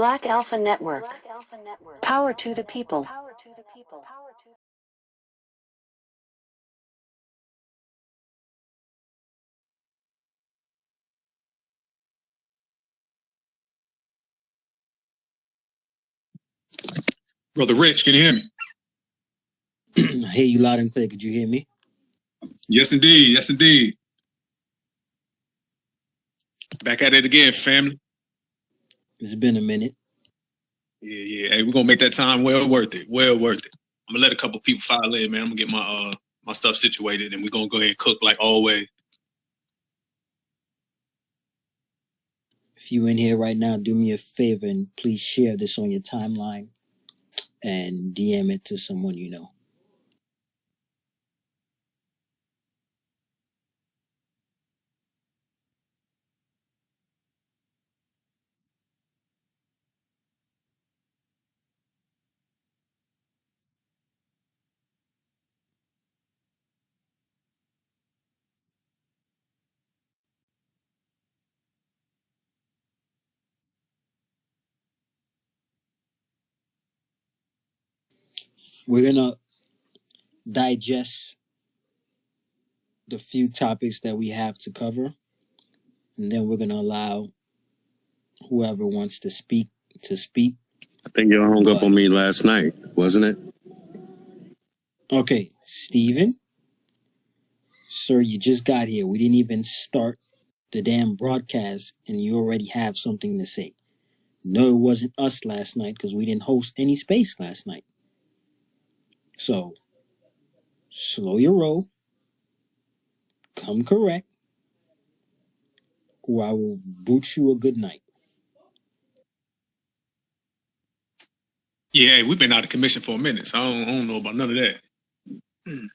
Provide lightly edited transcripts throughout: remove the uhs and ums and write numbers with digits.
Black Alpha Network. Power to the people. Brother Rich, can you hear me? I hear you loud and clear. Could you hear me? Yes, indeed. Yes, indeed. Back at it again, family. It's been a minute. Yeah. Hey, we're gonna make that time well worth it. Well worth it. I'm gonna let a couple people file in, man. I'm gonna get my stuff situated, and we're gonna go ahead and cook like always. If you in here right now, do me a favor and please share this on your timeline and DM it to someone you know. We're gonna digest the few topics that we have to cover, and then we're gonna allow whoever wants to speak to speak. I think you hung up on me last night, wasn't it? Okay, Steven. Sir, you just got here. We didn't even start the damn broadcast, and you already have something to say. No, it wasn't us last night because we didn't host any space last night. So, slow your roll. Come correct, or I will boot you a good night. Yeah, hey, we've been out of commission for a minute, so I don't know about none of that. Hey,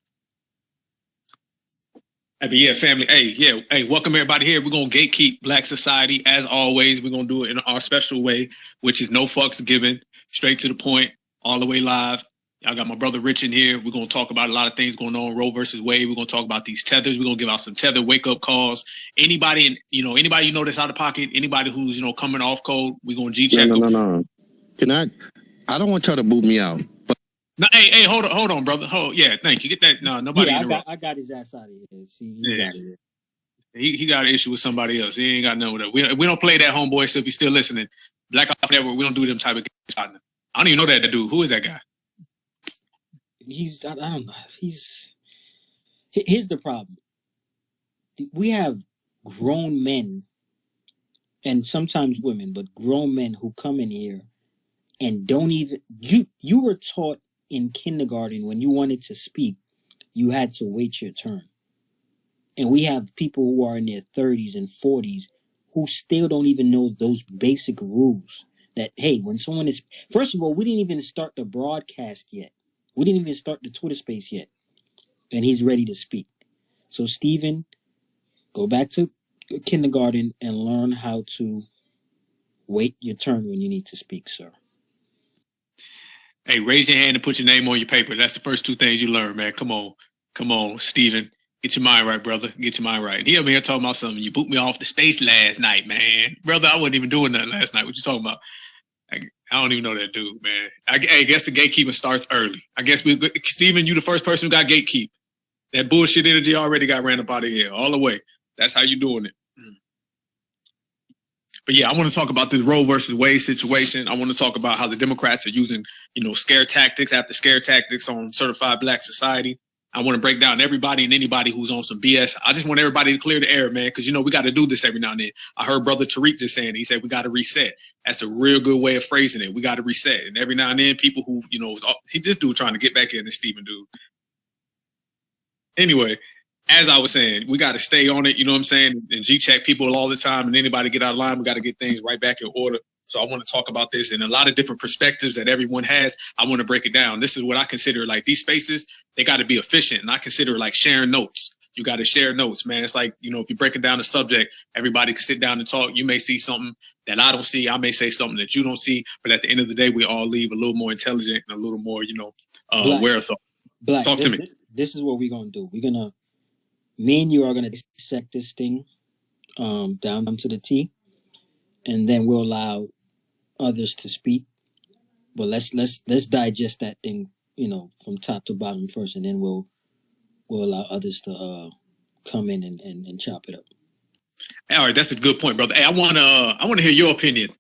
but yeah, family. Hey, welcome everybody here. We're gonna gatekeep Black Society as always. We're gonna do it in our special way, which is no fucks given, straight to the point, all the way live. I got my brother Rich in here. We're gonna talk about a lot of things going on, Roe versus Wade. We're gonna talk about these tethers. We're gonna give out some tether wake up calls. Anybody that's out of pocket, anybody who's coming off code, we're gonna G check them. No. Can I don't want y'all to boot me out. But no, hey, hold on, brother. Yeah, thank you. Get that. No, nobody. Yeah, I got his ass out of here. See, he's out of here. He got an issue with somebody else. He ain't got none with that. We don't play that, homeboy. So if you're still listening, Black Ops Network, we don't do them type of games. I don't even know that dude. Who is that guy? I don't know. Here's the problem. We have grown men, and sometimes women, but grown men who come in here and don't even. You were taught in kindergarten when you wanted to speak, you had to wait your turn. And we have people who are in their 30s and 40s who still don't even know those basic rules. That, hey, when someone is... First of all, we didn't even start the broadcast yet. We didn't even start the Twitter space yet. And he's ready to speak. So, Steven, go back to kindergarten and learn how to wait your turn when you need to speak, sir. Hey, raise your hand and put your name on your paper. That's the first two things you learn, man. Come on, Steven. Get your mind right, brother. Get your mind right. And he over here talking about something. You boot me off the space last night, man. Brother, I wasn't even doing nothing last night. What you talking about? I don't even know that dude, man. I guess the gatekeeping starts early. I guess Steven, you the first person who got gatekeep. That bullshit energy already got ran up out of here all the way. That's how you doing it. But yeah, I want to talk about this Roe versus Wade situation. I want to talk about how the Democrats are using, scare tactics after scare tactics on certified Black society. I want to break down everybody and anybody who's on some BS. I just want everybody to clear the air, man, because, we got to do this every now and then. I heard Brother Tariq just saying, he said, we got to reset. That's a real good way of phrasing it. We got to reset. And every now and then, people who, this dude trying to get back in, this Stephen dude. Anyway, as I was saying, we got to stay on it, you know what I'm saying, and G-check people all the time, and anybody get out of line, we got to get things right back in order. So I want to talk about this in a lot of different perspectives that everyone has. I want to break it down. This is what I consider like these spaces, they got to be efficient, and I consider like sharing notes. You got to share notes, man. It's like, if you're breaking down the subject, everybody can sit down and talk. You may see something that I don't see. I may say something that you don't see, but at the end of the day, we all leave a little more intelligent and a little more, aware of thought. Black, talk to me. This is what we're going to do. Me and you are going to dissect this thing down to the T, and then we'll allow others to speak, but let's digest that thing, from top to bottom first, and then we'll allow others to come in and chop it up. All right, that's a good point, brother. Hey, I wanna hear your opinion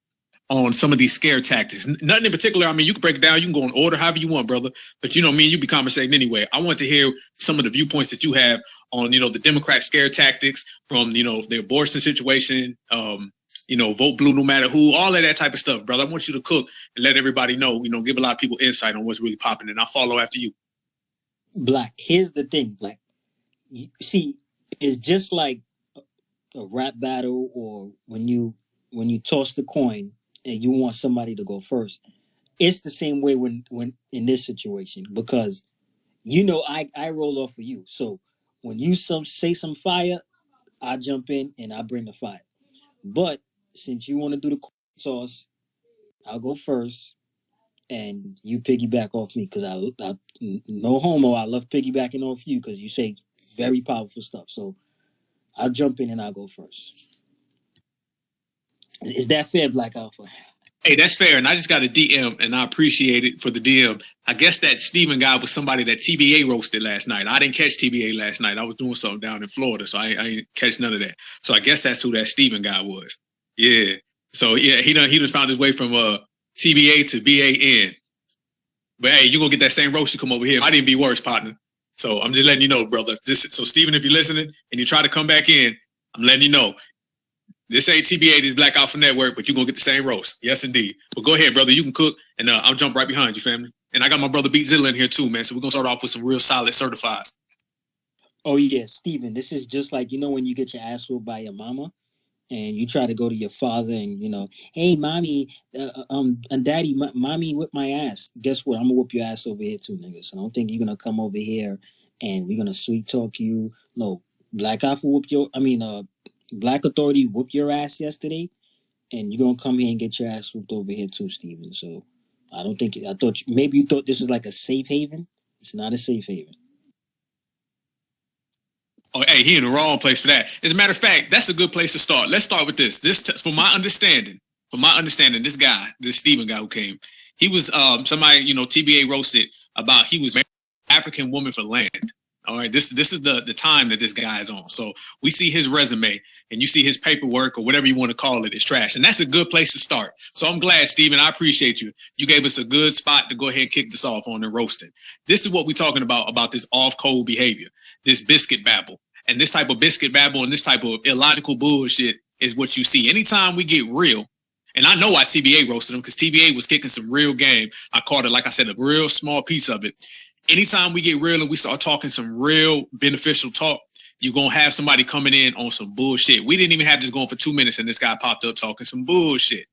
on some of these scare tactics. Nothing in particular. I mean, you can break it down. You can go in order, however you want, brother. But me and you be conversating anyway. I want to hear some of the viewpoints that you have on, the Democrat scare tactics from, the abortion situation, vote blue no matter who, all of that type of stuff, brother. I want you to cook and let everybody know, give a lot of people insight on what's really popping, and I'll follow after you. Black, here's the thing, Black. You see, it's just like a rap battle, or when you toss the coin and you want somebody to go first. It's the same way when in this situation, because I roll off of you. So when you say some fire, I jump in and I bring the fire. But since you want to do the toss, I'll go first, and you piggyback off me, because I no homo. I love piggybacking off you because you say very powerful stuff. So I'll jump in and I'll go first. Is that fair, Black Alpha? Hey, that's fair. And I just got a DM, and I appreciate it for the DM. I guess that Steven guy was somebody that TBA roasted last night. I didn't catch TBA last night. I was doing something down in Florida, so I didn't catch none of that. So I guess that's who that Steven guy was. Yeah. So yeah, he done found his way from TBA to BAN. But hey, you gonna get that same roast, you come over here. Might even be worse, partner. So I'm just letting you know, brother. So Steven, if you're listening and you try to come back in, I'm letting you know. This ain't TBA, this Black Alpha Network, but you're going to get the same roast. Yes, indeed. But go ahead, brother. You can cook, and I'll jump right behind you, family. And I got my brother Beatzilla in here, too, man. So we're going to start off with some real solid certifieds. Oh, yeah, Steven, this is just like, when you get your ass whooped by your mama, and you try to go to your father and, hey, mommy, and daddy, mommy whipped my ass. Guess what? I'm going to whoop your ass over here, too, nigga. So I don't think you're going to come over here and we're going to sweet talk you. No, Black Alpha Black Authority whooped your ass yesterday, and you're gonna come here and get your ass whooped over here too, Steven. So I thought maybe you thought this was like a safe haven. It's not a safe haven. Oh, hey, he in the wrong place for that. As a matter of fact, that's a good place to start. Let's start with this. From my understanding, this guy, this Steven guy who came, he was somebody, TBA roasted about he was married to an African woman for land. All right, this is the time that this guy is on. So we see his resume and you see his paperwork or whatever you want to call it is trash. And that's a good place to start. So I'm glad, Steven, I appreciate you. You gave us a good spot to go ahead and kick this off on the roasting. This is what we're talking about this off-code behavior, this biscuit babble. And this type of biscuit babble and this type of illogical bullshit is what you see. Anytime we get real, and I know why TBA roasted him, because TBA was kicking some real game. I caught it, like I said, a real small piece of it. Anytime we get real and we start talking some real beneficial talk, you're going to have somebody coming in on some bullshit. We didn't even have this going for 2 minutes and this guy popped up talking some bullshit.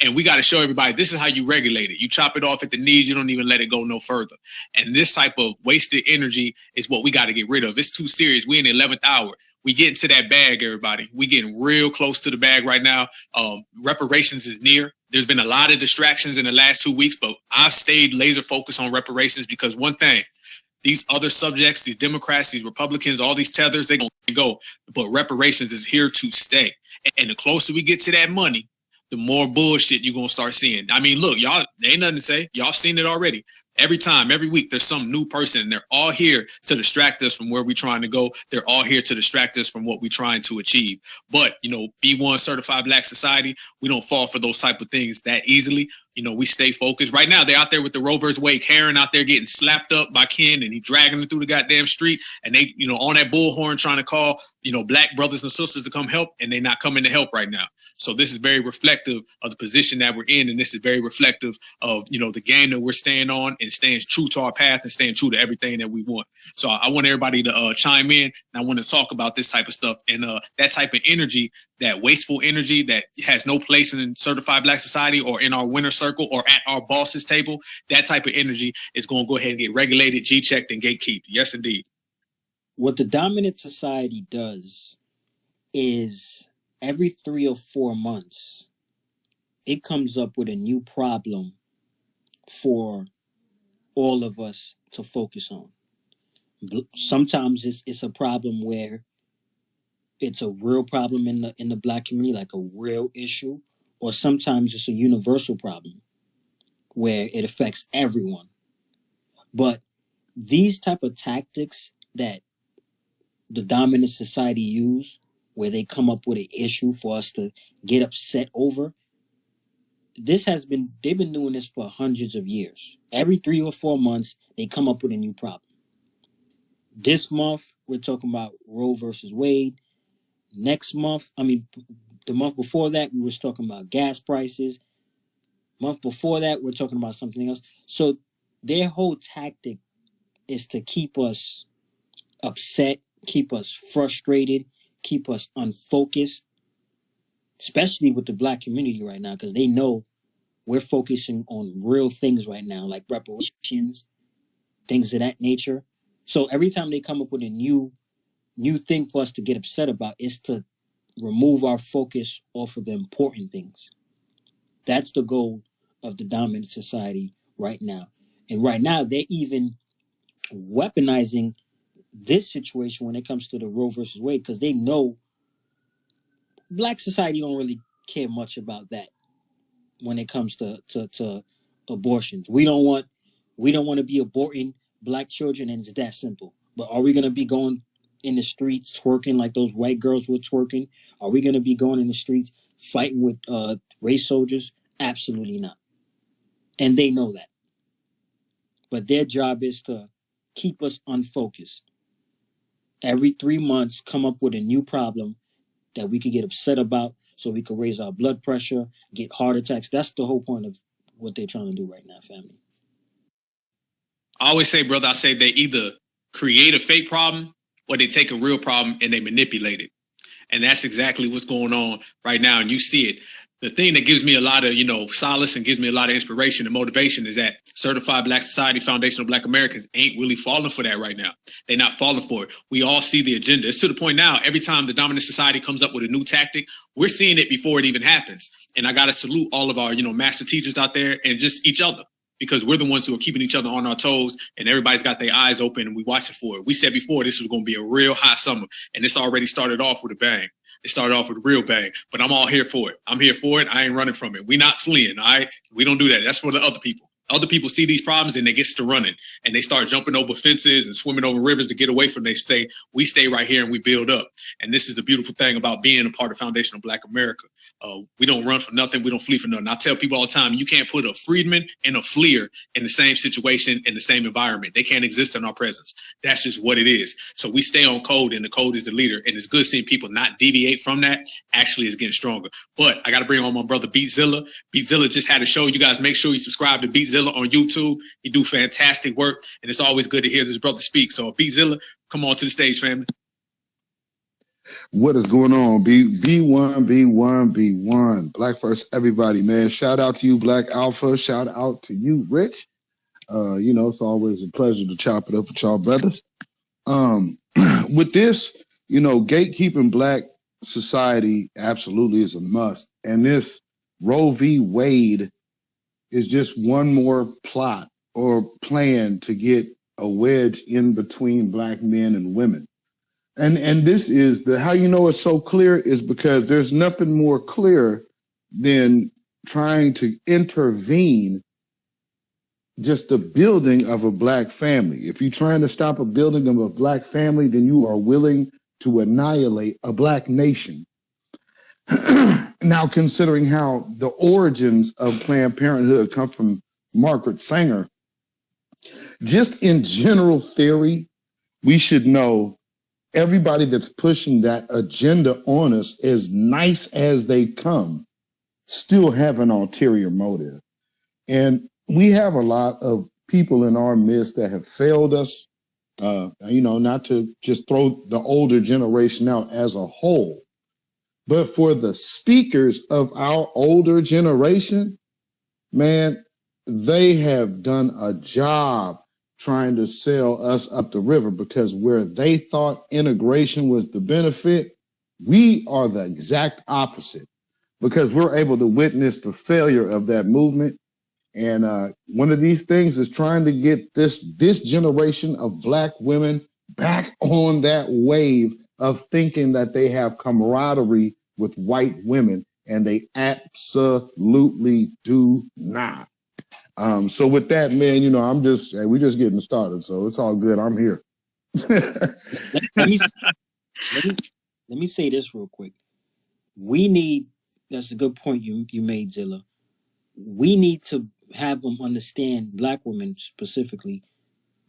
And we got to show everybody this is how you regulate it. You chop it off at the knees. You don't even let it go no further. And this type of wasted energy is what we got to get rid of. It's too serious. We're in the 11th hour. We get into that bag, everybody. We getting real close to the bag right now. Reparations is near. There's been a lot of distractions in the last 2 weeks, but I've stayed laser focused on reparations because one thing, these other subjects, these Democrats, these Republicans, all these tethers, they gonna go. But reparations is here to stay. And the closer we get to that money, the more bullshit you're gonna start seeing. I mean, look, y'all, there ain't nothing to say. Y'all seen it already. Every time, every week, there's some new person, and they're all here to distract us from where we're trying to go. They're all here to distract us from what we're trying to achieve. But, B1 Certified Black Society, we don't fall for those type of things that easily. We stay focused. Right now, they're out there with the Roe vs. Wade. Karen out there getting slapped up by Ken, and he dragging her through the goddamn street. And they, on that bullhorn trying to call, black brothers and sisters to come help, and they're not coming to help right now. So this is very reflective of the position that we're in, and this is very reflective of, the game that we're staying on and staying true to our path and staying true to everything that we want. So I want everybody to chime in, and I want to talk about this type of stuff and that type of energy, that wasteful energy that has no place in Certified Black Society or in our winner circle or at our boss's table. That type of energy is going to go ahead and get regulated, G-checked, and gatekeeped. Yes, indeed. What the dominant society does is every 3 or 4 months, it comes up with a new problem for all of us to focus on. Sometimes it's a problem where it's a real problem in the black community, like a real issue, or sometimes it's a universal problem where it affects everyone. But these type of tactics that the dominant society use, where they come up with an issue for us to get upset over, they've been doing this for hundreds of years. Every 3 or 4 months, they come up with a new problem. This month, we're talking about Roe versus Wade. Next month, the month before that, we was talking about gas prices. Month before that, we're talking about something else. So their whole tactic is to keep us upset, keep us frustrated, keep us unfocused, especially with the Black community right now, because they know we're focusing on real things right now, like reparations, things of that nature. So every time they come up with a new thing for us to get upset about, is to remove our focus off of the important things. That's the goal of the dominant society right now. And right now, they're even weaponizing this situation when it comes to the Roe versus Wade, because they know Black society don't really care much about that when it comes to abortions. We don't want to be aborting Black children, and it's that simple. But are we going to be going in the streets twerking like those white girls were twerking? Are we going to be going in the streets fighting with race soldiers? Absolutely not. And they know that. But their job is to keep us unfocused. Every 3 months, come up with a new problem that we could get upset about, so we could raise our blood pressure, get heart attacks. That's the whole point of what they're trying to do right now, family. I always say, brother, I say they either create a fake problem or they take a real problem and they manipulate it. And that's exactly what's going on right now. And you see it. The thing that gives me a lot of, solace and gives me a lot of inspiration and motivation is that Certified Black Society, Foundational Black Americans ain't really falling for that right now. They're not falling for it. We all see the agenda. It's to the point now, every time the dominant society comes up with a new tactic, we're seeing it before it even happens. And I got to salute all of our, master teachers out there and just each other, because we're the ones who are keeping each other on our toes, and everybody's got their eyes open and we watching for it. We said before this was going to be a real hot summer, and this already started off with a bang. It started off with a real bang, but I'm all here for it. I'm here for it. I ain't running from it. We're not fleeing, all right? We don't do that. That's for the other people. Other people see these problems and they get to running, and they start jumping over fences and swimming over rivers to get away from them. They say, we stay right here and we build up. And this is the beautiful thing about being a part of Foundational Black America. We don't run for nothing. We don't flee for nothing. I tell people all the time, you can't put a freedman and a fleer in the same situation, in the same environment. They can't exist in our presence. That's just what it is. So we stay on code, and the code is the leader. And it's good seeing people not deviate from that. Actually, it's getting stronger. But I got to bring on my brother Beatzilla. Beatzilla just had a show. You guys make sure you subscribe to Beatzilla on YouTube. He do fantastic work, and it's always good to hear this brother speak. So Beatzilla, come on to the stage, family. What is going on? B1. Black first, everybody, man. Shout out to you, Black Alpha. Shout out to you, Rich. It's always a pleasure to chop it up with y'all brothers. With this, Gatekeeping Black Society absolutely is a must. And this Roe v. Wade is just one more plot or plan to get a wedge in between Black men and women. And this is how you know it's so clear is because there's nothing more clear than trying to intervene just the building of a Black family. If you're trying to stop a building of a Black family, then you are willing to annihilate a Black nation. Now, considering how the origins of Planned Parenthood come from Margaret Sanger, just in general theory, we should know everybody that's pushing that agenda on us, as nice as they come, still have an ulterior motive. And we have a lot of people in our midst that have failed us, not to just throw the older generation out as a whole, but for the speakers of our older generation, man, they have done a job trying to sell us up the river, because where they thought integration was the benefit, we are the exact opposite, because we're able to witness the failure of that movement. And one of these things is trying to get this generation of Black women back on that wave of thinking that they have camaraderie with white women and they absolutely do not. So with that, man, you know, we're just getting started, so it's all good. I'm here. let me say this real quick. That's a good point you made, Zilla. We need to have them understand, Black women specifically,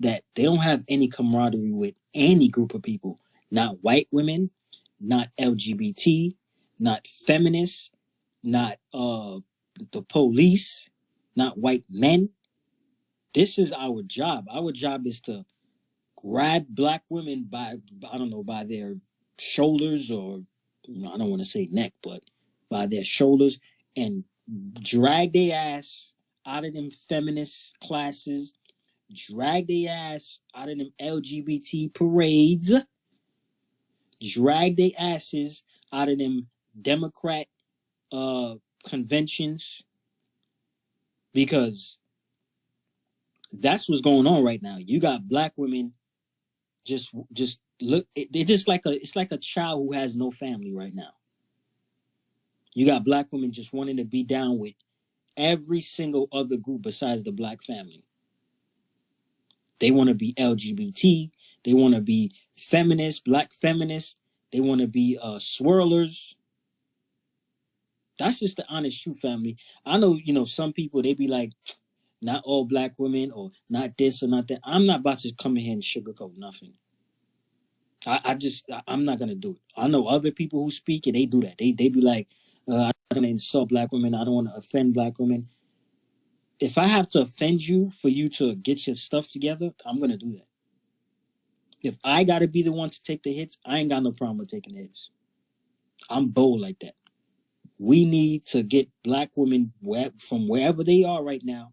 that they don't have any camaraderie with any group of people. Not white women, not LGBT, not feminists, not the police, not white men. This is our job. Our job is to grab Black women by their shoulders, or I don't want to say neck, but by their shoulders, and drag their ass out of them feminist classes, drag their ass out of them LGBT parades, drag their asses out of them Democrat conventions, because that's what's going on right now. You got Black women just look. They're just like it's like a child who has no family right now. You got Black women just wanting to be down with every single other group besides the Black family. They want to be LGBT. They want to be feminists, Black feminists. They want to be swirlers. That's just the honest truth, family. I know, some people, they be like, not all Black women, or not this or not that. I'm not about to come in here and sugarcoat nothing. I'm not going to do it. I know other people who speak and they do that. They be like, I'm not going to insult Black women. I don't want to offend Black women. If I have to offend you for you to get your stuff together, I'm going to do that. If I got to be the one to take the hits, I ain't got no problem with taking the hits. I'm bold like that. We need to get Black women from wherever they are right now.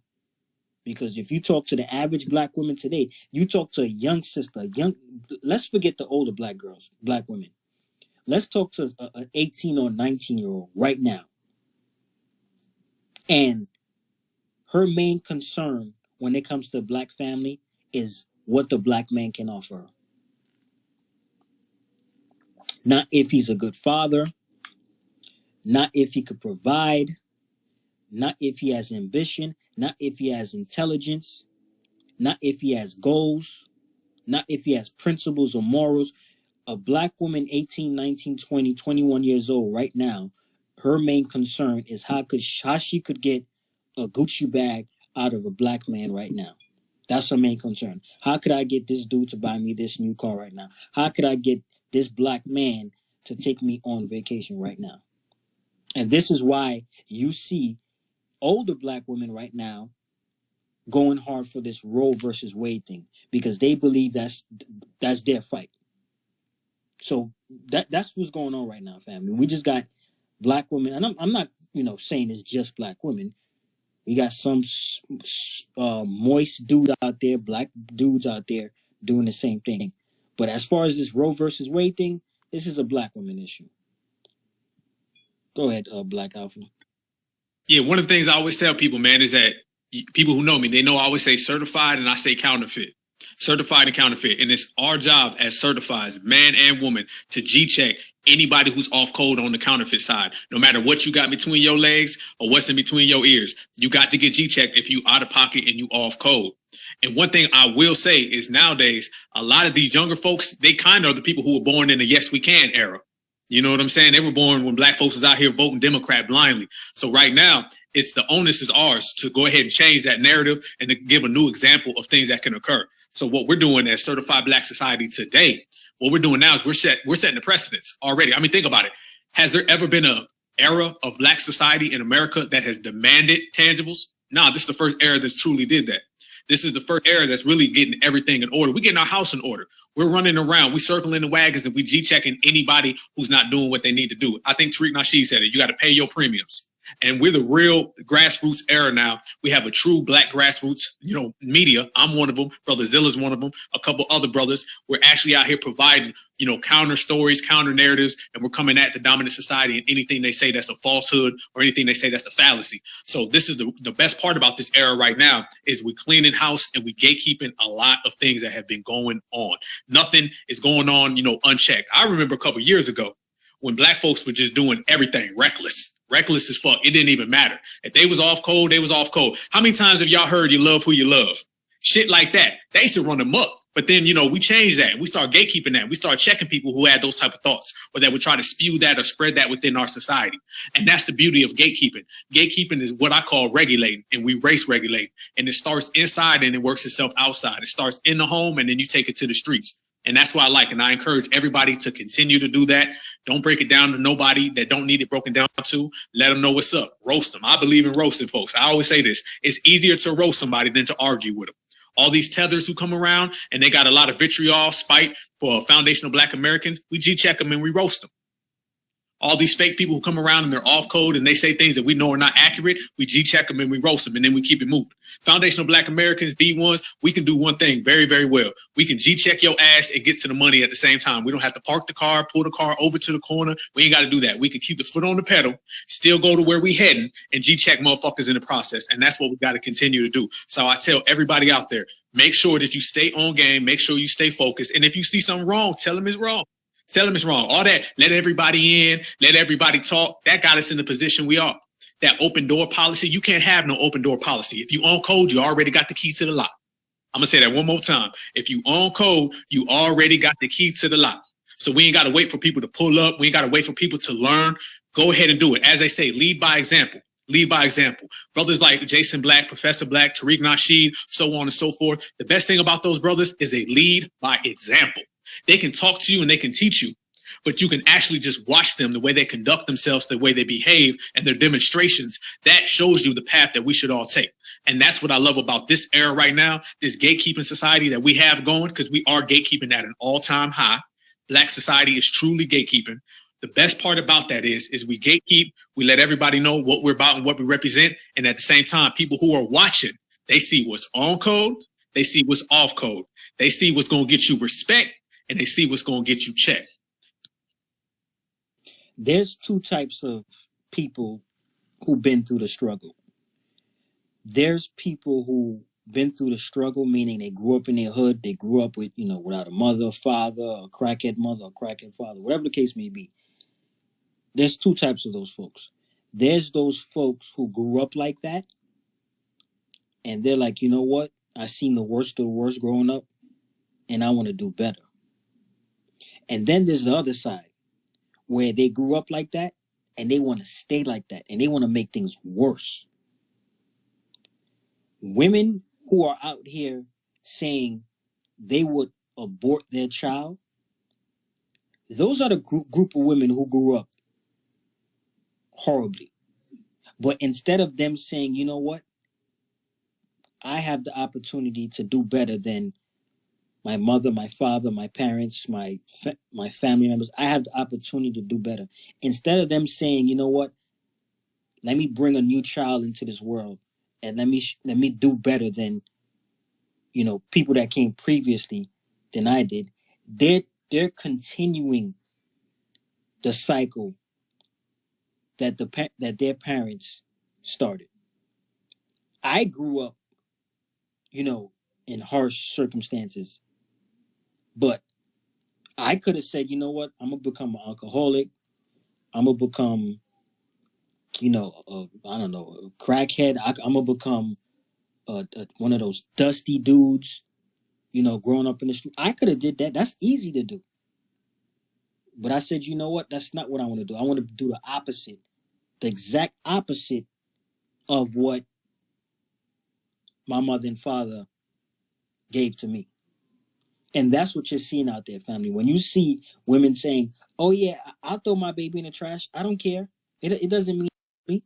Because if you talk to the average Black woman today, you talk to a young sister, let's forget the older Black girls, Black women. Let's talk to an 18 or 19-year-old right now. And her main concern when it comes to Black family is what the Black man can offer her. Not if he's a good father, not if he could provide, not if he has ambition, not if he has intelligence, not if he has goals, not if he has principles or morals. A Black woman, 18, 19, 20, 21 years old right now, her main concern is how she could get a Gucci bag out of a Black man right now. That's her main concern. How could I get this dude to buy me this new car right now? How could I get this Black man to take me on vacation right now? And this is why you see older Black women right now going hard for this Roe versus Wade thing, because they believe that's their fight. So that's what's going on right now, family. We just got Black women, and I'm not saying it's just Black women. We got some moist dude out there, Black dudes out there doing the same thing. But as far as this Roe versus Wade thing, this is a Black woman issue. Go ahead, Black Alpha. Yeah, one of the things I always tell people, man, is that people who know me, they know I always say certified and I say counterfeit. Certified and counterfeit. And it's our job as certifieds, man and woman, to G-check anybody who's off code on the counterfeit side. No matter what you got between your legs or what's in between your ears, you got to get G-checked if you out of pocket and you off code. And one thing I will say is nowadays, a lot of these younger folks, they kind of are the people who were born in the Yes We Can era. You know what I'm saying? They were born when Black folks was out here voting Democrat blindly. So right now, it's the onus is ours to go ahead and change that narrative and to give a new example of things that can occur. So what we're doing as Certified Black Society today, what we're doing now is we're setting the precedents already. I mean, think about it. Has there ever been an era of Black society in America that has demanded tangibles? Nah, this is the first era that's truly did that. This is the first era that's really getting everything in order. We're getting our house in order. We're running around. We're circling the wagons and we G-checking anybody who's not doing what they need to do. I think Tariq Nasheed said it. You got to pay your premiums. And we're the real grassroots era now. We have a true Black grassroots, media. I'm one of them. Brother Zilla's one of them. A couple other brothers. We're actually out here providing, counter stories, counter narratives, and we're coming at the dominant society and anything they say that's a falsehood or anything they say that's a fallacy. So this is the best part about this era right now is we cleaning house and we gatekeeping a lot of things that have been going on. Nothing is going on, unchecked. I remember a couple years ago when Black folks were just doing everything reckless. Reckless as fuck. It didn't even matter. If they was off code, they was off code. How many times have y'all heard you love who you love? Shit like that. They used to run them up. But then, we changed that. We started gatekeeping that. We started checking people who had those type of thoughts or that would try to spew that or spread that within our society. And that's the beauty of gatekeeping. Gatekeeping is what I call regulating, and we race regulate. And it starts inside and it works itself outside. It starts in the home and then you take it to the streets. And that's why I like, and I encourage everybody to continue to do that. Don't break it down to nobody that don't need it broken down to. Let them know what's up. Roast them. I believe in roasting folks. I always say this. It's easier to roast somebody than to argue with them. All these tethers who come around and they got a lot of vitriol, spite for foundational Black Americans, we G-check them and we roast them. All these fake people who come around and they're off code and they say things that we know are not accurate, we G-check them and we roast them and then we keep it moving. Foundational Black Americans, B1s, we can do one thing very, very well. We can G-check your ass and get to the money at the same time. We don't have to park the car, pull the car over to the corner. We ain't got to do that. We can keep the foot on the pedal, still go to where we heading and G-check motherfuckers in the process. And that's what we got to continue to do. So I tell everybody out there, make sure that you stay on game, make sure you stay focused. And if you see something wrong, tell them it's wrong. Tell them it's wrong. All that, let everybody in, let everybody talk. That got us in the position we are. That open door policy, you can't have no open door policy. If you own code, you already got the key to the lock. I'm going to say that one more time. If you own code, you already got the key to the lock. So we ain't got to wait for people to pull up. We ain't got to wait for people to learn. Go ahead and do it. As they say, lead by example. Lead by example. Brothers like Jason Black, Professor Black, Tariq Nasheed, so on and so forth. The best thing about those brothers is they lead by example. They can talk to you and they can teach you, but you can actually just watch them, the way they conduct themselves, the way they behave, and their demonstrations. That shows you the path that we should all take. And that's what I love about this era right now, this gatekeeping society that we have going, because we are gatekeeping at an all-time high. Black society is truly gatekeeping. The best part about that is we gatekeep, we let everybody know what we're about and what we represent. And at the same time, people who are watching, they see what's on code, they see what's off code, they see what's going to get you respect, and they see what's going to get you checked. There's two types of people who've been through the struggle. There's people who been through the struggle, meaning they grew up in their hood, they grew up with, without a mother, father, a crackhead mother, a crackhead father, whatever the case may be. There's two types of those folks. There's those folks who grew up like that, and they're like, you know what? I seen the worst of the worst growing up, and I want to do better. And then there's the other side, where they grew up like that, and they want to stay like that, and they want to make things worse. Women who are out here saying they would abort their child, those are the group of women who grew up horribly. But instead of them saying, you know what, I have the opportunity to do better than my mother, my father, my parents, my family members, I have the opportunity to do better. Instead of them saying, you know what, let me bring a new child into this world and let me do better than, people that came previously than I did, they're continuing the cycle that their parents started. I grew up, in harsh circumstances, but I could have said, you know what, I'm gonna become an alcoholic. I'm gonna become, a crackhead. I'm gonna become one of those dusty dudes, growing up in the street. I could have did that. That's easy to do. But I said, you know what? That's not what I want to do. I want to do the opposite, the exact opposite of what my mother and father gave to me. And that's what you're seeing out there, family. When you see women saying, oh, yeah, I'll throw my baby in the trash. I don't care. It doesn't mean me.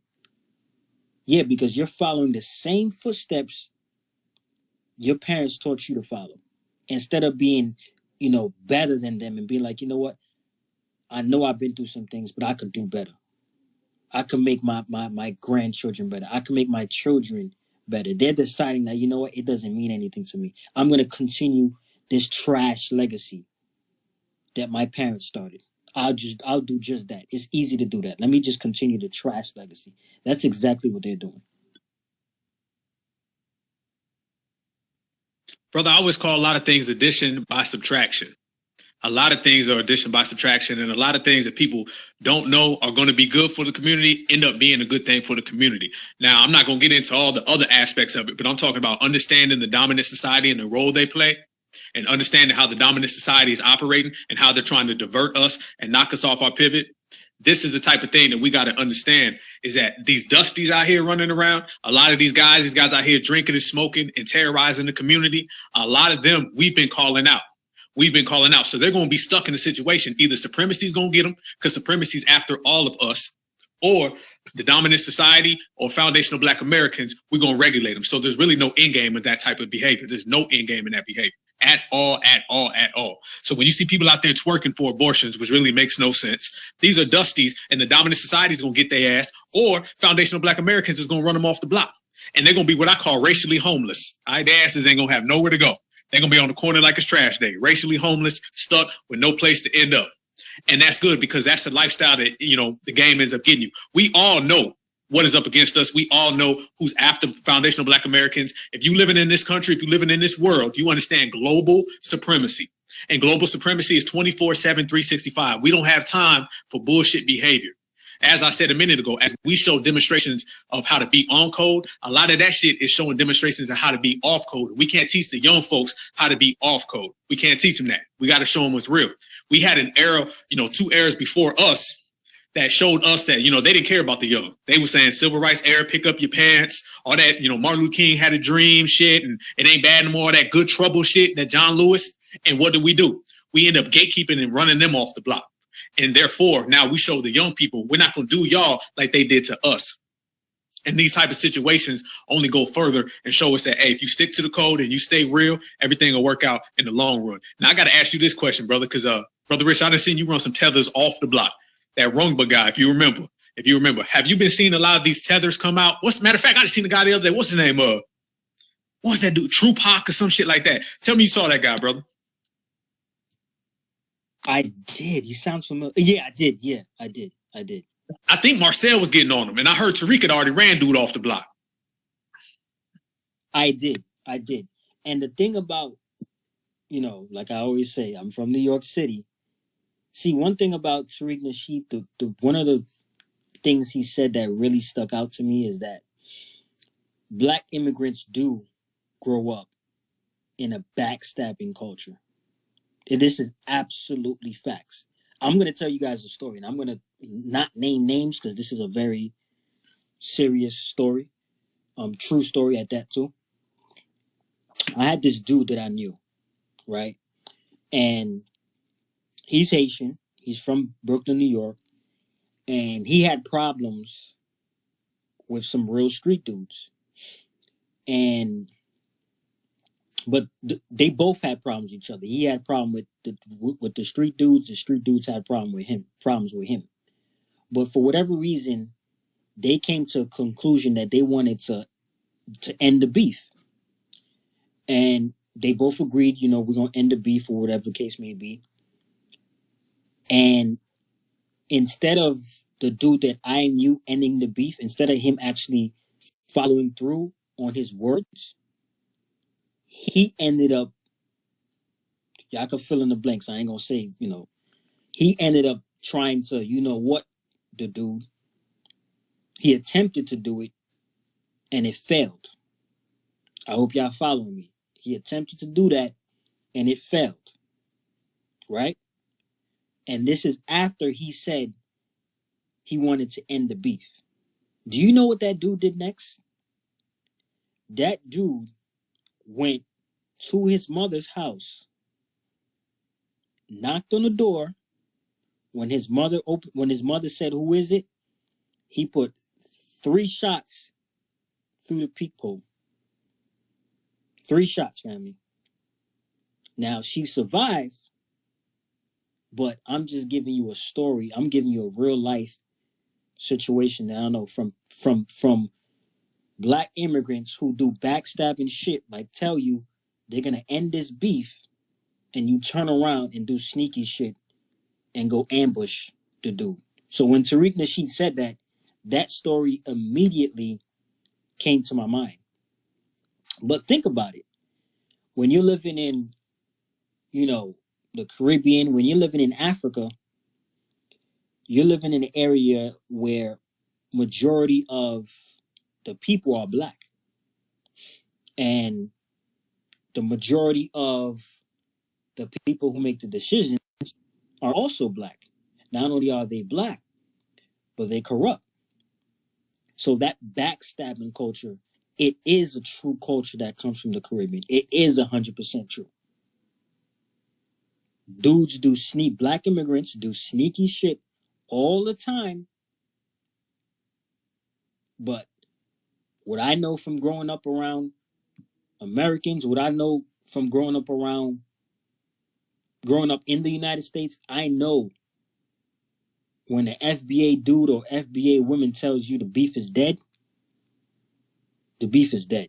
Yeah, because you're following the same footsteps your parents taught you to follow. Instead of being, better than them and being like, you know what? I know I've been through some things, but I could do better. I can make my grandchildren better. I can make my children better. They're deciding that, you know what? It doesn't mean anything to me. I'm going to continue this trash legacy that my parents started. I'll do just that. It's easy to do that. Let me just continue the trash legacy. That's exactly what they're doing. Brother, I always call a lot of things addition by subtraction. A lot of things are addition by subtraction, and a lot of things that people don't know are going to be good for the community end up being a good thing for the community. Now, I'm not going to get into all the other aspects of it, but I'm talking about understanding the dominant society and the role they play, and understanding how the dominant society is operating and how they're trying to divert us and knock us off our pivot. This is the type of thing that we got to understand, is that these dusties out here running around, a lot of these guys out here drinking and smoking and terrorizing the community, a lot of them we've been calling out. So they're going to be stuck in a situation. Either supremacy is going to get them, because supremacy is after all of us, or the dominant society or foundational Black Americans, we're going to regulate them. So there's really no end game in that type of behavior. There's no end game in that behavior at all. So when you see people out there twerking for abortions, which really makes no sense, these are dusties, and the dominant society is going to get their ass, or foundational Black Americans is going to run them off the block. And they're going to be what I call racially homeless. All right, their asses ain't going to have nowhere to go. They're going to be on the corner like it's trash day, racially homeless, stuck with no place to end up. And that's good, because that's the lifestyle that, the game ends up getting you. We all know what is up against us. We all know who's after foundational Black Americans. If you living in this country, if you living in this world, you understand global supremacy. And global supremacy is 24/7, 365. We don't have time for bullshit behavior. As I said a minute ago, as we show demonstrations of how to be on code, a lot of that shit is showing demonstrations of how to be off code. We can't teach the young folks how to be off code. We can't teach them that. We got to show them what's real. We had an era, 2 eras before us that showed us that, they didn't care about the young. They were saying civil rights era, pick up your pants, all that, Martin Luther King had a dream shit, and it ain't bad no more, that good trouble shit, that John Lewis. And what do? We end up gatekeeping and running them off the block. And therefore, now we show the young people, we're not going to do y'all like they did to us. And these type of situations only go further and show us that, hey, if you stick to the code and you stay real, everything will work out in the long run. Now, I got to ask you this question, brother, because, Brother Rich, I done seen you run some tethers off the block. That Rungba guy, if you remember. Have you been seeing a lot of these tethers come out? Matter of fact, I just seen the guy the other day. What's his name? What's that dude? True Pac or some shit like that. Tell me you saw that guy, brother. I did. You sound familiar. Yeah, I did. Yeah, I did. I think Marcel was getting on him, and I heard Tariq had already ran dude off the block. I did. And the thing about, like I always say, I'm from New York City. See, one thing about Tariq Nasheed, one of the things he said that really stuck out to me is that Black immigrants do grow up in a backstabbing culture. And this is absolutely facts. I'm going to tell you guys a story, and I'm going to not name names because this is a very serious story. True story at that too. I had this dude that I knew, right? And he's Haitian. He's from Brooklyn, New York. And he had problems with some real street dudes. But they both had problems with each other. He had a problem with the street dudes. The street dudes had problems with him. But for whatever reason, they came to a conclusion that they wanted to end the beef. And they both agreed, we're going to end the beef or whatever the case may be. And instead of the dude that I knew ending the beef, instead of him actually following through on his words, he ended up, y'all can fill in the blanks. I ain't going to say, he ended up trying to, the dude, he attempted to do it and it failed. I hope y'all following me. He attempted to do that and it failed. Right? And this is after he said he wanted to end the beef. Do you know what that dude did next? That dude went to his mother's house, knocked on the door. When his mother said, "Who is it?" he put 3 shots through the peephole. 3 shots, family. Now she survived, but I'm just giving you a story. I'm giving you a real life situation that I know from Black immigrants who do backstabbing shit, like tell you they're gonna end this beef, and you turn around and do sneaky shit and go ambush the dude. So when Tariq Nasheed said that, that story immediately came to my mind. But think about it. When you're living in, the Caribbean, when you're living in Africa, you're living in an area where majority of the people are black. And the majority of the people who make the decisions are also black. Not only are they black, but they corrupt. So that backstabbing culture, it is a true culture that comes from the Caribbean. It is 100% true. Black immigrants do sneaky shit all the time. But what I know from growing up around Americans, what I know from growing up in the United States, I know when the FBA dude or FBA woman tells you the beef is dead, the beef is dead.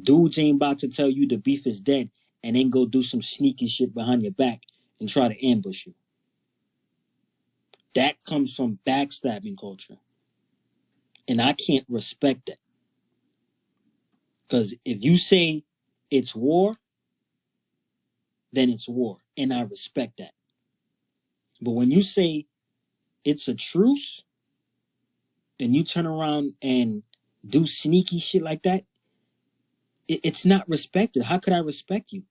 Dudes ain't about to tell you the beef is dead and then go do some sneaky shit behind your back and try to ambush you. That comes from backstabbing culture. And I can't respect that. Because if you say it's war, then it's war. And I respect that. But when you say it's a truce and you turn around and do sneaky shit like that, it's not respected. How could I respect you?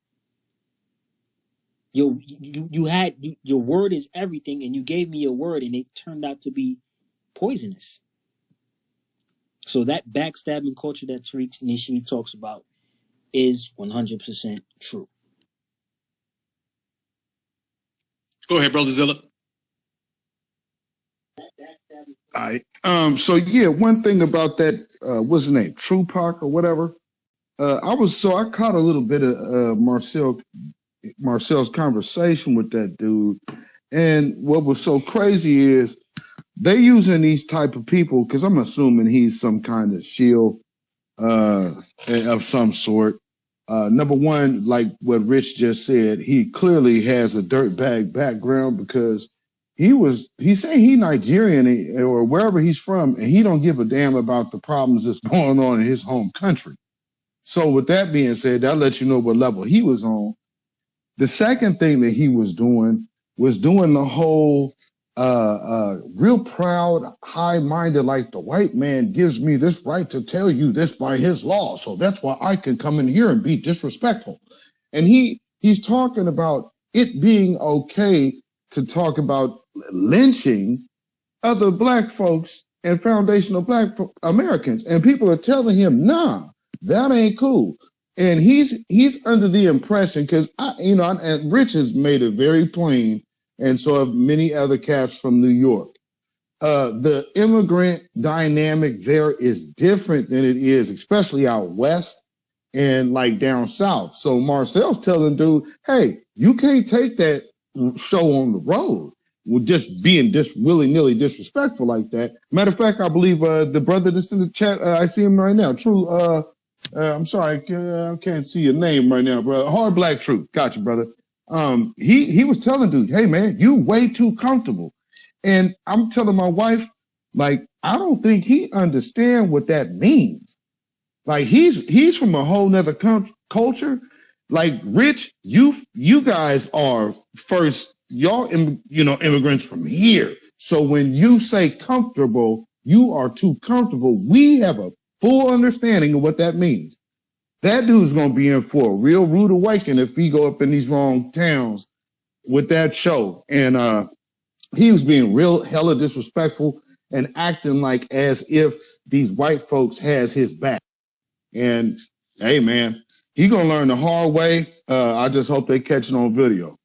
Your word is everything, and you gave me your word, and it turned out to be poisonous. So that backstabbing culture that Tariq Nishi talks about is 100% true. Go ahead, Brother Zilla. All right. So yeah, one thing about that, what's his name? Tupac or whatever. I caught a little bit of Marcel's conversation with that dude. And what was so crazy is they using these type of people, because I'm assuming he's some kind of shield of some sort. Number one, like what Rich just said, he clearly has a dirtbag background, because he's saying he Nigerian or wherever he's from, and he don't give a damn about the problems that's going on in his home country. So with that being said, that lets you know what level he was on. The second thing that he was doing the whole real proud, high-minded, like the white man gives me this right to tell you this by his law, so that's why I can come in here and be disrespectful. And he's talking about it being okay to talk about lynching other black folks and foundational black Americans, and people are telling him, nah, that ain't cool. And he's under the impression, because and Rich has made it very plain, and so have many other cats from New York. The immigrant dynamic there is different than it is, especially out west and like down south. So Marcel's telling dude, hey, you can't take that show on the road with just being willy-nilly disrespectful like that. Matter of fact, I believe the brother that's in the chat, I see him right now. True. I'm sorry, I can't see your name right now, brother. Hard Black Truth. Gotcha, brother. He was telling dude, hey man, you way too comfortable. And I'm telling my wife, like, I don't think he understand what that means. Like he's from a whole nother culture. Like Rich, you guys are first, y'all immigrants from here. So when you say comfortable, you are too comfortable. We have a full understanding of what that means. That dude's gonna be in for a real rude awakening if he go up in these wrong towns with that show. And he was being real hella disrespectful and acting like as if these white folks has his back. And hey man, he gonna learn the hard way. I just hope they catch it on video.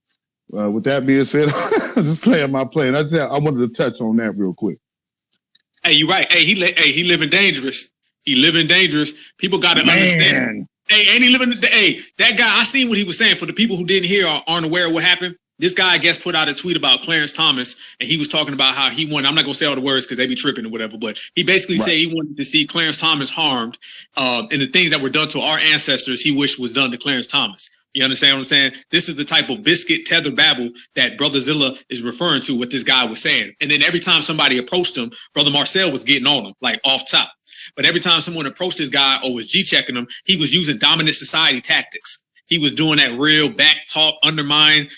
With that being said, I'm just laying my plane. I wanted to touch on that real quick. Hey, you're right. Hey, he living dangerous. He living dangerous. People got to understand. Hey, ain't he living? Hey, that guy, I seen what he was saying. For the people who didn't hear or aren't aware of what happened, this guy, I guess, put out a tweet about Clarence Thomas, and he was talking about how he wanted, I'm not going to say all the words because they be tripping or whatever, but he basically said he wanted to see Clarence Thomas harmed, and the things that were done to our ancestors, he wished was done to Clarence Thomas. You understand what I'm saying? This is the type of biscuit tether babble that Brother Zilla is referring to, what this guy was saying. And then every time somebody approached him, Brother Marcel was getting on him, like off top. But every time someone approached this guy or was G-checking him, he was using dominant society tactics. He was doing that real back talk, undermine,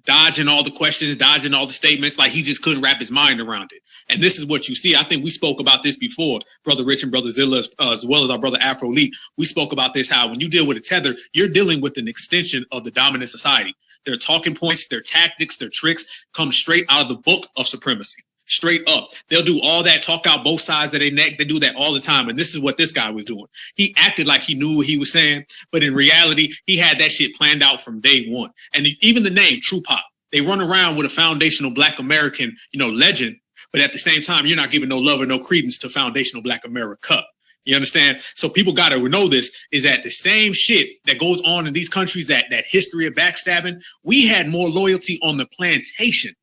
dodging all the questions, dodging all the statements, like he just couldn't wrap his mind around it. And this is what you see. I think we spoke about this before, Brother Rich and Brother Zilla, as well as our brother Afro Leak. We spoke about this, how when you deal with a tether, you're dealing with an extension of the dominant society. Their talking points, their tactics, their tricks come straight out of the book of supremacy. Straight up. They'll do all that, talk out both sides of their neck. They do that all the time. And this is what this guy was doing. He acted like he knew what he was saying, but in reality, he had that shit planned out from day one. And even the name, True Pop, they run around with a foundational Black American, legend, but at the same time, you're not giving no love or no credence to foundational Black America. You understand? So people got to know this, is that the same shit that goes on in these countries, that history of backstabbing, we had more loyalty on the plantation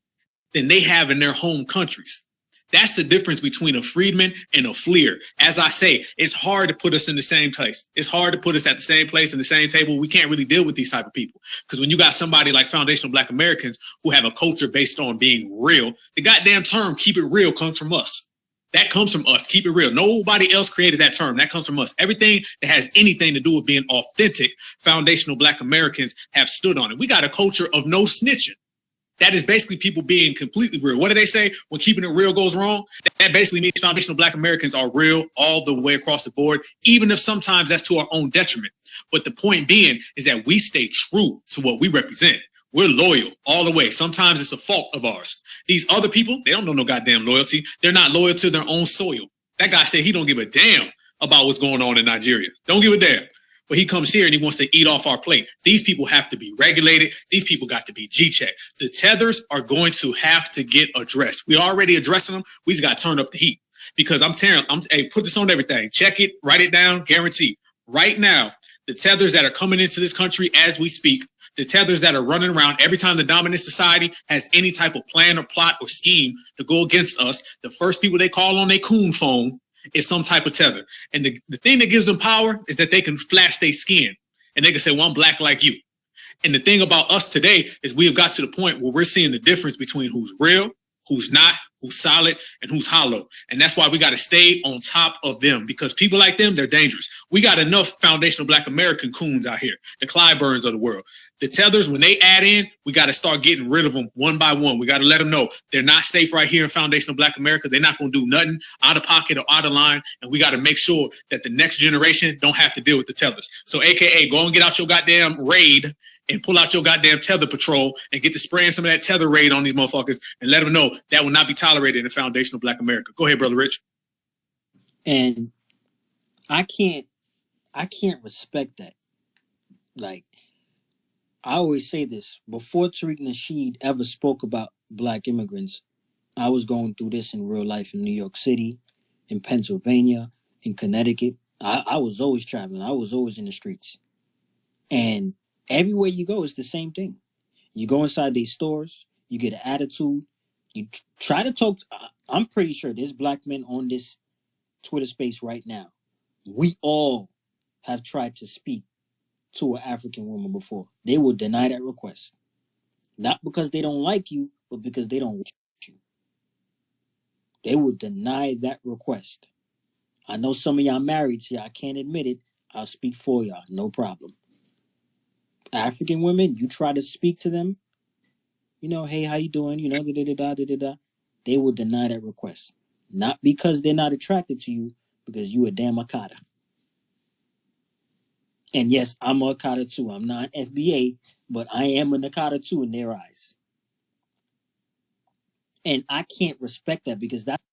than they have in their home countries. That's the difference between a freedman and a fleer. As I say, it's hard to put us in the same place. It's hard to put us at the same place in the same table. We can't really deal with these type of people. Because when you got somebody like foundational Black Americans who have a culture based on being real, the goddamn term keep it real comes from us. That comes from us. Keep it real. Nobody else created that term. That comes from us. Everything that has anything to do with being authentic, foundational Black Americans have stood on it. We got a culture of no snitching. That is basically people being completely real. What do they say when keeping it real goes wrong? That basically means foundational Black Americans are real all the way across the board, even if sometimes that's to our own detriment. But the point being is that we stay true to what we represent. We're loyal all the way. Sometimes it's a fault of ours. These other people, they don't know no goddamn loyalty. They're not loyal to their own soil. That guy said he don't give a damn about what's going on in Nigeria. Don't give a damn. But he comes here and he wants to eat off our plate. These people have to be regulated. These people got to be G-checked. The tethers are going to have to get addressed. We're already addressing them. We just got to turn up the heat. Because hey, put this on everything. Check it, write it down, guarantee. Right now, the tethers that are coming into this country as we speak, the tethers that are running around every time the dominant society has any type of plan or plot or scheme to go against us, the first people they call on their coon phone is some type of tether. And the thing that gives them power is that they can flash their skin and they can say, well, I'm Black like you. And the thing about us today is we have got to the point where we're seeing the difference between who's real, who's not, who's solid, and who's hollow. And that's why we got to stay on top of them, because people like them, they're dangerous. We got enough foundational Black American coons out here, the Clyburns of the world. The tethers, when they add in, we got to start getting rid of them one by one. We got to let them know they're not safe right here in foundational Black America. They're not going to do nothing out of pocket or out of line. And we got to make sure that the next generation don't have to deal with the tethers. So AKA, go and get out your goddamn raid and pull out your goddamn tether patrol and get to spraying some of that tether raid on these motherfuckers and let them know that will not be tolerated in foundational Black America. Go ahead, Brother Rich. And I can't respect that. Like, I always say this, before Tariq Nasheed ever spoke about Black immigrants, I was going through this in real life in New York City, in Pennsylvania, in Connecticut. I was always traveling. I was always in the streets. And everywhere you go, it's the same thing. You go inside these stores, you get an attitude, you try to talk. I'm pretty sure there's Black men on this Twitter space right now. We all have tried to speak to an African woman before. They will deny that request. Not because they don't like you, but because they don't want you. They will deny that request. I know some of y'all married, so I can't admit it. I'll speak for y'all, no problem. African women, you try to speak to them, hey, how you doing? Da-da-da-da-da-da-da. They will deny that request. Not because they're not attracted to you, because you a damn Akata. And yes, I'm a Akata too. I'm not FBA, but I am an Akata too in their eyes. And I can't respect that, because that's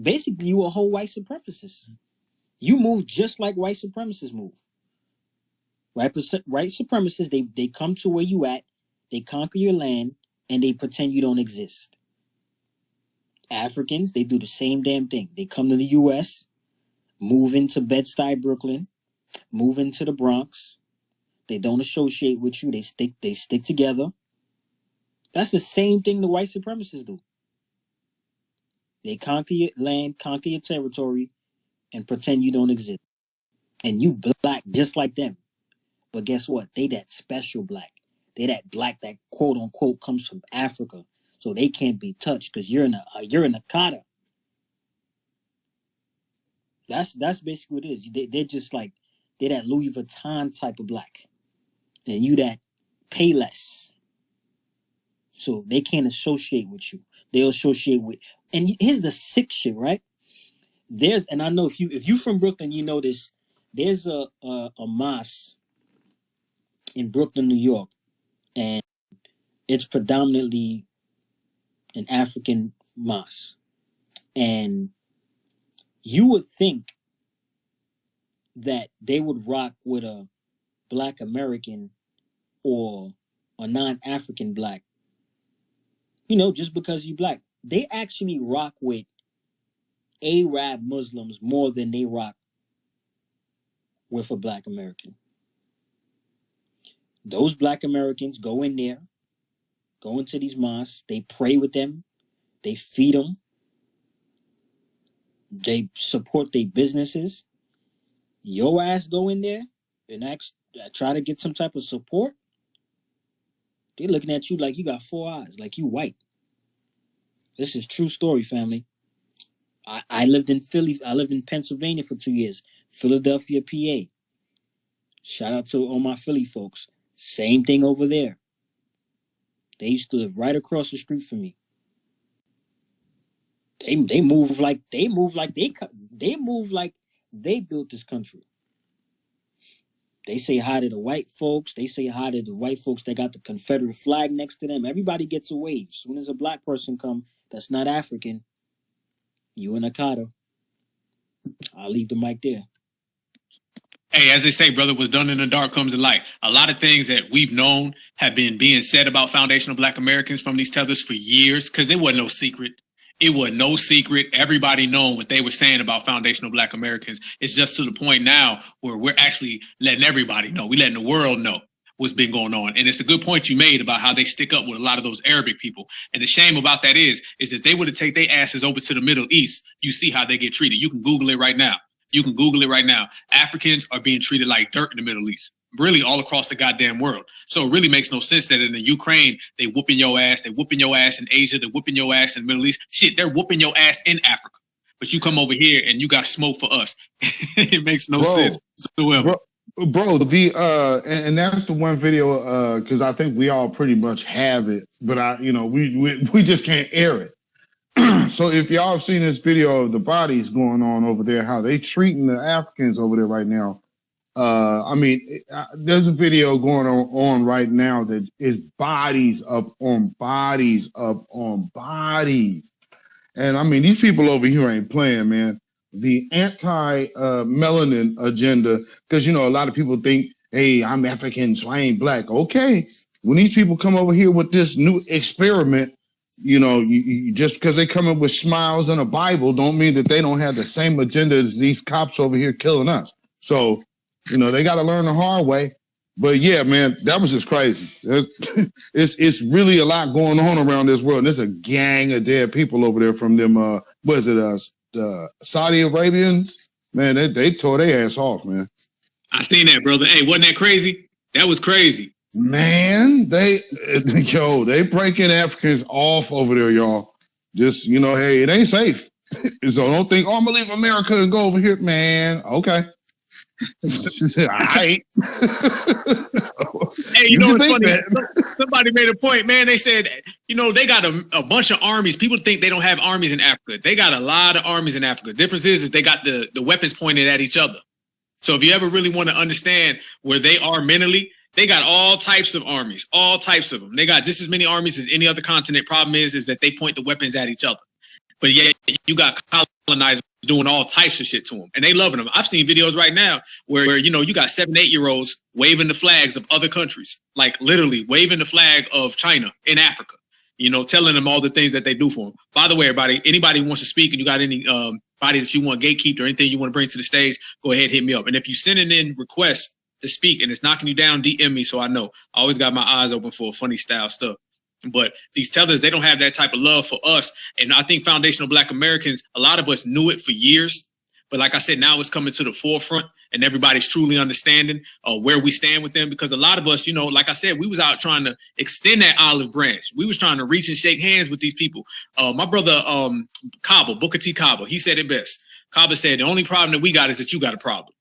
basically you a whole white supremacist. You move just like white supremacists move. White supremacists, they come to where you at, they conquer your land, and they pretend you don't exist. Africans, they do the same damn thing. They come to the U.S., move into Bed-Stuy, Brooklyn, move into the Bronx. They don't associate with you. They stick together. That's the same thing the white supremacists do. They conquer your land, conquer your territory, and pretend you don't exist. And you Black just like them. But guess what? They that special Black. They that Black that quote unquote comes from Africa. So they can't be touched because you're an Akata. That's basically what it is. They're just like, they're that Louis Vuitton type of Black. and you that pay less. So they can't associate with you. They'll associate with, and here's the sick shit, right? And I know if you from Brooklyn, you know this. There's a mosque in Brooklyn, New York, and it's predominantly an African mosque. And you would think that they would rock with a Black American or a non-African Black, just because you Black. They actually rock with Arab Muslims more than they rock with a Black American. Those Black Americans go in there, go into these mosques, they pray with them, they feed them, they support their businesses. Your ass go in there and try to get some type of support. They looking at you like you got 4 eyes, like you white. This is true story, family. I lived in Philly. I lived in Pennsylvania for 2 years. Philadelphia, PA. Shout out to all my Philly folks. Same thing over there. They used to live right across the street from me. They move like they built this country. They say hi to the white folks. They say hi to the white folks that got the Confederate flag next to them. Everybody gets a wave. As soon as a Black person come that's not African, you and Akata. I'll leave the mic there. Hey, as they say, brother, what's done in the dark comes to light. A lot of things that we've known have been being said about foundational Black Americans from these tethers for years, because it wasn't no secret. It was no secret. Everybody known what they were saying about foundational Black Americans. It's just to the point now where we're actually letting everybody know. We're letting the world know what's been going on. And it's a good point you made about how they stick up with a lot of those Arabic people. And the shame about that is that they would have taken their asses over to the Middle East. You see how they get treated. You can Google it right now. Africans are being treated like dirt in the Middle East, really all across the goddamn world. So it really makes no sense that in the Ukraine, they whooping your ass. They whooping your ass in Asia. They're whooping your ass in the Middle East. Shit, they're whooping your ass in Africa. But you come over here and you got smoke for us. It makes no sense whatsoever. Bro, and that's the one video, because I think we all pretty much have it, but we just can't air it. So if y'all have seen this video of the bodies going on over there, how they treating the Africans over there right now, there's a video going on right now that is bodies up on bodies up on bodies. And I mean, these people over here ain't playing, man. The anti-melanin agenda, because, a lot of people think, hey, I'm African, so I ain't Black. Okay. When these people come over here with this new experiment, you just because they come in with smiles and a Bible don't mean that they don't have the same agenda as these cops over here killing us. So, they got to learn the hard way. But yeah, man, that was just crazy. It's really a lot going on around this world. And there's a gang of dead people over there from them. The Saudi Arabians? Man, they tore their ass off, man. I seen that, brother. Hey, wasn't that crazy? That was crazy. Man, they breaking Africans off over there, y'all. Just, hey, it ain't safe. So don't think, I'm gonna leave America and go over here, man. Okay. All right. Hey, it's funny. Somebody made a point, man. They said, they got a bunch of armies. People think they don't have armies in Africa. They got a lot of armies in Africa. The difference is they got the weapons pointed at each other. So if you ever really want to understand where they are mentally, they got all types of armies, all types of them. They got just as many armies as any other continent. Problem is that they point the weapons at each other. But yeah, you got colonizers doing all types of shit to them, and they loving them. I've seen videos right now where you got 7-8-year-olds waving the flags of other countries, like literally waving the flag of China in Africa. Telling them all the things that they do for them. By the way, everybody, anybody who wants to speak and you got any body that you want gatekeeped or anything you want to bring to the stage, go ahead, hit me up. And if you sending in requests to speak and it's knocking you down, DM me so I know. I always got my eyes open for funny style stuff. But these tethers, they don't have that type of love for us. And I think foundational Black Americans, a lot of us knew it for years. But like I said, now it's coming to the forefront and everybody's truly understanding where we stand with them. Because a lot of us, like I said, we was out trying to extend that olive branch. We was trying to reach and shake hands with these people. My brother, Booker T. Cabo, he said it best. Cabo said, the only problem that we got is that you got a problem.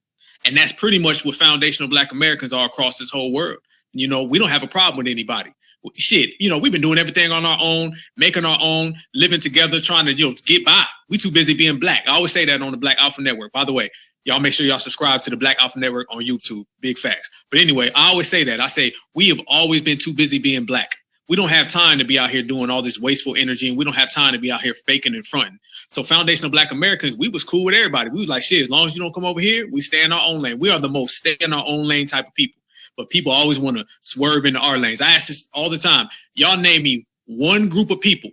And that's pretty much what foundational Black Americans are across this whole world. You know, we don't have a problem with anybody. Shit, you know, we've been doing everything on our own, making our own, living together, trying to, you know, get by. We too busy being black. I always say that on the Black Alpha Network. By the way, y'all make sure y'all subscribe to the Black Alpha Network on YouTube. Big facts. But anyway, I always say that. I say we have always been too busy being black. We don't have time to be out here doing all this wasteful energy, and we don't have time to be out here faking and fronting. So Foundational Black Americans, we was cool with everybody. We was like, shit, as long as you don't come over here, we stay in our own lane. We are the most stay in our own lane type of people. But people always want to swerve into our lanes. I ask this all the time. Y'all name me one group of people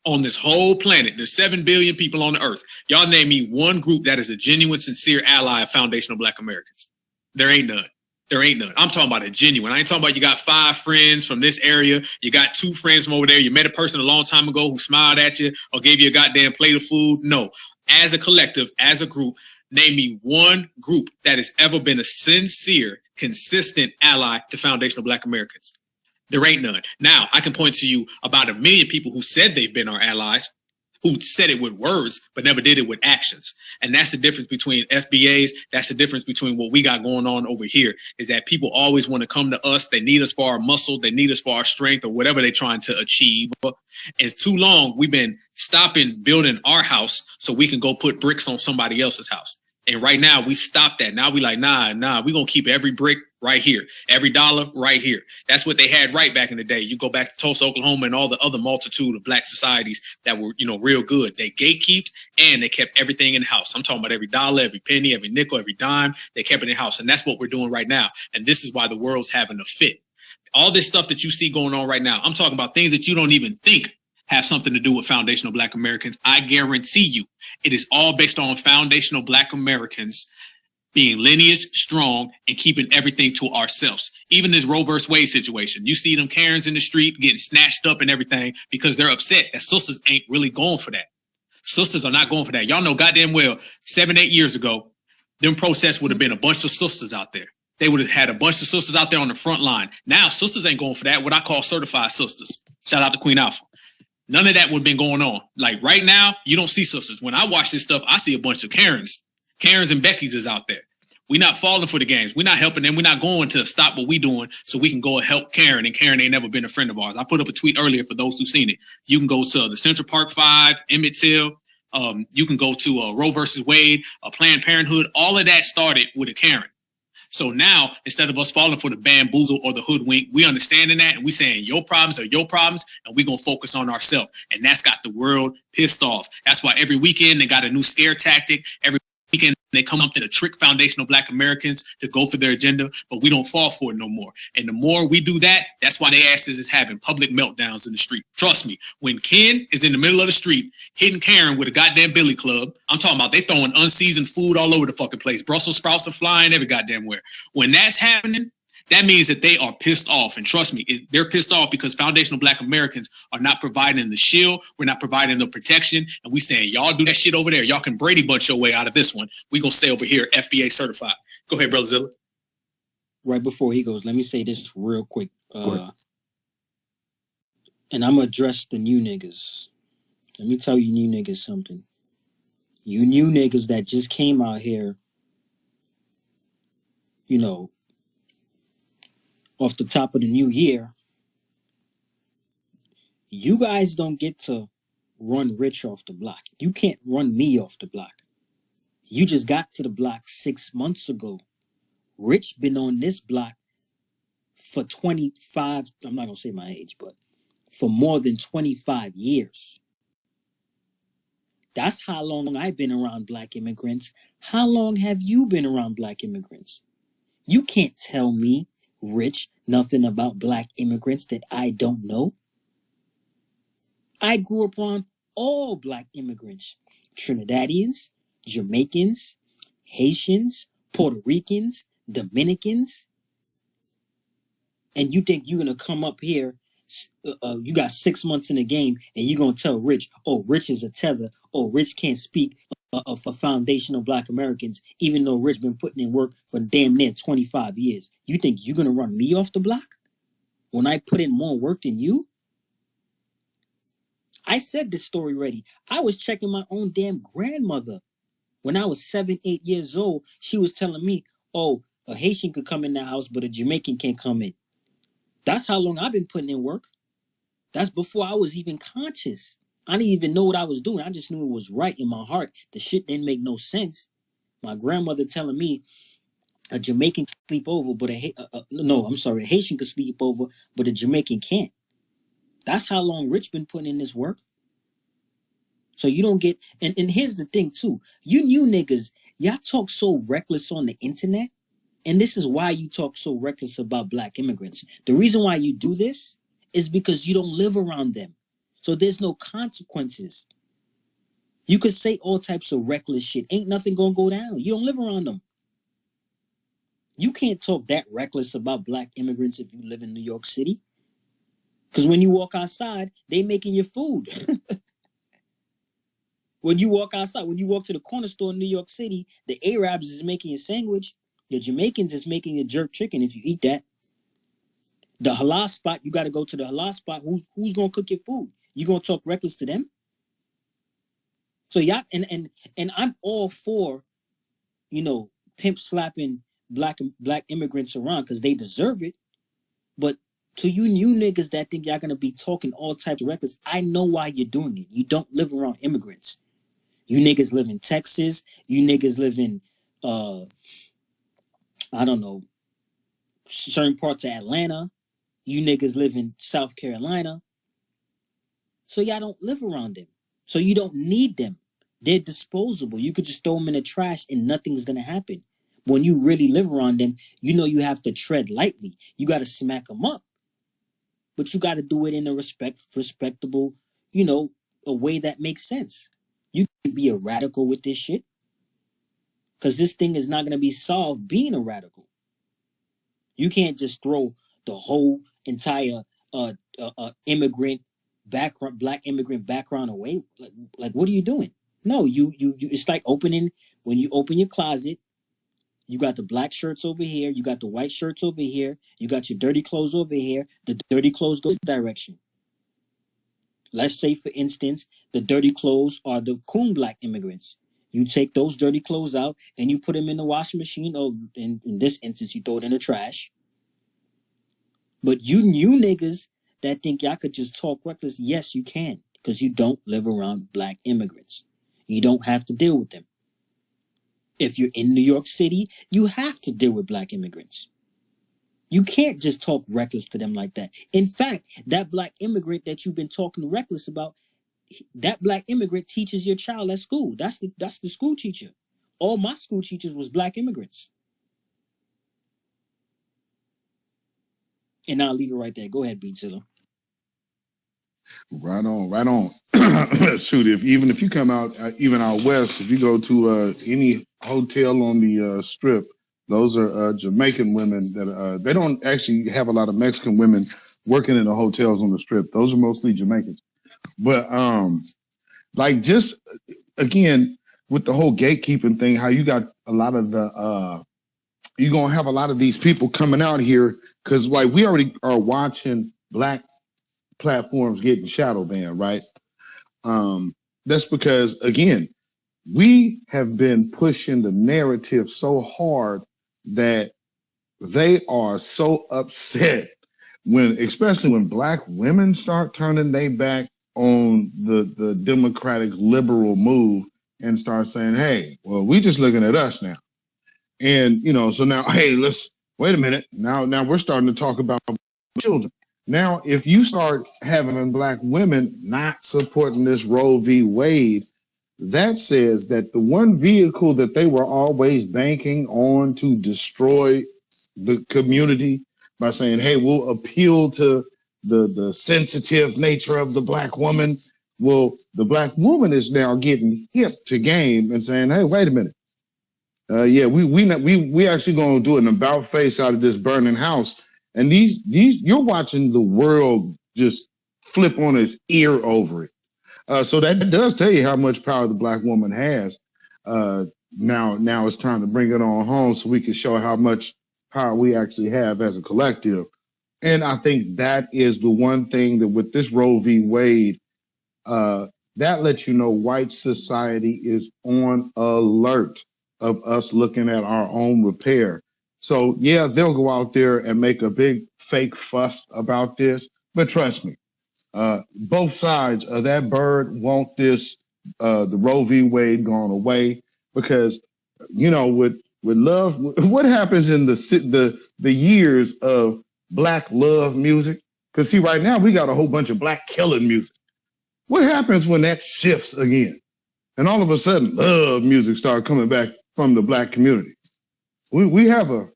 on this whole planet, there's 7 billion people on the earth. Y'all name me one group that is a genuine, sincere ally of Foundational Black Americans. There ain't none. There ain't none. I'm talking about a genuine. I ain't talking about you got 5 friends from this area. You got 2 friends from over there. You met a person a long time ago who smiled at you or gave you a goddamn plate of food. No. As a collective, as a group, name me one group that has ever been a sincere, consistent ally to Foundational Black Americans. There ain't none. Now, I can point to you about 1 million people who said they've been our allies, who said it with words, but never did it with actions. And that's the difference between FBAs. That's the difference between what we got going on over here, is that people always want to come to us. They need us for our muscle. They need us for our strength or whatever they're trying to achieve. And too long, we've been stopping building our house so we can go put bricks on somebody else's house. And right now, we stopped that. Now we like, nah, we're going to keep every brick right here, every dollar right here. That's what they had right back in the day. You go back to Tulsa, Oklahoma, and all the other multitude of black societies that were, you know, real good. They gatekeeped and they kept everything in house. I'm talking about every dollar, every penny, every nickel, every dime. They kept it in house. And that's what we're doing right now. And this is why the world's having a fit. All this stuff that you see going on right now, I'm talking about things that you don't even think have something to do with Foundational Black Americans. I guarantee you, it is all based on Foundational Black Americans being lineage, strong, and keeping everything to ourselves. Even this Roe versus Wade situation, you see them Karens in the street getting snatched up and everything because they're upset that sisters ain't really going for that. Sisters are not going for that. Y'all know goddamn well, 7, 8 years ago, them protests would have been a bunch of sisters out there. They would have had a bunch of sisters out there on the front line. Now, sisters ain't going for that, what I call certified sisters. Shout out to Queen Alpha. None of that would have been going on. Like right now, you don't see sisters. When I watch this stuff, I see a bunch of Karens. Karens and Beckys is out there. We're not falling for the games. We're not helping them. We're not going to stop what we're doing so we can go and help Karen. And Karen ain't never been a friend of ours. I put up a tweet earlier for those who've seen it. You can go to the Central Park 5, Emmett Till. You can go to Roe versus Wade, Planned Parenthood. All of that started with a Karen. So now, instead of us falling for the bamboozle or the hoodwink, we understanding that and we saying your problems are your problems and we're going to focus on ourselves. And that's got the world pissed off. That's why every weekend they got a new scare tactic. Every weekend they come up to trick Foundational Black Americans to go for their agenda, but we don't fall for it no more. And the more we do that, that's why their asses is having public meltdowns in the street. Trust me, when Ken is in the middle of the street hitting Karen with a goddamn billy club, I'm talking about they throwing unseasoned food all over the fucking place. Brussels sprouts are flying every goddamn where. When that's happening, that means that they are pissed off. And trust me, they're pissed off because Foundational Black Americans are not providing the shield. We're not providing the protection. And we saying, y'all do that shit over there. Y'all can Brady Bunch your way out of this one. We going to stay over here, FBA certified. Go ahead, Brother Zilla. Right before he goes, let me say this real quick. And I'm going to address the new niggas. Let me tell you new niggas something. You new niggas that just came out here, you know, off the top of the new year, you guys don't get to run Rich off the block. You can't run me off the block. You just got to the block 6 months ago. Rich been on this block for 25, I'm not going to say my age, but for more than 25 years. That's how long I've been around black immigrants. How long have you been around black immigrants? You can't tell me, Rich, nothing about black immigrants that I don't know. I grew up on all black immigrants, Trinidadians, Jamaicans, Haitians, Puerto Ricans, Dominicans. And you think you're going to come up here, you got 6 months in the game, and you're going to tell Rich, oh, Rich is a tether, oh, Rich can't speak for Foundational Black Americans, even though Rich been putting in work for damn near 25 years. You think you're going to run me off the block when I put in more work than you? I said this story already. I was checking my own damn grandmother. When I was 7, 8 years old, she was telling me, oh, a Haitian could come in the house, but a Jamaican can't come in. That's how long I've been putting in work. That's before I was even conscious. I didn't even know what I was doing. I just knew it was right in my heart. The shit didn't make no sense. My grandmother telling me a Jamaican can sleep over, but a Haitian can sleep over, but a Jamaican can't. That's how long Rich been putting in this work. So you don't get, and here's the thing too. You niggas, y'all talk so reckless on the internet, and this is why you talk so reckless about black immigrants. The reason why you do this is because you don't live around them. So there's no consequences. You could say all types of reckless shit. Ain't nothing gonna go down. You don't live around them. You can't talk that reckless about black immigrants if you live in New York City. Because when you walk outside, they making your food. When you walk outside, when you walk to the corner store in New York City, the Arabs is making a sandwich. The Jamaicans is making a jerk chicken if you eat that. The halal spot, you got to go to the halal spot. Who's going to cook your food? You going to talk reckless to them? So y'all, and I'm all for, pimp slapping black immigrants around because they deserve it. But to you new niggas that think y'all going to be talking all types of reckless, I know why you're doing it. You don't live around immigrants. You niggas live in Texas. You niggas live in, I don't know, certain parts of Atlanta. You niggas live in South Carolina. So y'all don't live around them. So you don't need them. They're disposable. You could just throw them in the trash and nothing's going to happen. When you really live around them, you have to tread lightly. You got to smack them up. But you got to do it in a respectable, a way that makes sense. You can be a radical with this shit. Because this thing is not going to be solved being a radical. You can't just throw the whole entire immigrant background, black immigrant background away. Like what are you doing? No, you it's like when you open your closet, you got the black shirts over here, you got the white shirts over here, you got your dirty clothes over here. The dirty clothes go this direction. Let's say, for instance, the dirty clothes are the coon black immigrants. You take those dirty clothes out and you put them in the washing machine, or in this instance, you throw it in the trash. But you niggas that think y'all could just talk reckless, yes, you can, because you don't live around black immigrants. You don't have to deal with them. If you're in New York City, you have to deal with black immigrants. You can't just talk reckless to them like that. In fact, that black immigrant that you've been talking reckless about, that black immigrant teaches your child at school. That's the school teacher. All my school teachers was black immigrants. And I'll leave it right there. Go ahead, Beatzilla. Right on. Shoot, even if you come out, even out west, if you go to any hotel on the strip, those are Jamaican women that they don't actually have a lot of Mexican women working in the hotels on the strip. Those are mostly Jamaicans. But like just again with the whole gatekeeping thing, how you got a lot of the you're gonna have a lot of these people coming out here because like we already are watching black platforms getting shadow banned, right? That's because again, we have been pushing the narrative so hard that they are so upset especially when black women start turning their back on the democratic liberal move and start saying, hey, well, we just looking at us now. And, so now, hey, let's wait a minute. Now we're starting to talk about children. Now, if you start having black women not supporting this Roe v. Wade, that says that the one vehicle that they were always banking on to destroy the community by saying, hey, we'll appeal to the sensitive nature of the black woman. Well, the black woman is now getting hip to game and saying, hey, wait a minute. Yeah, we actually gonna do an about face out of this burning house. And these you're watching the world just flip on its ear over it. So that does tell you how much power the black woman has. Now it's time to bring it on home so we can show how much power we actually have as a collective. And I think that is the one thing that with this Roe v. Wade, that lets you know white society is on alert of us looking at our own repair. So yeah, they'll go out there and make a big fake fuss about this. But trust me, both sides of that bird want this, the Roe v. Wade gone away, because, with love, what happens in the years of black love music? Because see, right now we got a whole bunch of black killing music. What happens when that shifts again? And all of a sudden, love music started coming back from the black community. We have an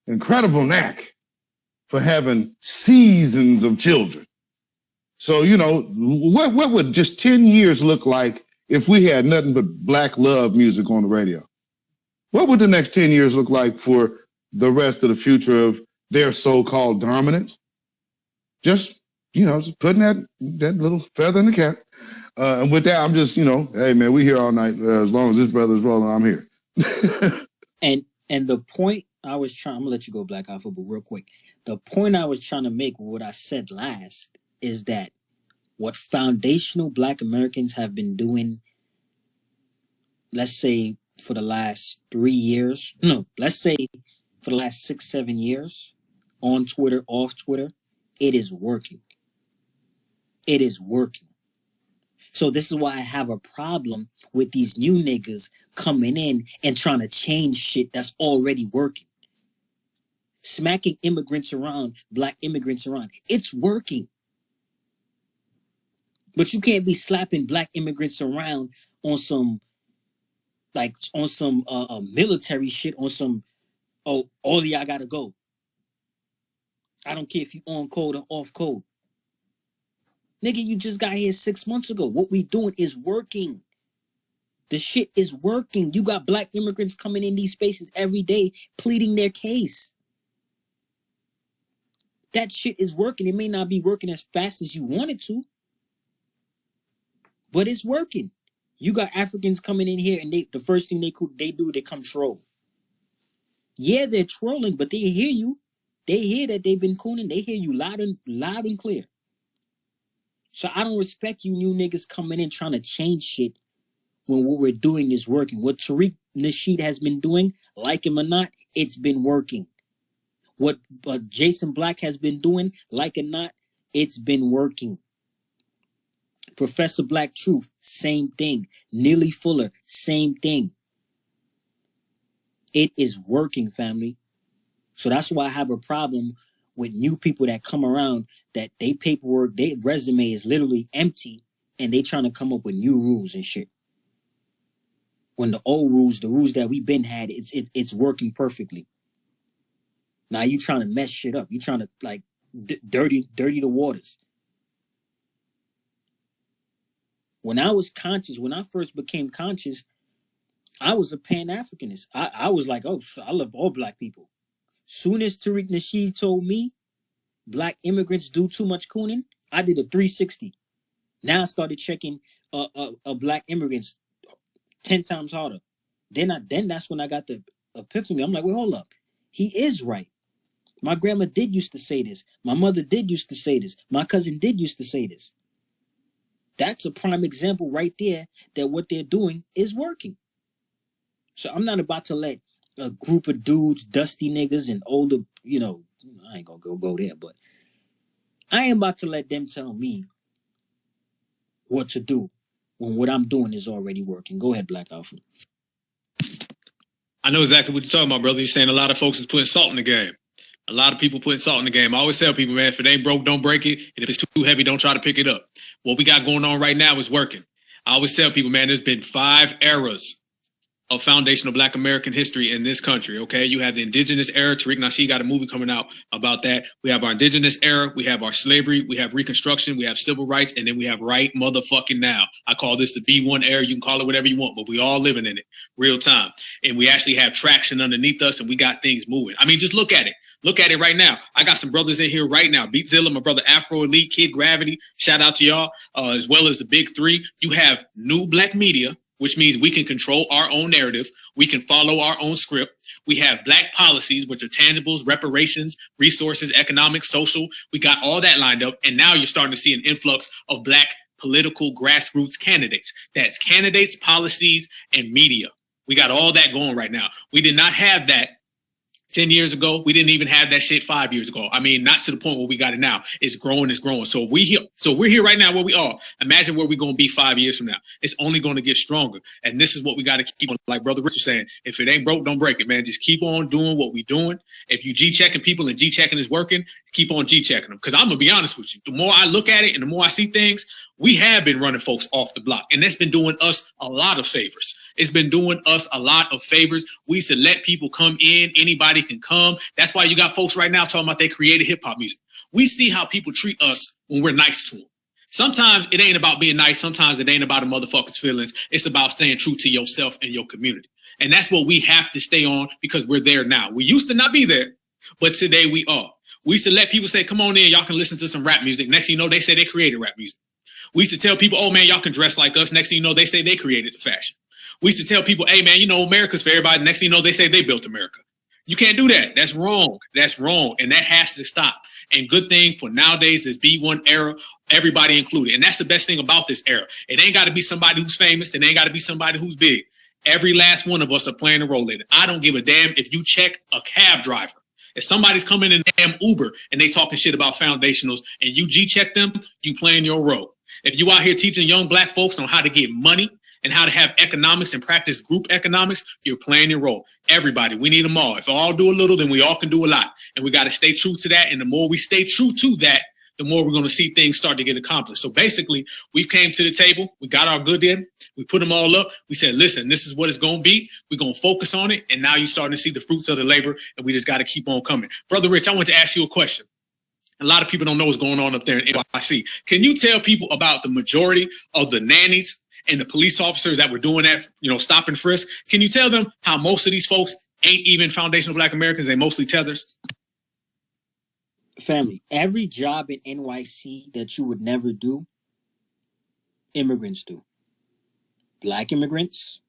incredible knack for having seasons of children. So, what would just 10 years look like if we had nothing but black love music on the radio? What would the next 10 years look like for the rest of the future of their so-called dominance? Just putting that little feather in the cap. And with that, I'm just, hey, man, we here all night. As long as this brother's rolling, I'm here. And the point I was trying, I'm going to let you go, Black Alpha, but real quick. The point I was trying to make with what I said last is that what foundational Black Americans have been doing, let's say for the last 3 years, let's say for the last 6-7 years, on Twitter, off Twitter, it is working. It is working. So this is why I have a problem with these new niggas coming in and trying to change shit that's already working. Smacking immigrants around, Black immigrants around. It's working. But you can't be slapping Black immigrants around on some military shit, on some, all of y'all gotta go. I don't care if you on code or off code. Nigga, you just got here 6 months ago. What we doing is working. The shit is working. You got Black immigrants coming in these spaces every day pleading their case. That shit is working. It may not be working as fast as you want it to, but it's working. You got Africans coming in here and the first thing they do, they come troll. Yeah, they're trolling, but they hear you. They hear that they've been cooning. They hear you loud and clear. So I don't respect you new niggas coming in trying to change shit when what we're doing is working. What Tariq Nasheed has been doing, like him or not, it's been working. What Jason Black has been doing, like or not, it's been working. Professor Black Truth, same thing. Neely Fuller, same thing. It is working, family. So that's why I have a problem with new people that come around that they paperwork, their resume is literally empty, and they trying to come up with new rules and shit. When the old rules, the rules that we've been had, it's working perfectly. Now you trying to mess shit up. You trying to dirty the waters. When I was conscious, when I first became conscious, I was a Pan-Africanist. I was like, oh, I love all Black people. Soon as Tariq Nasheed told me Black immigrants do too much cooning, I did a 360. Now I started checking Black immigrants 10 times harder. Then that's when I got the epiphany. I'm like, wait, hold up. He is right. My grandma did used to say this. My mother did used to say this. My cousin did used to say this. That's a prime example right there that what they're doing is working. So I'm not about to let a group of dudes, dusty niggas and older, I ain't gonna go there, but I ain't about to let them tell me what to do when what I'm doing is already working. Go ahead, Black Alpha. I know exactly what you're talking about, brother. You're saying a lot of folks is putting salt in the game. A lot of people putting salt in the game. I always tell people, man, if it ain't broke, don't break it. And if it's too heavy, don't try to pick it up. What we got going on right now is working. I always tell people, man, there's been 5 eras of foundational Black American history in this country, okay? You have the indigenous era. Tariq Nasheed got a movie coming out about that. We have our indigenous era. We have our slavery. We have Reconstruction. We have civil rights. And then we have right motherfucking now. I call this the B1 era. You can call it whatever you want, but we all living in it real time. And we actually have traction underneath us and we got things moving. I mean, just look at it. Look at it right now. I got some brothers in here right now. Beatzilla, my brother Afro Elite, Kid Gravity. Shout out to y'all, as well as the big 3. You have new Black media, which means we can control our own narrative. We can follow our own script. We have Black policies, which are tangibles, reparations, resources, economic, social. We got all that lined up. And now you're starting to see an influx of Black political grassroots candidates. That's candidates, policies, and media. We got all that going right now. We did not have that 10 years ago, we didn't even have that shit 5 years ago. I mean, not to the point where we got it now. It's growing, it's growing. So we're here right now where we are. Imagine where we're going to be 5 years from now. It's only going to get stronger. And this is what we got to keep on, like Brother Rich was saying. If it ain't broke, don't break it, man. Just keep on doing what we doing. If you G-checking people and G-checking is working, keep on G-checking them. Because I'm going to be honest with you. The more I look at it and the more I see things, we have been running folks off the block. And that's been doing us a lot of favors. It's been doing us a lot of favors. We used to let people come in. Anybody can come. That's why you got folks right now talking about they created hip hop music. We see how people treat us when we're nice to them. Sometimes it ain't about being nice. Sometimes it ain't about a motherfucker's feelings. It's about staying true to yourself and your community. And that's what we have to stay on because we're there now. We used to not be there, but today we are. We used to let people say, come on in, y'all can listen to some rap music. Next thing you know, they say they created rap music. We used to tell people, oh man, y'all can dress like us. Next thing you know, they say they created the fashion. We used to tell people, hey man, you know, America's for everybody. Next thing you know, they say they built America. You can't do that. That's wrong. That's wrong. And that has to stop. And good thing for nowadays is B1 era, everybody included. And that's the best thing about this era. It ain't got to be somebody who's famous. It ain't got to be somebody who's big. Every last one of us are playing a role in it. I don't give a damn if you check a cab driver. If somebody's coming in damn Uber and they talking shit about foundationals and you G-check them, you playing your role. If you out here teaching young black folks on how to get money and how to have economics and practice group economics, you're playing your role. Everybody, we need them all. If we all do a little, then we all can do a lot. And we got to stay true to that. And the more we stay true to that, the more we're going to see things start to get accomplished. So basically, we've came to the table. We got our good in. We put them all up. We said, listen, this is what it's going to be. We're going to focus on it. And now you're starting to see the fruits of the labor. And we just got to keep on coming. Brother Rich, I want to ask you a question. A lot of people don't know what's going on up there in NYC. Can you tell people about the majority of the nannies and the police officers that were doing that, you know, stop and frisk? Can you tell them how most of these folks ain't even foundational Black Americans? They mostly tethers. Family, every job in NYC that you would never do, immigrants do. Black immigrants,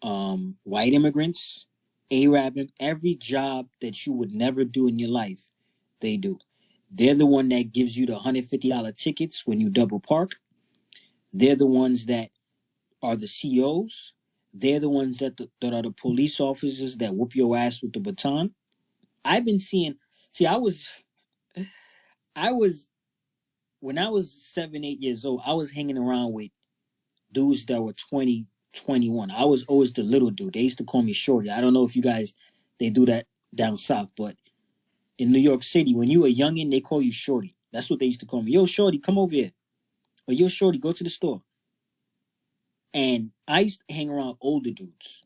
white immigrants, Arab, every job that you would never do in your life, they do. They're the one that gives you the $150 tickets when you double park. They're the ones that are the COs. They're the ones that are the police officers that whoop your ass with the baton. I've been seeing, when I was 7, 8 years old, I was hanging around with dudes that were 20, 21. I was always the little dude. They used to call me Shorty. I don't know if you guys, they do that down south, but in New York City, when you were a youngin', they call you Shorty. That's what they used to call me. Yo, Shorty, come over here. Or yo, Shorty, go to the store. And I used to hang around older dudes.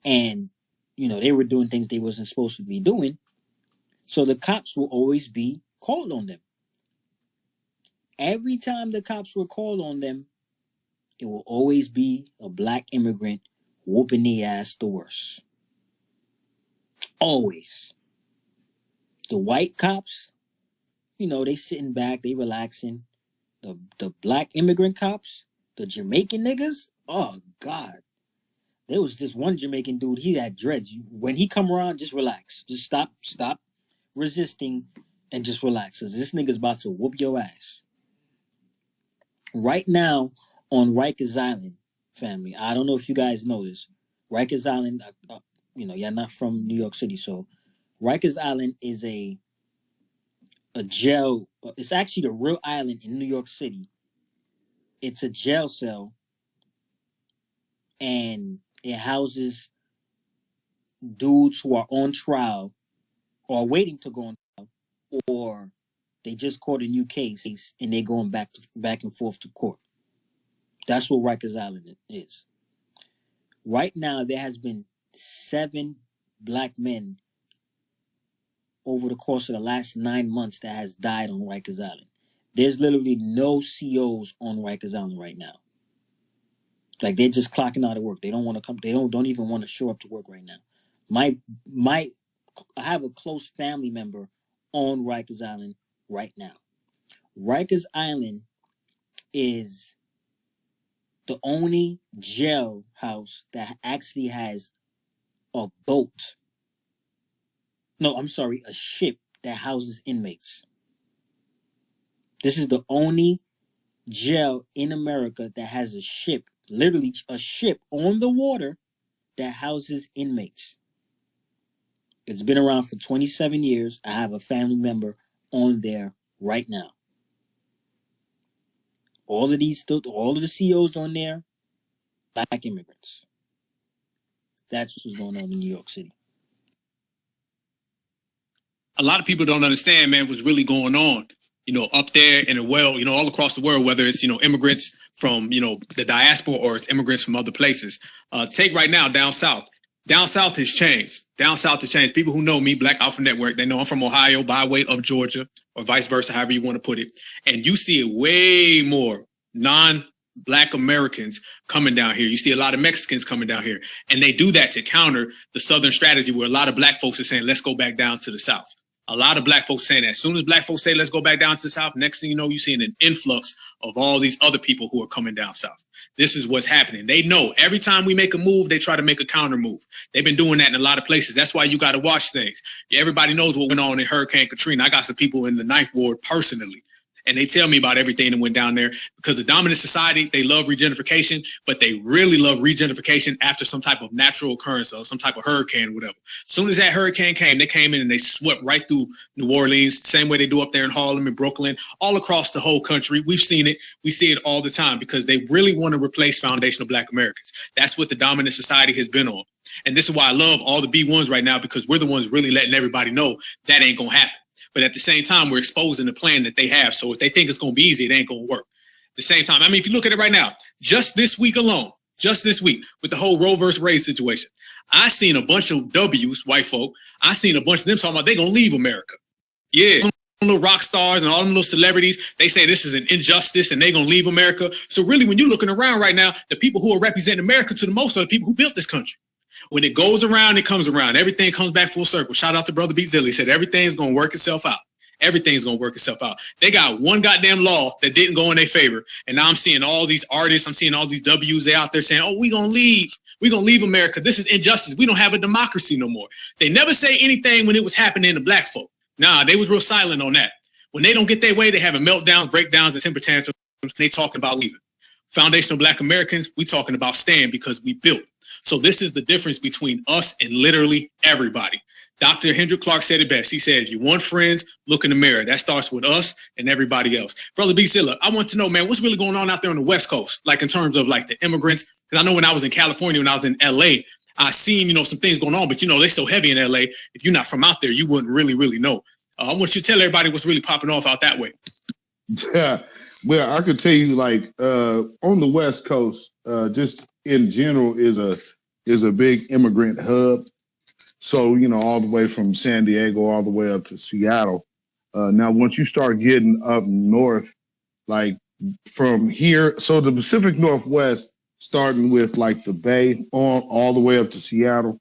And, you know, they were doing things they wasn't supposed to be doing. So the cops will always be called on them. Every time the cops were called on them, it will always be a black immigrant whooping the ass the worst. Always. The white cops, you know, they sitting back, they relaxing. The black immigrant cops, the Jamaican niggas, oh God. There was this one Jamaican dude, he had dreads. When he come around, just relax. Just stop resisting and just relax. Cause this nigga's about to whoop your ass. Right now on Rikers Island, family, I don't know if you guys know this. Rikers Island, you know, you're not from New York City, so Rikers Island is a jail. It's actually the real island in New York City. It's a jail cell, and it houses dudes who are on trial or waiting to go on trial, or they just caught a new case and they're going back and forth to court. That's what Rikers Island is. Right now, there has been 7 black men over the course of the last 9 months that has died on Rikers Island. There's literally no COs on Rikers Island right now. Like, they're just clocking out of work. They don't want to come. They don't even want to show up to work right now. I have a close family member on Rikers Island right now. Rikers Island is the only jailhouse that actually has a boat. No, I'm sorry, a ship that houses inmates. This is the only jail in America that has a ship, literally a ship on the water that houses inmates. It's been around for 27 years. I have a family member on there right now. All of the CEOs on there, Black immigrants. That's what's going on in New York City. A lot of people don't understand, man, what's really going on, up there and all across the world, whether it's, immigrants from, the diaspora or it's immigrants from other places. Take right now down south. Down south has changed. Down south has changed. People who know me, Black Alpha Network, they know I'm from Ohio by way of Georgia, or vice versa, however you want to put it. And you see it way more non-Black Americans coming down here. You see a lot of Mexicans coming down here. And they do that to counter the Southern strategy where a lot of Black folks are saying, let's go back down to the South. A lot of Black folks saying that. As soon as Black folks say, let's go back down to the South, next thing you know, you're seeing an influx of all these other people who are coming down South. This is what's happening. They know every time we make a move, they try to make a counter move. They've been doing that in a lot of places. That's why you got to watch things. Everybody knows what went on in Hurricane Katrina. I got some people in the Ninth Ward personally, and they tell me about everything that went down there, because the dominant society, they love regentrification, but they really love regentrification after some type of natural occurrence or some type of hurricane, whatever. As soon as that hurricane came, they came in and they swept right through New Orleans, same way they do up there in Harlem and Brooklyn, all across the whole country. We've seen it. We see it all the time because they really want to replace foundational Black Americans. That's what the dominant society has been on. And this is why I love all the B1s right now, because we're the ones really letting everybody know that ain't going to happen. But at the same time, we're exposing the plan that they have. So if they think it's going to be easy, it ain't going to work. At the same time, I mean, if you look at it right now, just this week alone, just this week with the whole Roe versus Wade situation, I seen a bunch of W's, white folk. I seen a bunch of them talking about they going to leave America. Yeah. All them little rock stars and all them little celebrities, they say this is an injustice and they going to leave America. So really, when you're looking around right now, the people who are representing America to the most are the people who built this country. When it goes around, it comes around. Everything comes back full circle. Shout out to Brother B. Zilli. He said everything's going to work itself out. Everything's going to work itself out. They got one goddamn law that didn't go in their favor. And now I'm seeing all these artists. I'm seeing all these W's. They out there saying, oh, we're going to leave. We're going to leave America. This is injustice. We don't have a democracy no more. They never say anything when it was happening to Black folk. Nah, they was real silent on that. When they don't get their way, they having meltdowns, breakdowns, and temper tantrums. They talking about leaving. Foundational Black Americans, we talking about staying because we built. So this is the difference between us and literally everybody. Dr. Hendrik Clark said it best. He said, if you want friends, look in the mirror. That starts with us and everybody else. Brother B. Zilla, I want to know, man, what's really going on out there on the West Coast? Like in terms of like the immigrants, because I know when I was in California, when I was in LA, I seen, some things going on, but they're so heavy in LA. If you're not from out there, you wouldn't really know. I want you to tell everybody what's really popping off out that way. Yeah, well, I could tell you like on the West Coast, just in general is a big immigrant hub. So, all the way from San Diego all the way up to Seattle. Now, once you start getting up north, like from here, so the Pacific Northwest, starting with like the Bay on all the way up to Seattle,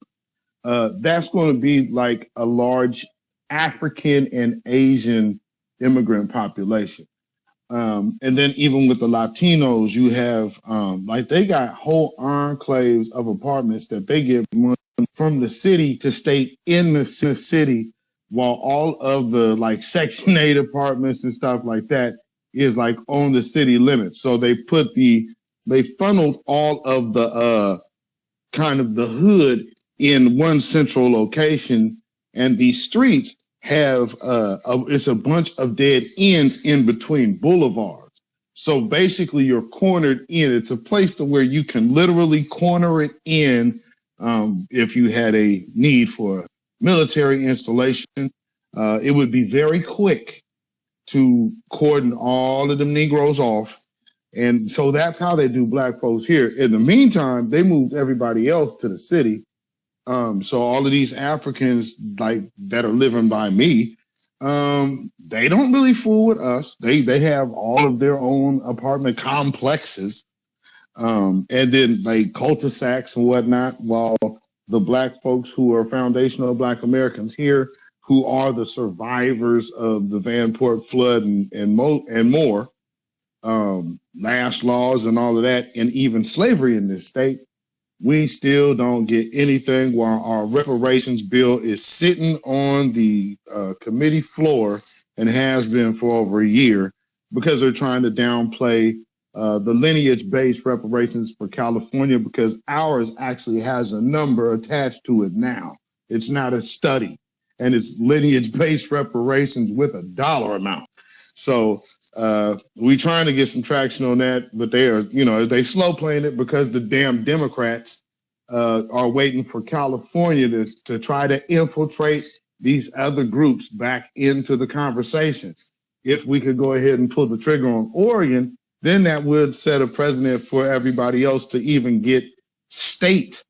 that's going to be like a large African and Asian immigrant population. And then even with the Latinos, you have like they got whole enclaves of apartments that they give money from the city to stay in the city, while all of the like Section 8 apartments and stuff like that is like on the city limits. So they funneled all of the kind of the hood in one central location, and these streets have it's a bunch of dead ends in between boulevards. So basically you're cornered in. It's a place to where you can literally corner it in if you had a need for military installation. It would be very quick to cordon all of them Negroes off. And so that's how they do Black folks here. In the meantime, they moved everybody else to the city. So all of these Africans like that are living by me, they don't really fool with us. They have all of their own apartment complexes, and then like cul-de-sacs and whatnot, while the Black folks who are foundational Black Americans here, who are the survivors of the Vanport flood and more, last laws and all of that, and even slavery in this state, we still don't get anything, while our reparations bill is sitting on the committee floor and has been for over a year, because they're trying to downplay the lineage-based reparations for California, because ours actually has a number attached to it now. It's not a study. and it's lineage-based reparations with a dollar amount. So we trying to get some traction on that, but they are, they slow playing it because the damn Democrats are waiting for California to try to infiltrate these other groups back into the conversation. If we could go ahead and pull the trigger on Oregon, then that would set a precedent for everybody else to even get state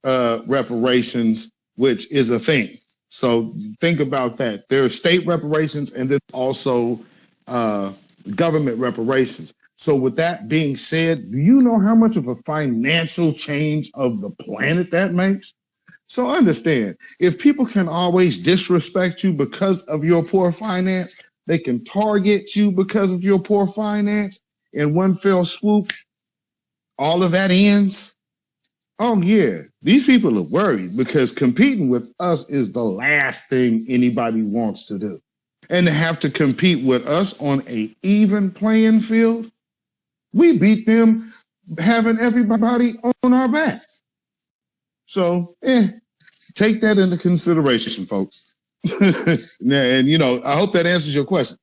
reparations, which is a thing. So think about that. There are state reparations and then also government reparations. So with that being said, do you know how much of a financial change of the planet that makes? So understand, if people can always disrespect you because of your poor finance, they can target you because of your poor finance. In one fell swoop, all of that ends. Oh yeah, these people are worried because competing with us is the last thing anybody wants to do. And to have to compete with us on an even playing field, we beat them having everybody on our back. So, take that into consideration, folks. And, I hope that answers your question.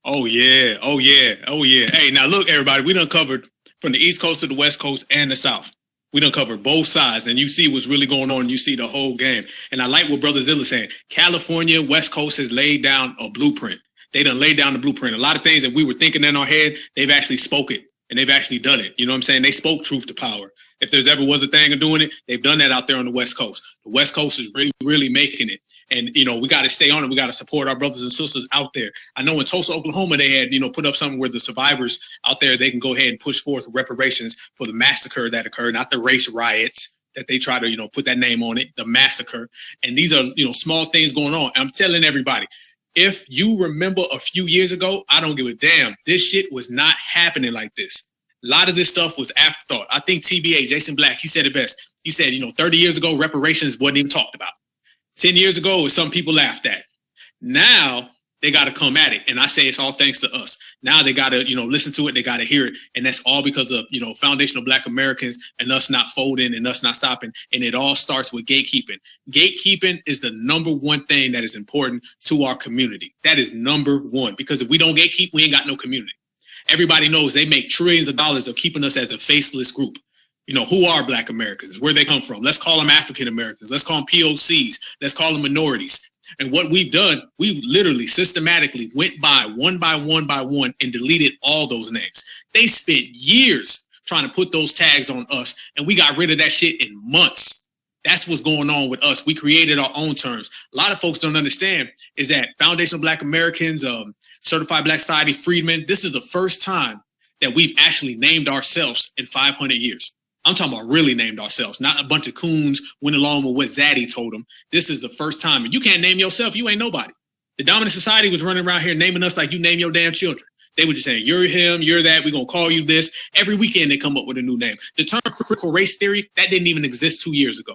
Oh, yeah. Hey, now look, everybody, we done covered from the East Coast to the West Coast and the South. We done covered both sides, and you see what's really going on. You see the whole game. And I like what Brother Zilla saying. California, West Coast has laid down a blueprint. They done laid down the blueprint. A lot of things that we were thinking in our head, they've actually spoke it, and they've actually done it. You know what I'm saying? They spoke truth to power. If there's ever was a thing of doing it, they've done that out there on the West Coast. The West Coast is really, really making it. And, we got to stay on it. We got to support our brothers and sisters out there. I know in Tulsa, Oklahoma, they had, put up something where the survivors out there, they can go ahead and push forth reparations for the massacre that occurred, not the race riots that they try to, put that name on it, the massacre. And these are, small things going on. I'm telling everybody, if you remember a few years ago, I don't give a damn. This shit was not happening like this. A lot of this stuff was afterthought. I think TBA, Jason Black, he said it best. He said, 30 years ago, reparations wasn't even talked about. 10 years ago, it was something people laughed at. Now, they got to come at it. And I say it's all thanks to us. Now they got to, listen to it. They got to hear it. And that's all because of, foundational Black Americans and us not folding and us not stopping. And it all starts with gatekeeping. Gatekeeping is the number one thing that is important to our community. That is number one. Because if we don't gatekeep, we ain't got no community. Everybody knows they make trillions of dollars of keeping us as a faceless group. Who are Black Americans? Where they come from? Let's call them African Americans. Let's call them POCs. Let's call them minorities. And what we've done, we literally systematically went by one, and deleted all those names. They spent years trying to put those tags on us, and we got rid of that shit in months. That's what's going on with us. We created our own terms. A lot of folks don't understand is that Foundational Black Americans, Certified Black Society, Freedmen, this is the first time that we've actually named ourselves in 500 years. I'm talking about really named ourselves, not a bunch of coons went along with what Zaddy told them. This is the first time. And you can't name yourself. You ain't nobody. The dominant society was running around here naming us like you name your damn children. They were just saying, you're him, you're that, we're going to call you this. Every weekend they come up with a new name. The term critical race theory, that didn't even exist 2 years ago.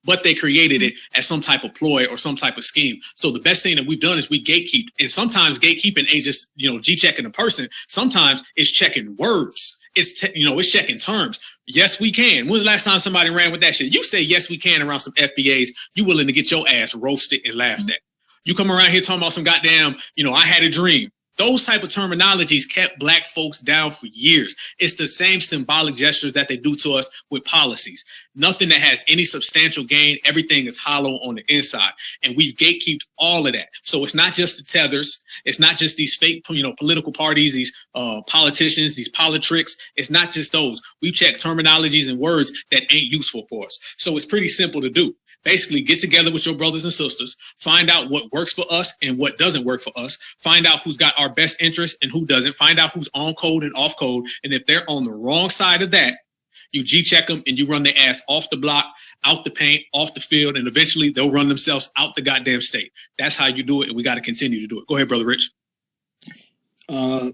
But they created it as some type of ploy or some type of scheme. So the best thing that we've done is we gatekeep. And sometimes gatekeeping ain't just, G-checking a person. Sometimes it's checking words. It's checking terms. Yes, we can. When was the last time somebody ran with that shit? You say yes, we can around some FBAs, you willing to get your ass roasted and laughed at. You come around here talking about some goddamn, I had a dream. Those type of terminologies kept Black folks down for years. It's the same symbolic gestures that they do to us with policies. Nothing that has any substantial gain. Everything is hollow on the inside. And we've gatekeeped all of that. So it's not just the tethers. It's not just these fake, political parties, these politicians, these politricks. It's not just those. We check terminologies and words that ain't useful for us. So it's pretty simple to do. Basically, get together with your brothers and sisters, find out what works for us and what doesn't work for us, find out who's got our best interests and who doesn't, find out who's on code and off code. And if they're on the wrong side of that, you G-check them and you run their ass off the block, out the paint, off the field, and eventually they'll run themselves out the goddamn state. That's how you do it, and we got to continue to do it. Go ahead, Brother Rich. I'm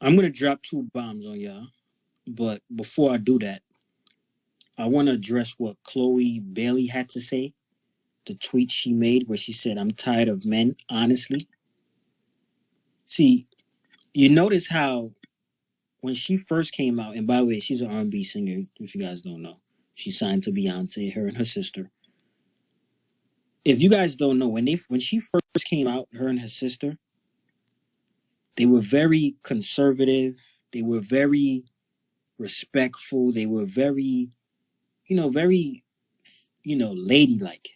going to drop 2 bombs on y'all, but before I do that, I want to address what Chloe Bailey had to say, the tweet she made where she said, "I'm tired of men, honestly." See, you notice how when she first came out, and by the way, she's an R&B singer, if you guys don't know. She signed to Beyonce, her and her sister. if you guys don't know, when she first came out, her and her sister, they were very conservative. They were very respectful. They were very, very, ladylike.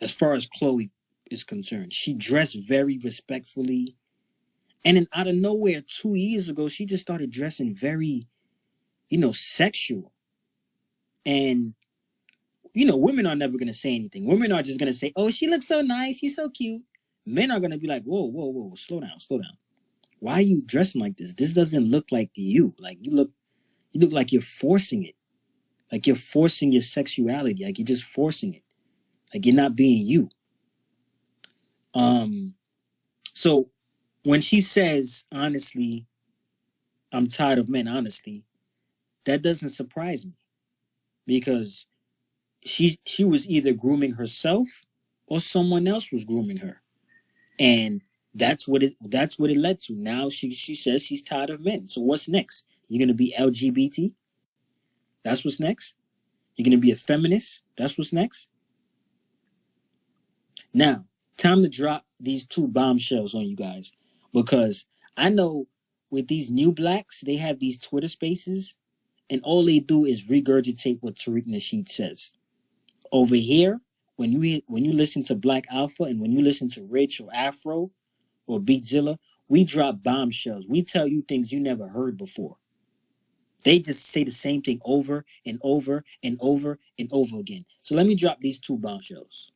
As far as Chloe is concerned, she dressed very respectfully. And then out of nowhere, 2 years ago, she just started dressing very, sexual. And, women are never going to say anything. Women are just going to say, oh, she looks so nice. She's so cute. Men are going to be like, whoa, whoa, whoa, slow down, slow down. Why are you dressing like this? This doesn't look like you. Like you look like you're forcing it. Like you're forcing your sexuality. Like you're just forcing it. Like you're not being you. So when she says, honestly, I'm tired of men, honestly, that doesn't surprise me because she was either grooming herself or someone else was grooming her. And that's what it led to. Now she says she's tired of men. So what's next? You're gonna be LGBT? That's what's next? You're gonna be a feminist? That's what's next? Now, time to drop these two bombshells on you guys. Because I know with these new blacks, they have these Twitter spaces, and all they do is regurgitate what Tariq Nasheed says. Over here, when you listen to Black Alpha and when you listen to Rich or Afro or Beatzilla, we drop bombshells. We tell you things you never heard before. They just say the same thing over and over and over and over again. So let me drop these two bombshells.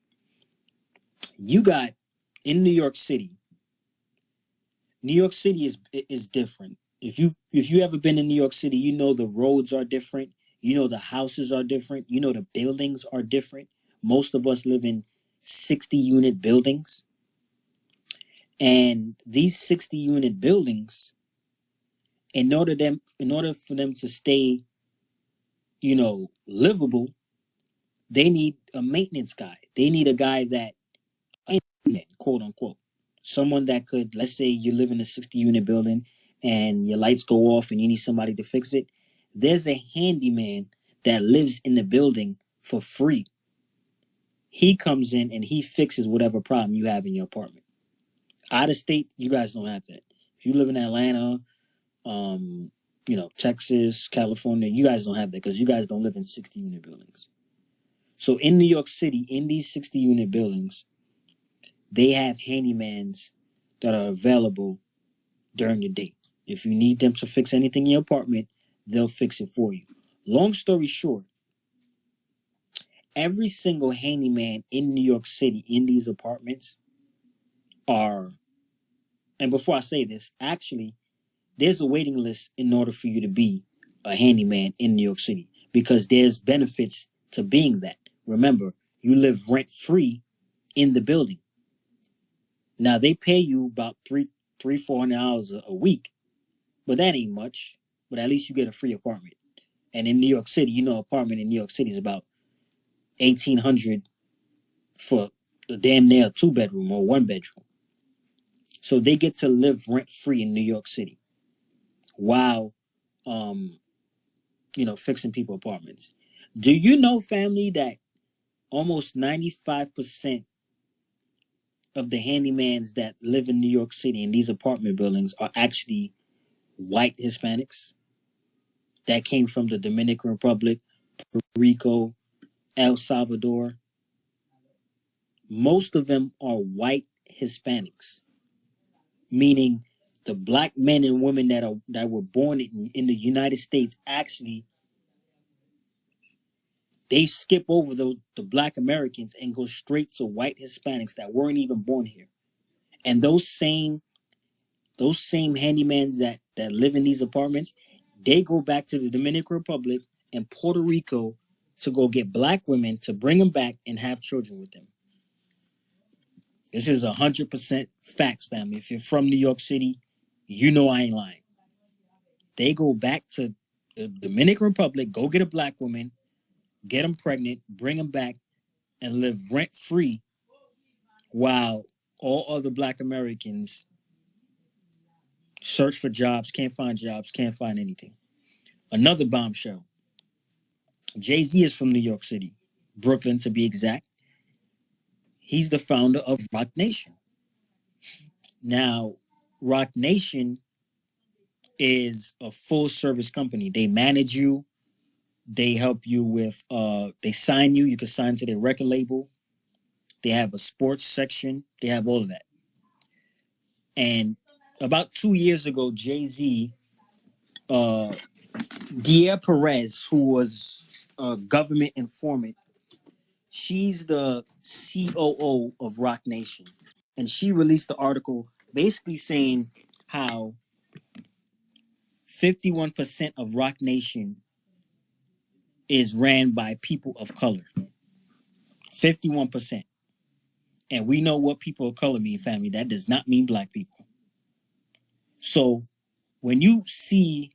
You got in New York City. New York City is different. If you ever been in New York City, you know the roads are different. You know the houses are different. You know the buildings are different. Most of us live in 60-unit buildings. And these 60-unit buildings, in order for them to stay, livable, they need a maintenance guy. They need a guy that, quote unquote, someone that could, let's say you live in a 60-unit building and your lights go off and you need somebody to fix it. There's a handyman that lives in the building for free. He comes in and he fixes whatever problem you have in your apartment. Out of state, you guys don't have that. If you live in Atlanta, Texas, California, you guys don't have that because you guys don't live in 60-unit buildings. So in New York City, in these 60-unit buildings, they have handymans that are available during the day. If you need them to fix anything in your apartment, they'll fix it for you. Long story short, every single handyman in New York City in these apartments are, and before I say this, actually, there's a waiting list in order for you to be a handyman in New York City because there's benefits to being that. Remember, you live rent-free in the building. Now, they pay you about $400 a week, but that ain't much. But at least you get a free apartment. And in New York City, apartment in New York City is about $1,800 for the damn near 2-bedroom or 1-bedroom. So they get to live rent-free in New York City while, fixing people apartments. Do you know, family, that almost 95% of the handymans that live in New York City in these apartment buildings are actually white Hispanics that came from the Dominican Republic, Puerto Rico, El Salvador? Most of them are white Hispanics, meaning the black men and women that were born in the United States, actually, they skip over the black Americans and go straight to white Hispanics that weren't even born here. And those same handymans that live in these apartments, they go back to the Dominican Republic and Puerto Rico to go get black women to bring them back and have children with them. This is 100% facts, family. If you're from New York City, you know I ain't lying. They go back to the Dominican Republic, go get a black woman, get them pregnant, bring them back, and live rent-free while all other black Americans search for jobs, can't find anything. Another bombshell. Jay-Z is from New York City, Brooklyn to be exact. He's the founder of Rock Nation. Now, Rock Nation is a full service company. They manage you. They help you with they sign you. You can sign to their record label. They have a sports section. They have all of that. And about 2 years ago, Jay-Z, Dia Perez, who was a government informant, she's the COO of Rock Nation. And she released the article basically saying how 51% of Rock Nation is ran by people of color. 51%. And we know what people of color mean, family. That does not mean black people. So when you see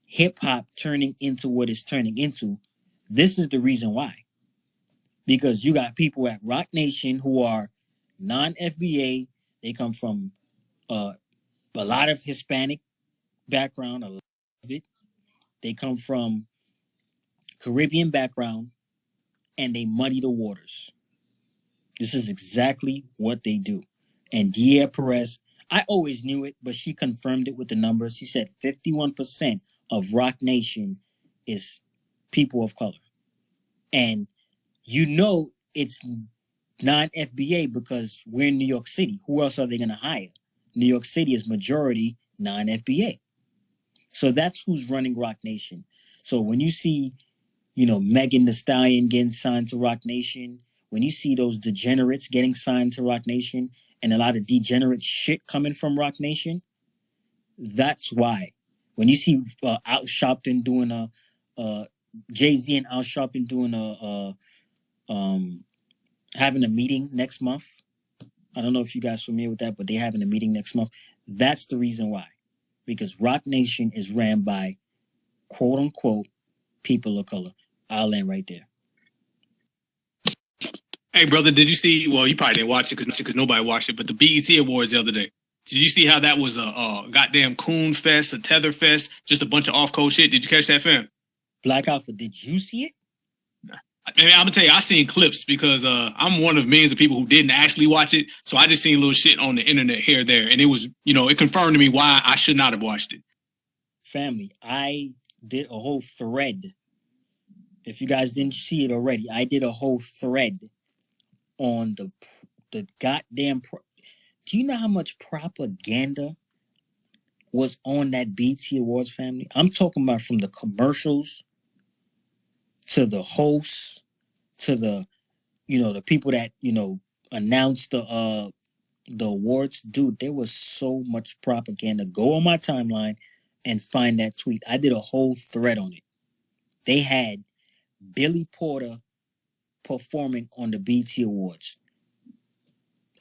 hip hop turning into what it's turning into, this is the reason why. Because you got people at Rock Nation who are non-FBA. They come from a lot of Hispanic background, a lot of it. They come from Caribbean background, and they muddy the waters. This is exactly what they do. And Dia Perez, I always knew it, but she confirmed it with the numbers. She said 51% of Rock Nation is people of color. And you know it's non-FBA because we're in New York City. Who else are they going to hire? New York City is majority non-FBA. So that's who's running Rock Nation. So when you see, Megan Thee Stallion getting signed to Rock Nation, when you see those degenerates getting signed to Rock Nation and a lot of degenerate shit coming from Rock Nation, that's why. When you see Al Sharpton doing Jay-Z and Al Sharpton doing having a meeting next month. I don't know if you guys are familiar with that, but they're having a meeting next month. That's the reason why. Because Rock Nation is ran by, quote unquote, people of color. I'll land right there. Hey, brother, did you see? Well, you probably didn't watch it because nobody watched it. But the BET Awards the other day. Did you see how that was a goddamn coon fest, a tether fest, just a bunch of off-code shit? Did you catch that, fam? Black Alpha, did you see it? I mean, I'm gonna tell you, I seen clips because I'm one of millions of people who didn't actually watch it. So I just seen little shit on the internet here or there, and it was, it confirmed to me why I should not have watched it. Family, I did a whole thread. If you guys didn't see it already, I did a whole thread on the goddamn. Do you know how much propaganda was on that BT Awards, family? I'm talking about from the commercials to the hosts to the, the people that, announced the awards. Dude, there was so much propaganda. Go on my timeline and find that tweet. I did a whole thread on it. They had Billy Porter performing on the BT Awards.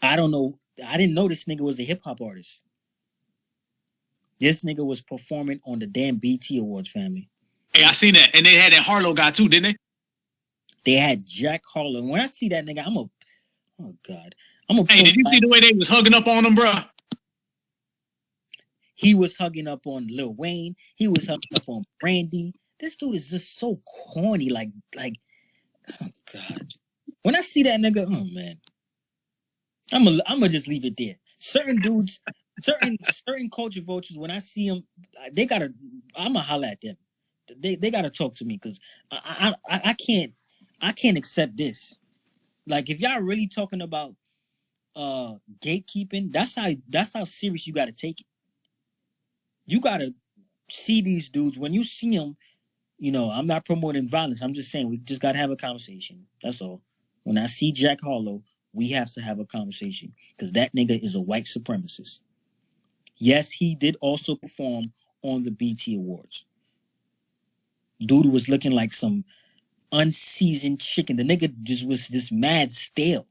I don't know. I didn't know this nigga was a hip hop artist. This nigga was performing on the damn BT Awards, family. Hey, I seen that. And they had that Harlow guy too, didn't they? They had Jack Harlow. And when I see that nigga, oh God. Hey, did you see the way they was hugging up on him, bro? He was hugging up on Lil Wayne. He was hugging up on Brandy. This dude is just so corny. Like, oh God. When I see that nigga, oh man. I'm gonna just leave it there. Certain dudes, certain culture vultures, when I see them, I'm gonna holler at them. They gotta talk to me because I can't accept this. Like, if y'all really talking about gatekeeping, that's how serious you gotta take it. You gotta see these dudes. When you see them, I'm not promoting violence. I'm just saying we just gotta have a conversation. That's all. When I see Jack Harlow, we have to have a conversation because that nigga is a white supremacist. Yes, he did also perform on the BT Awards. Dude was looking like some unseasoned chicken. The nigga just was this mad stale.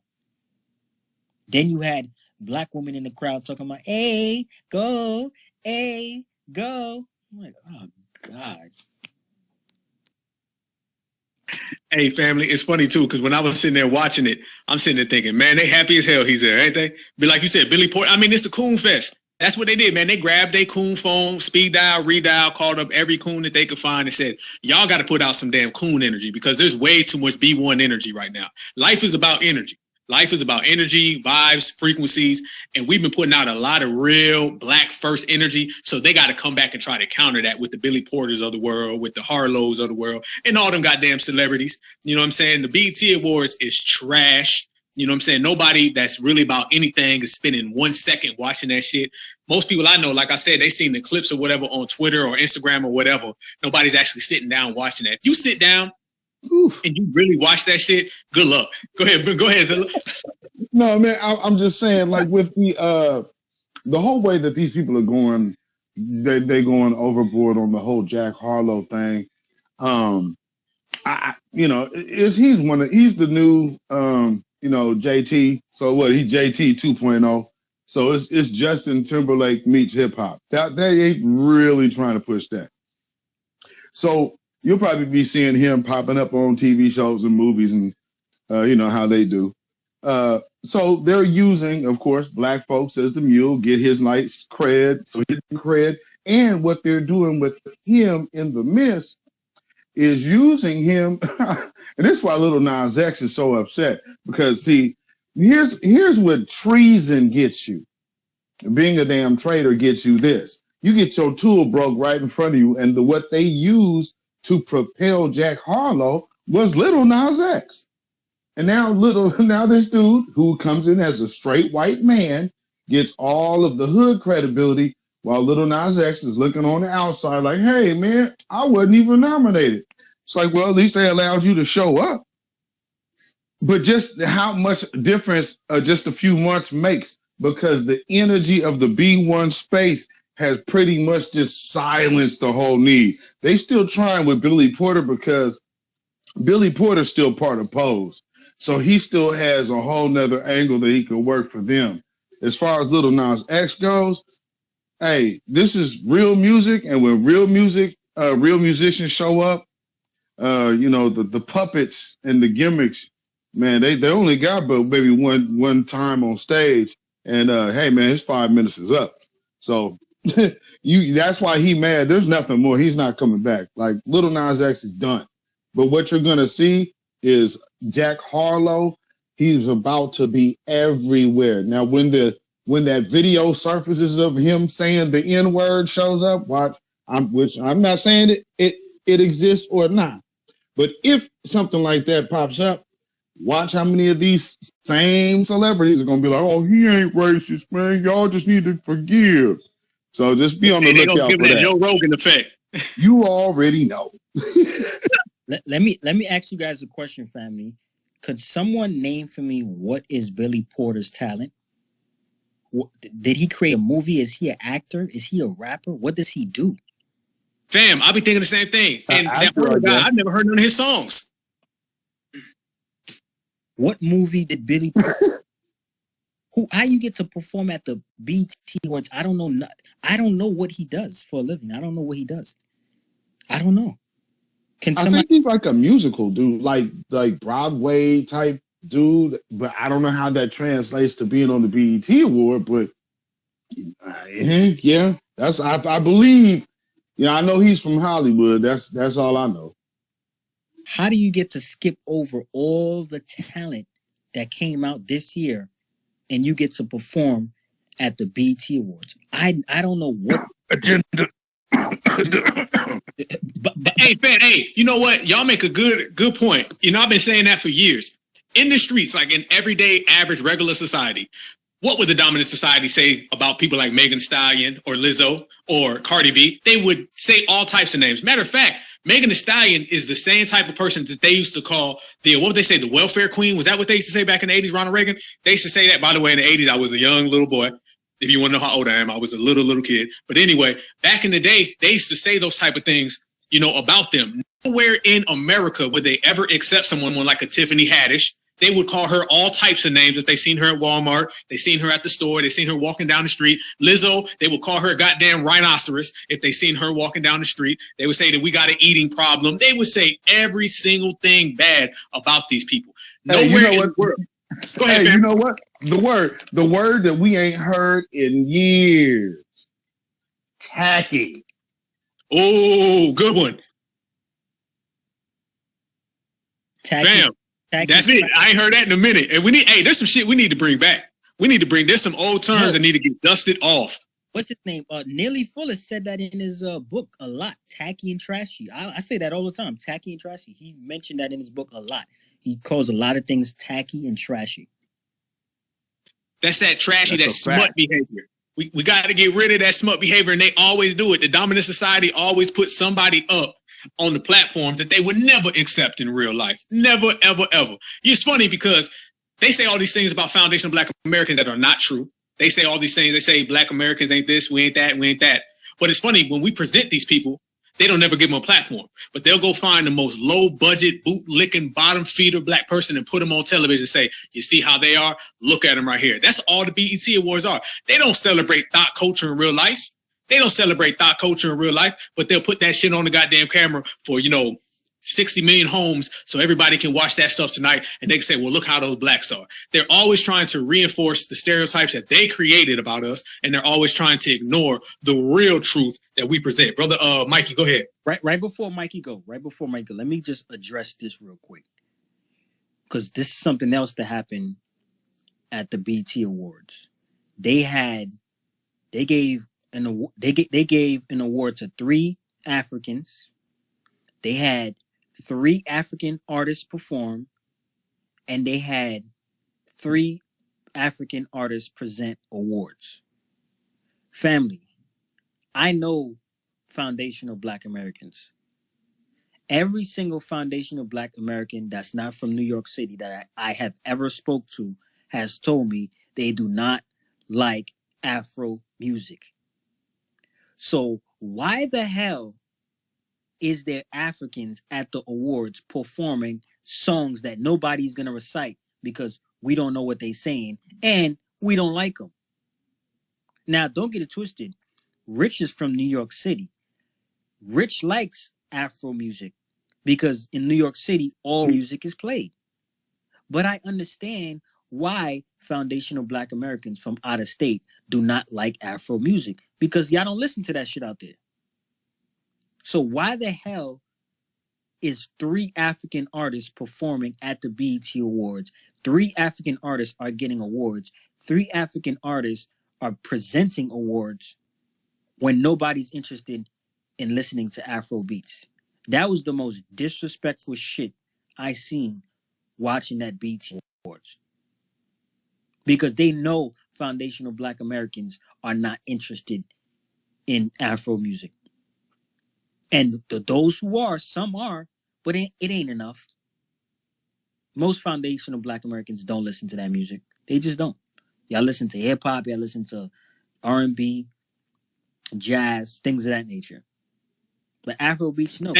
Then you had black women in the crowd talking about, hey, go. I'm like, oh, God. Hey, family, it's funny, too, because when I was sitting there watching it, I'm sitting there thinking, man, they happy as hell he's there, ain't they? But like you said, Billy Porter, I mean, it's the coon fest. That's what they did, man. They grabbed their coon phone, speed dial, redial, called up every coon that they could find and said, y'all got to put out some damn coon energy because there's way too much B1 energy right now. Life is about energy. Life is about energy, vibes, frequencies, and we've been putting out a lot of real Black first energy. So they got to come back and try to counter that with the Billy Porters of the world, with the Harlows of the world, and all them goddamn celebrities. You know what I'm saying? The BET Awards is trash. You know what I'm saying? Nobody that's really about anything is spending 1 second watching that shit. Most people I know, like I said, they seen the clips or whatever on Twitter or Instagram or whatever. Nobody's actually sitting down watching that. If you sit down and you really watch that shit, good luck. Go ahead, Zilla. No, man, I'm just saying, like with the whole way that these people are going, they going overboard on the whole Jack Harlow thing. He's the new JT. So what? He JT 2.0. So it's Justin Timberlake meets hip hop. They ain't really trying to push that. So you'll probably be seeing him popping up on TV shows and movies, and how they do. So they're using, of course, Black folks as the mule, get his nice cred, so he get cred. And what they're doing with him in the midst is using him, and this is why Lil Nas X is so upset, because see, here's what treason gets you. Being a damn traitor gets you this. You get your tool broke right in front of you, and what they used to propel Jack Harlow was Lil Nas X. And now this dude who comes in as a straight white man gets all of the hood credibility, while Lil Nas X is looking on the outside like, hey, man, I wasn't even nominated. It's like, well, at least they allowed you to show up. But just how much difference just a few months makes, because the energy of the B1 space has pretty much just silenced the whole need. They still trying with Billy Porter because Billy Porter's still part of Pose. So he still has a whole nother angle that he can work for them. As far as Lil Nas X goes, hey, this is real music, and when real musicians show up, the puppets and the gimmicks, man, they only got but maybe one time on stage, and hey, man, his 5 minutes is up. So that's why he mad. There's nothing more. He's not coming back. Like Lil Nas X is done. But what you're gonna see is Jack Harlow. He's about to be everywhere. Now, when that video surfaces of him saying the N-word shows up, watch. I'm not saying it exists or not, but if something like that pops up, watch how many of these same celebrities are gonna be like, "Oh, he ain't racist, man. Y'all just need to forgive." So just be on the lookout for that. Give that Joe Rogan effect. You already know. Let me ask you guys a question, family. Could someone name for me what is Billy Porter's talent? Did he create a movie? Is he an actor? Is he a rapper? What does he do? Fam, I be thinking the same thing. And that other guy, I've never heard none of his songs. What movie did Billy Porter? How you get to perform at the BET Awards? I don't know. I don't know what he does for a living. I don't know what he does. I don't know. I think he's like a musical dude, like Broadway type dude, but I don't know how that translates to being on the BET Award. But yeah, that's I believe. I know he's from Hollywood. That's all I know. How do you get to skip over all the talent that came out this year, and you get to perform at the BET Awards? I don't know what agenda. but hey, fan, you know what? Y'all make a good point. I've been saying that for years. In the streets, like in everyday, average, regular society, what would the dominant society say about people like Megan Thee Stallion or Lizzo or Cardi B? They would say all types of names. Matter of fact, Megan Thee Stallion is the same type of person that they used to call what would they say, the welfare queen? Was that what they used to say back in the 80s, Ronald Reagan? They used to say that, by the way, in the 80s, I was a young little boy. If you want to know how old I am, I was a little kid. But anyway, back in the day, they used to say those type of things, about them. Nowhere in America would they ever accept someone like a Tiffany Haddish. They would call her all types of names if they seen her at Walmart, they seen her at the store, they seen her walking down the street. Lizzo, they would call her a goddamn rhinoceros if they seen her walking down the street. They would say that we got an eating problem. They would say every single thing bad about these people. Nowhere in the world. Go ahead, you know what? The word that we ain't heard in years. Tacky. Oh, good one. Tacky. Bam. That's it. I ain't heard that in a minute. And there's some shit we need to bring back. There's some old terms that need to get dusted off. What's his name? Neely Fuller said that in his book a lot. Tacky and trashy. I say that all the time. Tacky and trashy. He mentioned that in his book a lot. He calls a lot of things tacky and trashy. That's that trashy, that smut behavior. We got to get rid of that smut behavior, and they always do it. The dominant society always puts somebody up on the platforms that they would never accept in real life. Never, ever, ever. It's funny because they say all these things about foundational Black Americans that are not true. They say all these things. They say Black Americans ain't this, we ain't that, we ain't that. But it's funny, when we present these people, they don't never give them a platform. But they'll go find the most low-budget, boot-licking, bottom-feeder Black person and put them on television and say, you see how they are? Look at them right here. That's all the BET Awards are. They don't celebrate thought culture in real life. But they'll put that shit on the goddamn camera for, 60 million homes so everybody can watch that stuff tonight and they can say, well, look how those Blacks are. They're always trying to reinforce the stereotypes that they created about us, and they're always trying to ignore the real truth that we present. Brother Mikey, go ahead. Right before Mikey go, let me just address this real quick, because this is something else that happened at the BET Awards. They gave an award to 3 Africans. They had 3 African artists perform, and they had 3 African artists present awards. Family, I know foundational Black Americans. Every single foundational Black American that's not from New York City that I have ever spoke to has told me they do not like Afro music. So why the hell is there Africans at the awards performing songs that nobody's going to recite because we don't know what they're saying and we don't like them? Now, don't get it twisted. Rich is from New York City. Rich likes Afro music because in New York City, all music is played. But I understand why foundational Black Americans from out of state do not like Afro music, because y'all don't listen to that shit out there. So why the hell is 3 African artists performing at the BET Awards? 3 African artists are getting awards. 3 African artists are presenting awards when nobody's interested in listening to Afro beats. That was the most disrespectful shit I seen watching that BET Awards. Because they know foundational Black Americans are not interested in Afro music. And those who are, some are, but it ain't enough. Most foundational Black Americans don't listen to that music. They just don't. Y'all listen to hip hop, y'all listen to R&B, jazz, things of that nature. But Afro beats, no.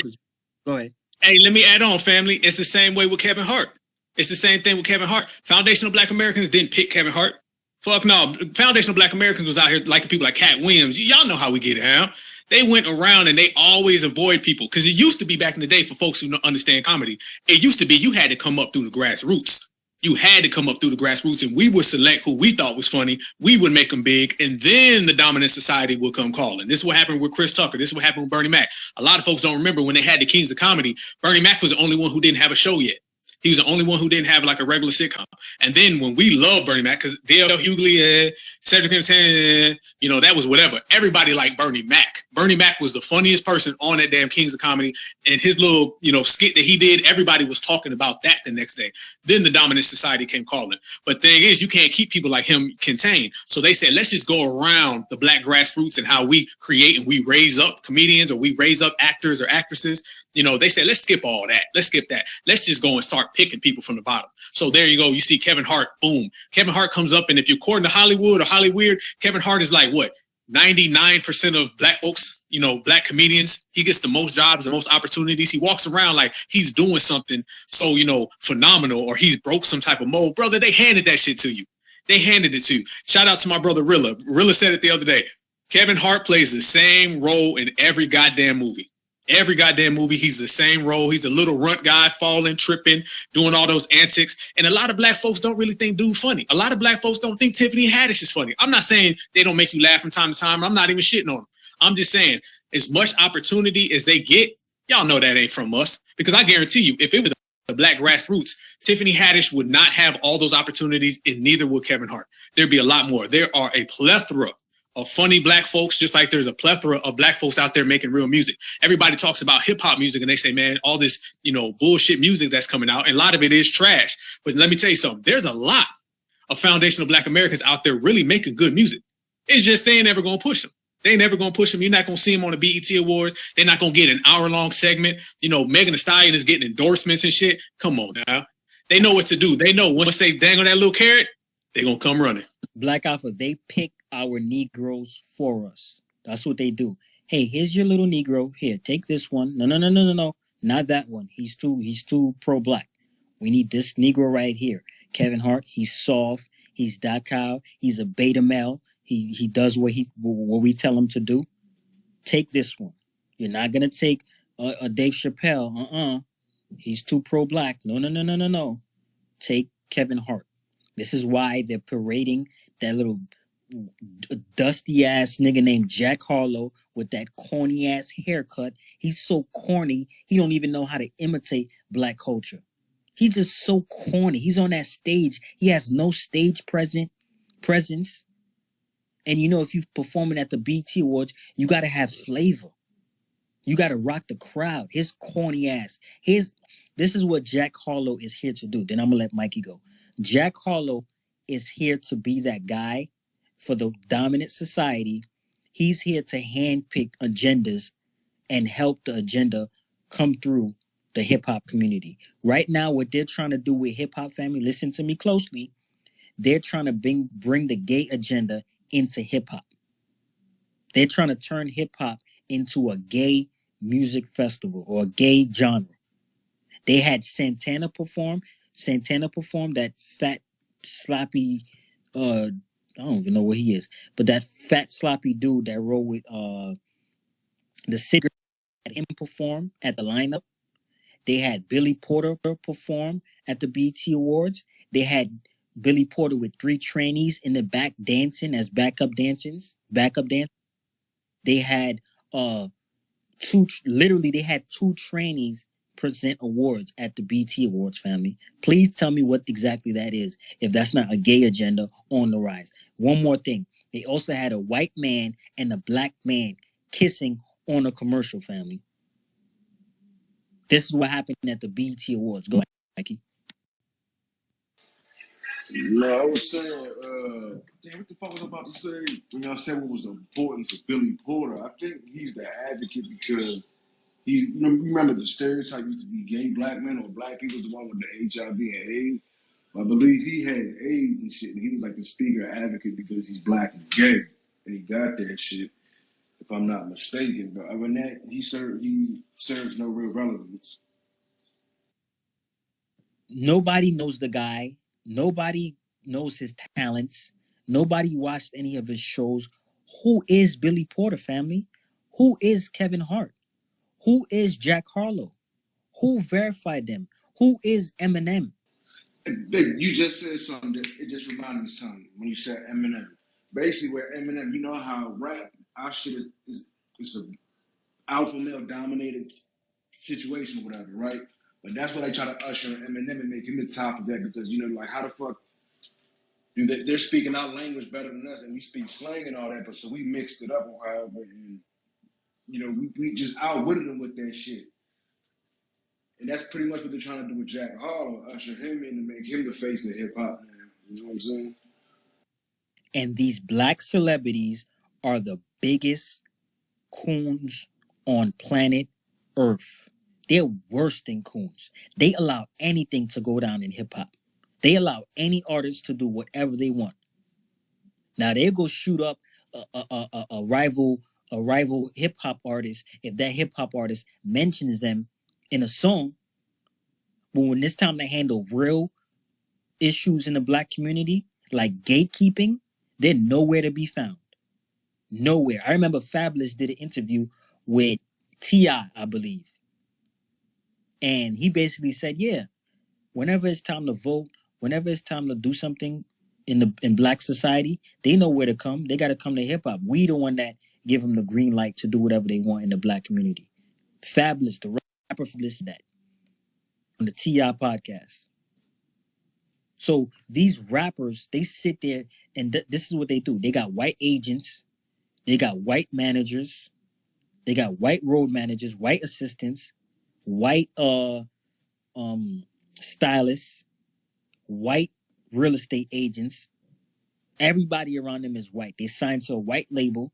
Go ahead. Hey, let me add on, family. It's the same way with Kevin Hart. It's the same thing with Kevin Hart. Foundational Black Americans didn't pick Kevin Hart. Fuck no. Foundational Black Americans was out here liking people like Cat Williams. Y'all know how we get down. They went around and they always avoid people, because it used to be back in the day, for folks who don't understand comedy, it used to be you had to come up through the grassroots. You had to come up through the grassroots, and we would select who we thought was funny. We would make them big, and then the dominant society would come calling. This is what happened with Chris Tucker. This is what happened with Bernie Mac. A lot of folks don't remember when they had the Kings of Comedy, Bernie Mac was the only one who didn't have a show yet. He was the only one who didn't have like a regular sitcom. And then when we love Bernie Mac, because Dale Hughley, Cedric Entertainment, that was whatever. Everybody liked Bernie Mac. Bernie Mac was the funniest person on that damn Kings of Comedy. And his little, skit that he did, everybody was talking about that the next day. Then the dominant society came calling. But the thing is, you can't keep people like him contained. So they said, let's just go around the Black grassroots and how we create and we raise up comedians, or we raise up actors or actresses. They said, let's skip all that. Let's skip that. Let's just go and start picking people from the bottom. So there you go. You see Kevin Hart, boom. Kevin Hart comes up, and if you're according to Hollywood or Hollyweird, Kevin Hart is like, what, 99% of Black folks, Black comedians. He gets the most jobs, the most opportunities. He walks around like he's doing something so, phenomenal, or he's broke some type of mold. Brother, they handed that shit to you. They handed it to you. Shout out to my brother Rilla. Rilla said it the other day. Kevin Hart plays the same role in every goddamn movie. Every goddamn movie, he's the same role. He's a little runt guy, falling, tripping, doing all those antics. And a lot of Black folks don't really think dude funny. A lot of Black folks don't think Tiffany Haddish is funny. I'm not saying they don't make you laugh from time to time. I'm not even shitting on them. I'm just saying, as much opportunity as they get, y'all know that ain't from us. Because I guarantee you, if it was black grassroots, Tiffany Haddish would not have all those opportunities, and neither would Kevin Hart. There'd be a lot more. There are a plethora of funny black folks, just like there's a plethora of black folks out there making real music. Everybody talks about hip hop music and they say, man, all this, bullshit music that's coming out, and a lot of it is trash. But let me tell you something, there's a lot of foundational black Americans out there really making good music. It's just they ain't never gonna push them. They ain't never gonna push them. You're not gonna see them on the BET Awards. They're not gonna get an hour-long segment. Megan Thee Stallion is getting endorsements and shit. Come on now. They know what to do. They know once they dangle that little carrot, they're gonna come running. Black Alpha, they pick our Negroes for us. That's what they do. Hey, here's your little Negro. Here, take this one. No. Not that one. He's too pro-black. We need this Negro right here. Kevin Hart, he's soft. He's docile. He's a beta male. He does what we tell him to do. Take this one. You're not gonna take a Dave Chappelle. He's too pro-black. No. Take Kevin Hart. This is why they're parading that little dusty ass nigga named Jack Harlow with that corny ass haircut. He's so corny, he don't even know how to imitate black culture. He's just so corny. He's on that stage. He has no stage presence. And if you're performing at the BT Awards, you got to have flavor. You got to rock the crowd. His corny ass. This is what Jack Harlow is here to do. Then I'm going to let Mikey go. Jack Harlow is here to be that guy for the dominant society. He's here to handpick agendas and help the agenda come through the hip-hop community. Right now, what they're trying to do with hip-hop family, listen to me closely, they're trying to bring the gay agenda into hip-hop. They're trying to turn hip-hop into a gay music festival or a gay genre. They had Santana perform that fat, sloppy, I don't even know what he is, but that fat, sloppy dude that rolled with the cigarette, had him perform at the lineup. They had Billy Porter perform at the BT Awards. They had Billy Porter with 3 trainees in the back dancing as backup dancers. They had they had 2 trainees present awards at the BT Awards, family. Please tell me what exactly that is, if that's not a gay agenda on the rise. One more thing. They also had a white man and a black man kissing on a commercial, family. This is what happened at the BT Awards. Go ahead, Mikey. No, I was saying, damn, what the fuck was I about to say? When y'all said what was the importance of Billy Porter, I think he's the advocate because remember the stereotype used to be gay black men or black people's the one with the HIV and AIDS. I believe he has AIDS and shit, and he was like the speaker advocate because he's black and gay, and he got that shit, if I'm not mistaken. But other than that, he serves no real relevance. Nobody knows the guy. Nobody knows his talents. Nobody watched any of his shows. Who is Billy Porter, family? Who is Kevin Hart? Who is Jack Harlow? Who verified them? Who is Eminem? You just said something that it just reminded me of something when you said Eminem. Basically, where Eminem, you know how rap, our shit is an alpha male dominated situation or whatever, right? But that's why they try to usher Eminem and make him the top of that because, how the fuck, they're speaking our language better than us and we speak slang and all that, but so we mixed it up or however, and, we just outwitted them with that shit. And that's pretty much what they're trying to do with Jack Harlow, usher him in to make him the face of hip-hop now. You know what I'm saying? And these black celebrities are the biggest coons on planet Earth. They're worse than coons. They allow anything to go down in hip-hop. They allow any artist to do whatever they want. Now, they go shoot up a rival hip-hop artist if that hip-hop artist mentions them in a song. But when it's time to handle real issues in the black community, like gatekeeping, they're nowhere to be found. Nowhere. I remember Fabulous did an interview with T.I., I believe. And he basically said, yeah, whenever it's time to vote, whenever it's time to do something in black society, they know where to come. They got to come to hip-hop. We the one that give them the green light to do whatever they want in the black community. Fabulous, the rapper Fabulous, that. the TI podcast. So these rappers, they sit there and this is what they do. They got white agents, they got white managers, they got white road managers, white assistants, white stylists, white real estate agents. Everybody around them is white. They signed to a white label.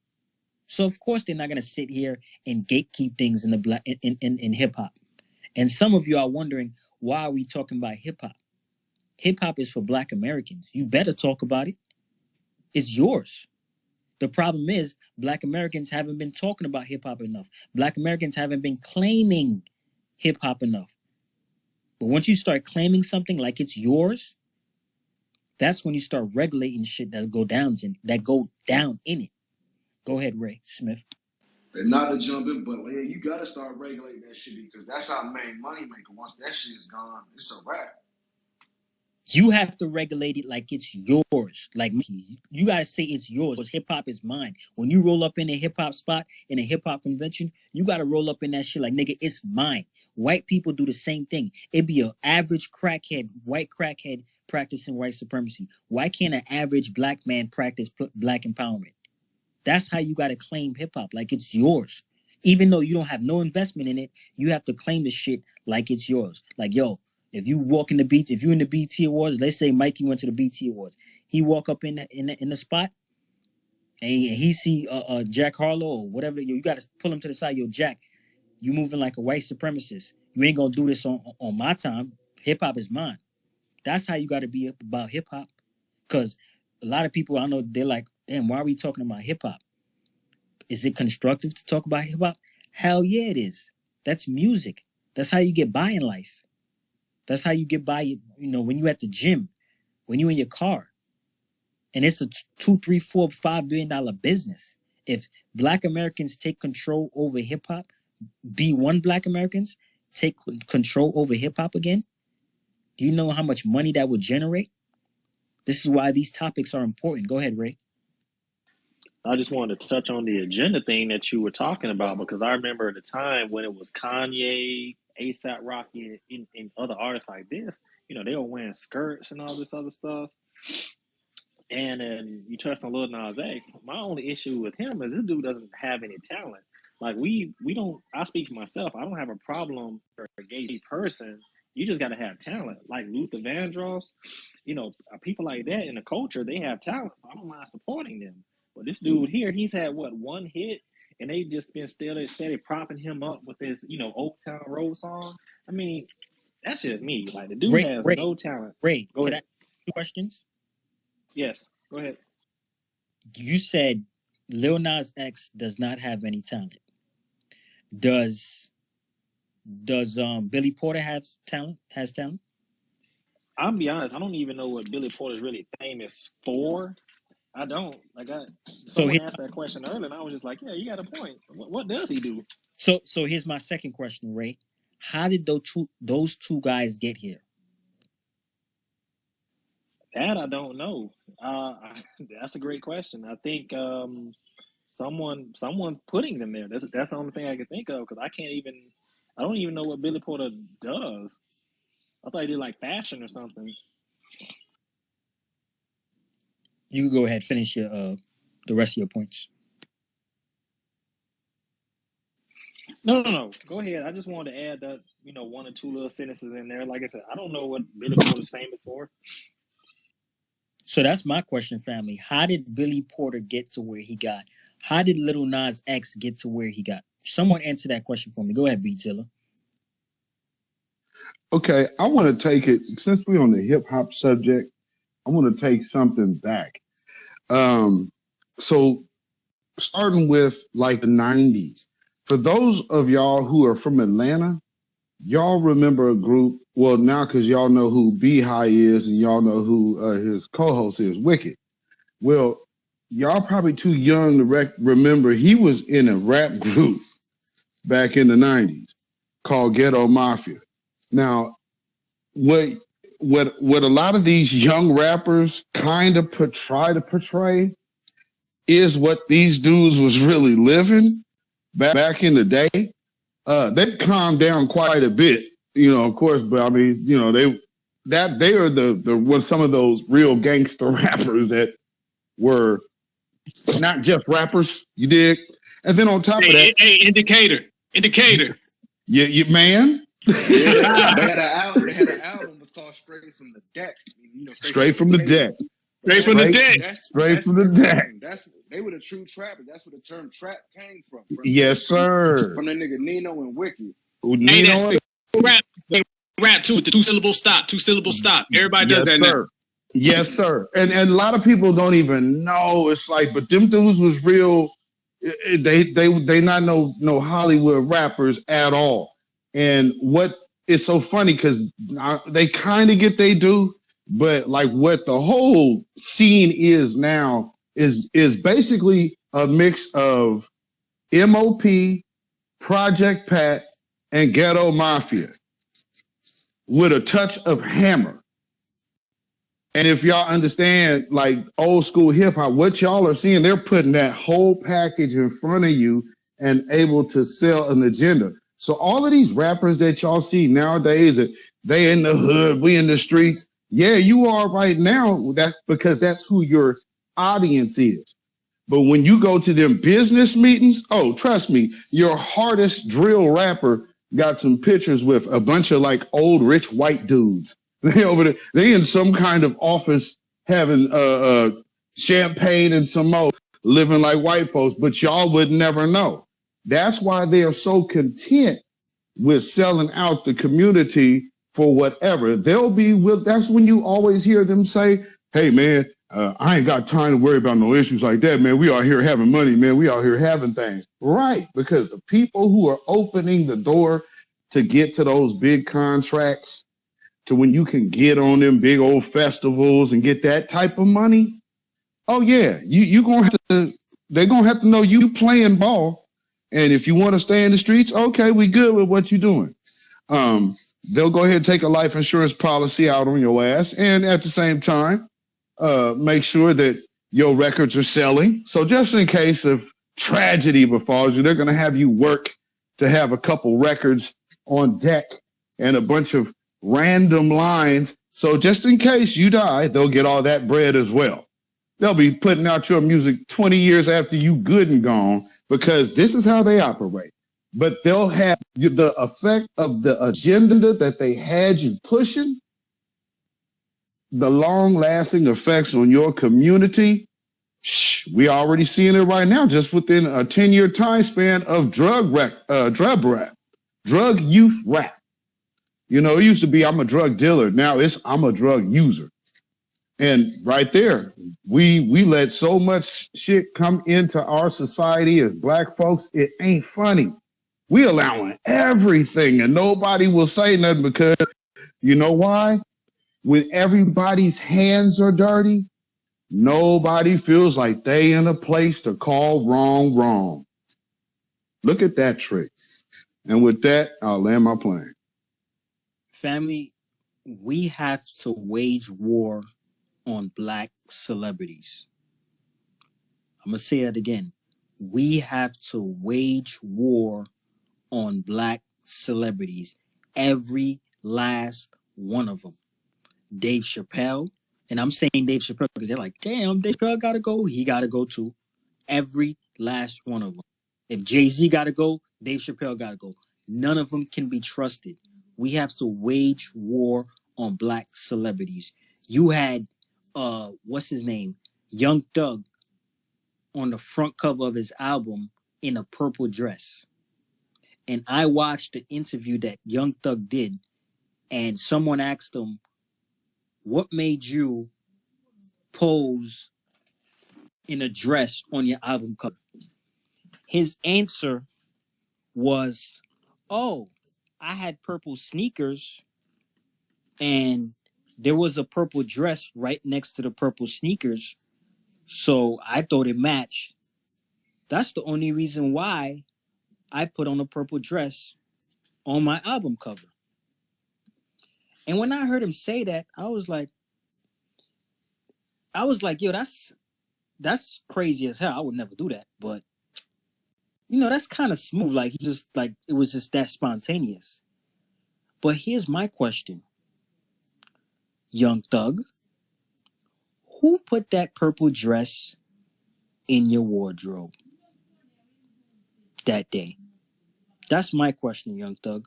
So of course they're not gonna sit here and gatekeep things in the black in hip hop. And some of you are wondering, why are we talking about hip hop? Hip hop is for Black Americans. You better talk about it. It's yours. The problem is Black Americans haven't been talking about hip hop enough. Black Americans haven't been claiming hip hop enough. But once you start claiming something like it's yours, that's when you start regulating shit that go down in it. Go ahead, Ray Smith. And not to jump in, but yeah, you gotta start regulating that shit because that's our main money maker. Once that shit is gone, it's a wrap. You have to regulate it like it's yours. Like you guys say it's yours. Hip hop is mine. When you roll up in a hip hop spot in a hip hop convention, you gotta roll up in that shit like, nigga, it's mine. White people do the same thing. It'd be an average crackhead, white crackhead practicing white supremacy. Why can't an average black man practice black empowerment? That's how you gotta claim hip hop, like it's yours. Even though you don't have no investment in it, you have to claim the shit like it's yours. Like, yo, if you walk in the beat, if you in the BT Awards, let's say Mikey went to the BT Awards, he walk up in the spot, and he see Jack Harlow or whatever. You got to pull him to the side. Yo, Jack, you moving like a white supremacist. You ain't gonna do this on my time. Hip hop is mine. That's how you got to be about hip hop. Because a lot of people I know, they're like, damn, why are we talking about hip hop? Is it constructive to talk about hip hop? Hell yeah, it is. That's music. That's how you get by in life. That's how you get by, when you at the gym, when you in your car. And it's a $2, $3, $4, $5 billion business. If Black Americans take control over hip hop, B1 Black Americans take control over hip hop again, do you know how much money that would generate? This is why these topics are important. Go ahead, Ray. I just wanted to touch on the agenda thing that you were talking about, because I remember at a time when it was Kanye, ASAP Rocky, and other artists like this, they were wearing skirts and all this other stuff. And then you touched on Lil Nas X. My only issue with him is this dude doesn't have any talent. Like we don't, I speak for myself, I don't have a problem for a gay person. You just got to have talent. Like Luther Vandross, people like that in the culture, they have talent. So I don't mind supporting them. But this dude here, he's had one hit, and they just been steady propping him up with this, Old Town Road song. I mean, that's just me. Like the dude has no talent. Ray, go could ahead. I ask you questions? Yes, go ahead. You said Lil Nas X does not have any talent. Does Billy Porter have talent? Has talent? I'll be honest, I don't even know what Billy Porter's really famous for. I don't. Someone asked that question earlier, and I was just like, yeah, you got a point. What does he do? So here's my second question, Ray. How did those two guys get here? That I don't know. That's a great question. I think someone putting them there. That's the only thing I can think of, because I don't even know what Billy Porter does. I thought he did like fashion or something. You can go ahead, finish your the rest of your points. No. Go ahead. I just wanted to add that, one or two little sentences in there. Like I said, I don't know what Billy Porter's famous for. So that's my question, family. How did Billy Porter get to where he got? How did Lil Nas X get to where he got? Someone answer that question for me. Go ahead, B-Tiller. Okay, I want to take it, since we're on the hip hop subject, I want to take something back. So starting with like the 90s, for those of y'all who are from Atlanta, y'all remember a group, well, now because y'all know who B-High is and y'all know who his co-host is, Wicked. Well, y'all probably too young to remember he was in a rap group back in the 90s called Ghetto Mafia. Now, what a lot of these young rappers kind of try to portray is what these dudes was really living back in the day. They calmed down quite a bit of course, but I mean, they are the some of those real gangster rappers that were not just rappers, you dig? And then on top of that, hey, indicator. you man. Yeah, they had an album. They had an album was called Straight from the Deck. Straight from the deck. Straight from the deck. Straight from the deck. They were the true trappers. That's where the term trap came from. Yes, sir. From the nigga Nino and Wicked. Hey, that's rap too. The 2 syllable stop. 2 syllable stop. Everybody does that now. Yes, sir. And a lot of people don't even know. It's like, but them dudes was real. They not no Hollywood rappers at all. And what is so funny because they kind of get they do, but like what the whole scene is now is basically a mix of MOP, Project Pat, and Ghetto Mafia with a touch of Hammer. And if y'all understand like old school hip hop, what y'all are seeing, they're putting that whole package in front of you and able to sell an agenda. So all of these rappers that y'all see nowadays, that they in the hood, we in the streets. Yeah, you are right now, because that's who your audience is. But when you go to them business meetings, oh, trust me, your hardest drill rapper got some pictures with a bunch of like old rich white dudes. They over there, they in some kind of office having champagne and some more, living like white folks, but y'all would never know. That's why they are so content with selling out the community for whatever. That's when you always hear them say, hey man, I ain't got time to worry about no issues like that, man. We out here having money, man. We out here having things. Right, because the people who are opening the door to get to those big contracts, to when you can get on them big old festivals and get that type of money, oh yeah, they're gonna have to know you playing ball. And if you want to stay in the streets, okay, we good with what you're doing. They'll go ahead and take a life insurance policy out on your ass, and at the same time, make sure that your records are selling. So just in case of tragedy befalls you, they're going to have you work to have a couple records on deck and a bunch of random lines. So just in case you die, they'll get all that bread as well. They'll be putting out your music 20 years after you good and gone, because this is how they operate. But they'll have the effect of the agenda that they had you pushing, the long-lasting effects on your community. We already seeing it right now, just within a 10-year time span of drug use rap. You know, it used to be I'm a drug dealer. Now it's I'm a drug user. And right there, we let so much shit come into our society as Black folks, it ain't funny. We allowing everything, and nobody will say nothing, because you know why? When everybody's hands are dirty, nobody feels like they in a place to call wrong. Look at that trick. And with that, I'll land my plane. Family, we have to wage war on Black celebrities. I'm going to say that again. We have to wage war on Black celebrities. Every last one of them. Dave Chappelle, and I'm saying Dave Chappelle because they're like, damn, Dave Chappelle got to go. He got to go too. Every last one of them. If Jay-Z got to go, Dave Chappelle got to go. None of them can be trusted. We have to wage war on Black celebrities. You had, what's his name? Young Thug on the front cover of his album in a purple dress. And I watched the interview that Young Thug did, and someone asked him, what made you pose in a dress on your album cover? His answer was, oh, I had purple sneakers and there was a purple dress right next to the purple sneakers, so I thought it matched. That's the only reason why I put on a purple dress on my album cover. And when I heard him say that, I was like, yo, that's crazy as hell. I would never do that. But, you know, that's kind of smooth. Like, he just, like, it was just that spontaneous. But here's my question, Young Thug. Who put that purple dress in your wardrobe that day? That's my question, Young Thug.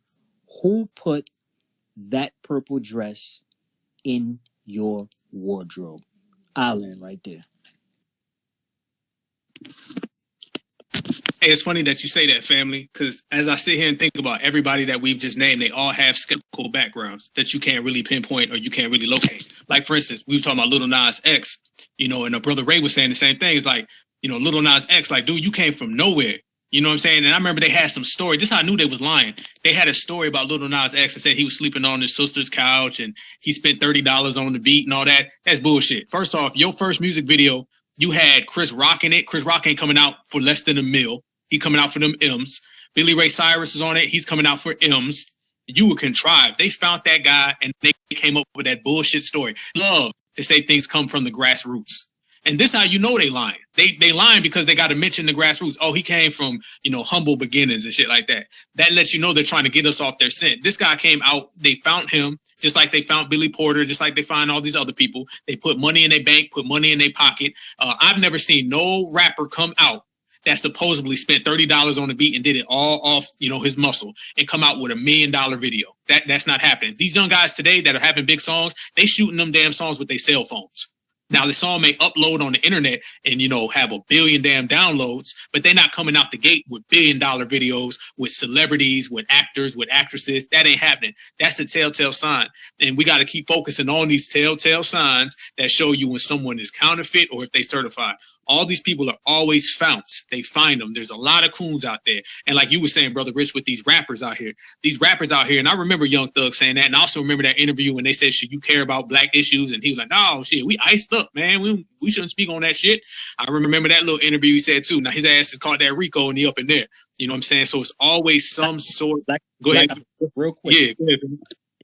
Who put that purple dress in your wardrobe? Island right there. Hey, it's funny that you say that, family, because as I sit here and think about everybody that we've just named, they all have skeptical backgrounds that you can't really pinpoint or you can't really locate. Like, for instance, we were talking about Lil Nas X, and a brother Ray was saying the same thing. It's like, Lil Nas X, like, dude, you came from nowhere. You know what I'm saying? And I remember they had some story. This is how I knew they was lying. They had a story about Lil Nas X that said he was sleeping on his sister's couch and he spent $30 on the beat and all that. That's bullshit. First off, your first music video, you had Chris Rock in it. Chris Rock ain't coming out for less than $1 million. He coming out for them M's. Billy Ray Cyrus is on it. He's coming out for M's. You were contrived. They found that guy and they came up with that bullshit story. Love to say things come from the grassroots. And this how you know they lying. They lying because they got to mention the grassroots. Oh, he came from, humble beginnings and shit like that. That lets you know they're trying to get us off their scent. This guy came out. They found him just like they found Billy Porter, just like they find all these other people. They put money in their bank, put money in their pocket. I've never seen no rapper come out that supposedly spent $30 on the beat and did it all off, his muscle and come out with $1 million video. That's not happening. These young guys today that are having big songs, they shooting them damn songs with their cell phones. Now the song may upload on the internet and, have 1 billion damn downloads, but they're not coming out the gate with $1 billion videos with celebrities, with actors, with actresses. That ain't happening. That's a telltale sign. And we got to keep focusing on these telltale signs that show you when someone is counterfeit or if they certified. All these people are always founts. They find them. There's a lot of coons out there. And like you were saying, Brother Rich, with these rappers out here, and I remember Young Thug saying that. And I also remember that interview when they said, should you care about black issues? And he was like, no, shit, we iced up, man. We shouldn't speak on that shit. I remember that little interview he said too. Now his ass is called that Rico and he up in there. You know what I'm saying? So it's always some sort. Go ahead. Real quick. Yeah, go ahead.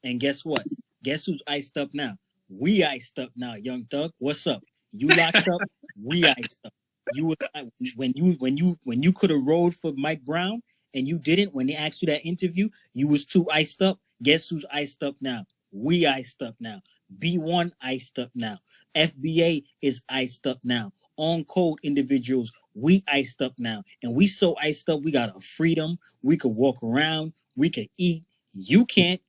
And guess what? Guess who's iced up now? We iced up now, Young Thug. What's up? You locked up. We iced up. You when you could have rolled for Mike Brown and you didn't. When they asked you that interview, you was too iced up. Guess who's iced up now? We iced up now. B1 iced up now. FBA is iced up now. On code individuals, we iced up now. And we so iced up, we got our freedom. We could walk around. We could eat. You can't.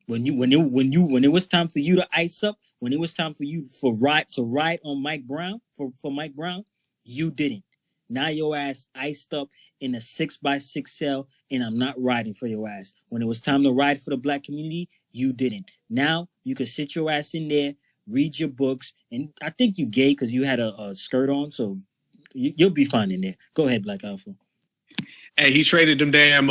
When it was time for you to ice up, when it was time for you to ride on Mike Brown for Mike Brown, you didn't. Now your ass iced up in a 6x6 cell, and I'm not riding for your ass. When it was time to ride for the black community, you didn't. Now you can sit your ass in there, read your books, and I think you gay because you had a skirt on, so you'll be fine in there. Go ahead, Black Alpha. Hey, he traded them damn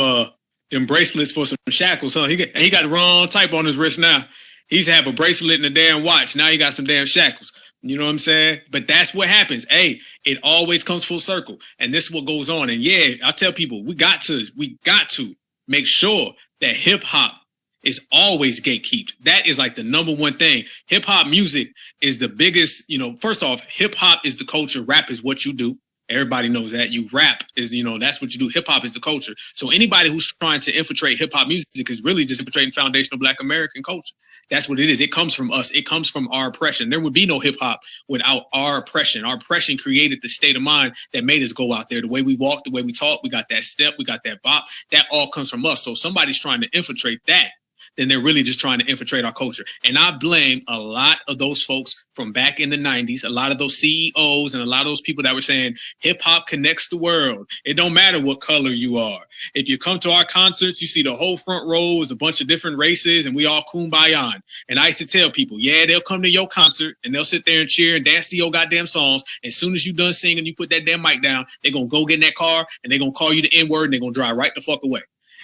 them bracelets for some shackles, huh? He got the wrong type on his wrist now. He's have a bracelet and a damn watch. Now he got some damn shackles. You know what I'm saying? But that's what happens. Hey, it always comes full circle. And this is what goes on. And yeah, I tell people, we got to make sure that hip hop is always gatekeeped. That is like the number one thing. Hip hop music is the biggest, first off, hip hop is the culture. Rap is what you do. Everybody knows that. You rap is, that's what you do. Hip hop is the culture. So anybody who's trying to infiltrate hip hop music is really just infiltrating foundational Black American culture. That's what it is. It comes from us. It comes from our oppression. There would be no hip hop without our oppression. Our oppression created the state of mind that made us go out there. The way we walk, the way we talk, we got that step, we got that bop. That all comes from us. So somebody's trying to infiltrate that, then they're really just trying to infiltrate our culture. And I blame a lot of those folks from back in the 90s, a lot of those CEOs and a lot of those people that were saying hip hop connects the world. It don't matter what color you are. If you come to our concerts, you see the whole front row is a bunch of different races and we all kumbaya. And I used to tell people, yeah, they'll come to your concert and they'll sit there and cheer and dance to your goddamn songs. As soon as you done singing, you put that damn mic down, they're going to go get in that car and they're going to call you the N-word and they're going to drive right the fuck away.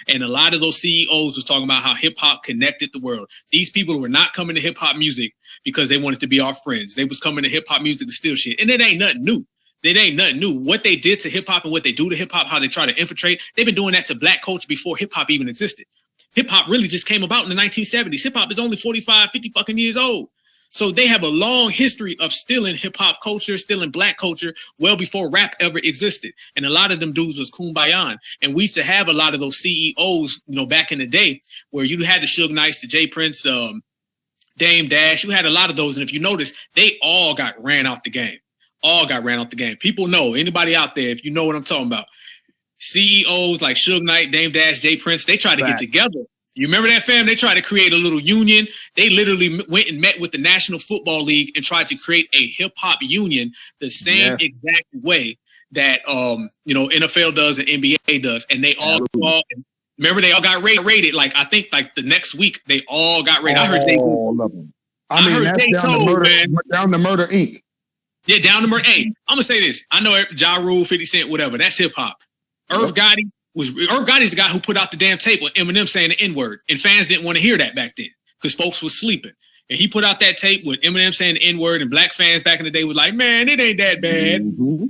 And a lot of those CEOs was talking about how hip hop connected the world. These people were not coming to hip hop music because they wanted to be our friends. They was coming to hip hop music to steal shit. And it ain't nothing new. It ain't nothing new. What they did to hip hop and what they do to hip hop, how they try to infiltrate, they've been doing that to Black culture before hip hop even existed. Hip hop really just came about in the 1970s. Hip hop is only 45, 50 fucking years old. So they have a long history of stealing hip hop culture, stealing black culture, well before rap ever existed. And a lot of them dudes was kumbaya. And we used to have a lot of those CEOs, back in the day, where you had the Suge Knights, the J Prince, Dame Dash. You had a lot of those. And if you notice, they all got ran out the game. All got ran out the game. People know, anybody out there, if you know what I'm talking about, CEOs like Suge Knight, Dame Dash, J Prince, they tried to get together. You remember that, fam? They tried to create a little union. They literally went and met with the National Football League and tried to create a hip hop union the same exact way that NFL does and NBA does. And they all remember they all got rated. Like I think like the next week they all got rated. I heard they all of them. I mean, heard that's down to Murder Inc. Yeah, down to Murder. Hey, I'm gonna say this. I know Ja Rule, 50 Cent, whatever. That's hip hop. Irv Gotti's the guy who put out the damn tape with Eminem saying the N-word, and fans didn't want to hear that back then because folks was sleeping. And he put out that tape with Eminem saying the N-word, and black fans back in the day was like, man, it ain't that bad. Mm-hmm.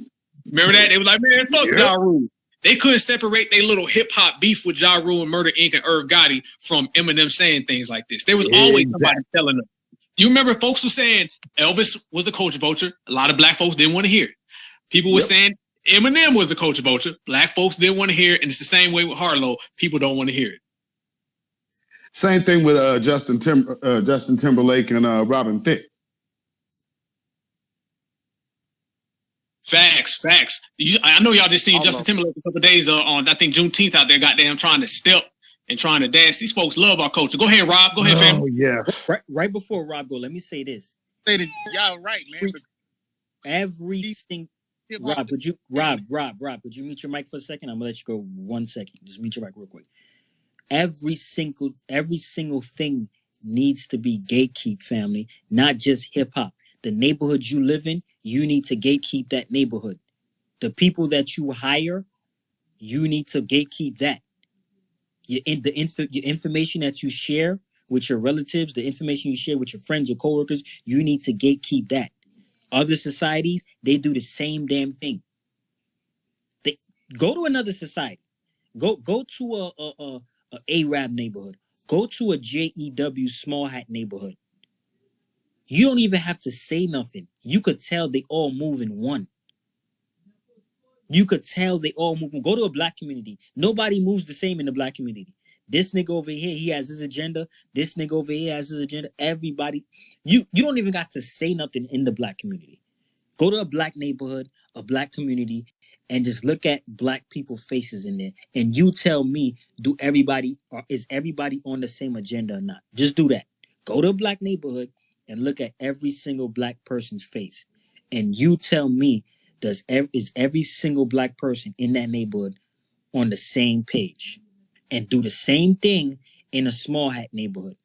Remember that? They was like, man, fuck Ja Rule. They couldn't separate their little hip hop beef with Ja Rule and Murder Inc. and Irv Gotti from Eminem saying things like this. There was always somebody telling them. You remember folks were saying Elvis was a culture vulture. A lot of black folks didn't want to hear it. People were saying Eminem was a culture vulture. Black folks didn't want to hear it. And it's the same way with Harlow. People don't want to hear it. Same thing with Justin Timberlake and Robin Thicke. Facts. I know y'all just seen Justin Timberlake a couple of days on, I think, Juneteenth out there, goddamn, trying to step and trying to dance. These folks love our culture. Go ahead, Rob. Go ahead, fam. Oh, yeah. Right before Rob go, let me say this. Y'all right, man. Rob, would you mute your mic for a second? I'm gonna let you go 1 second. Just mute your mic real quick. Every single thing needs to be gatekeep, family, not just hip hop. The neighborhood you live in, you need to gatekeep that neighborhood. The people that you hire, you need to gatekeep that. Your information that you share with your relatives, the information you share with your friends or coworkers, you need to gatekeep that. Other societies, they do the same damn thing. They go to another society. Go to a Arab neighborhood. Go to a JEW small hat neighborhood. You don't even have to say nothing. You could tell they all move in one. You could tell they all move. Go to a black community. Nobody moves the same in the black community. This nigga over here, he has his agenda. This nigga over here has his agenda. Everybody, you don't even got to say nothing in the black community. Go to a black neighborhood, a black community, and just look at black people's faces in there. And you tell me, is everybody on the same agenda or not? Just do that. Go to a black neighborhood and look at every single black person's face. And you tell me, is every single black person in that neighborhood on the same page? And do the same thing in a small hat neighborhood.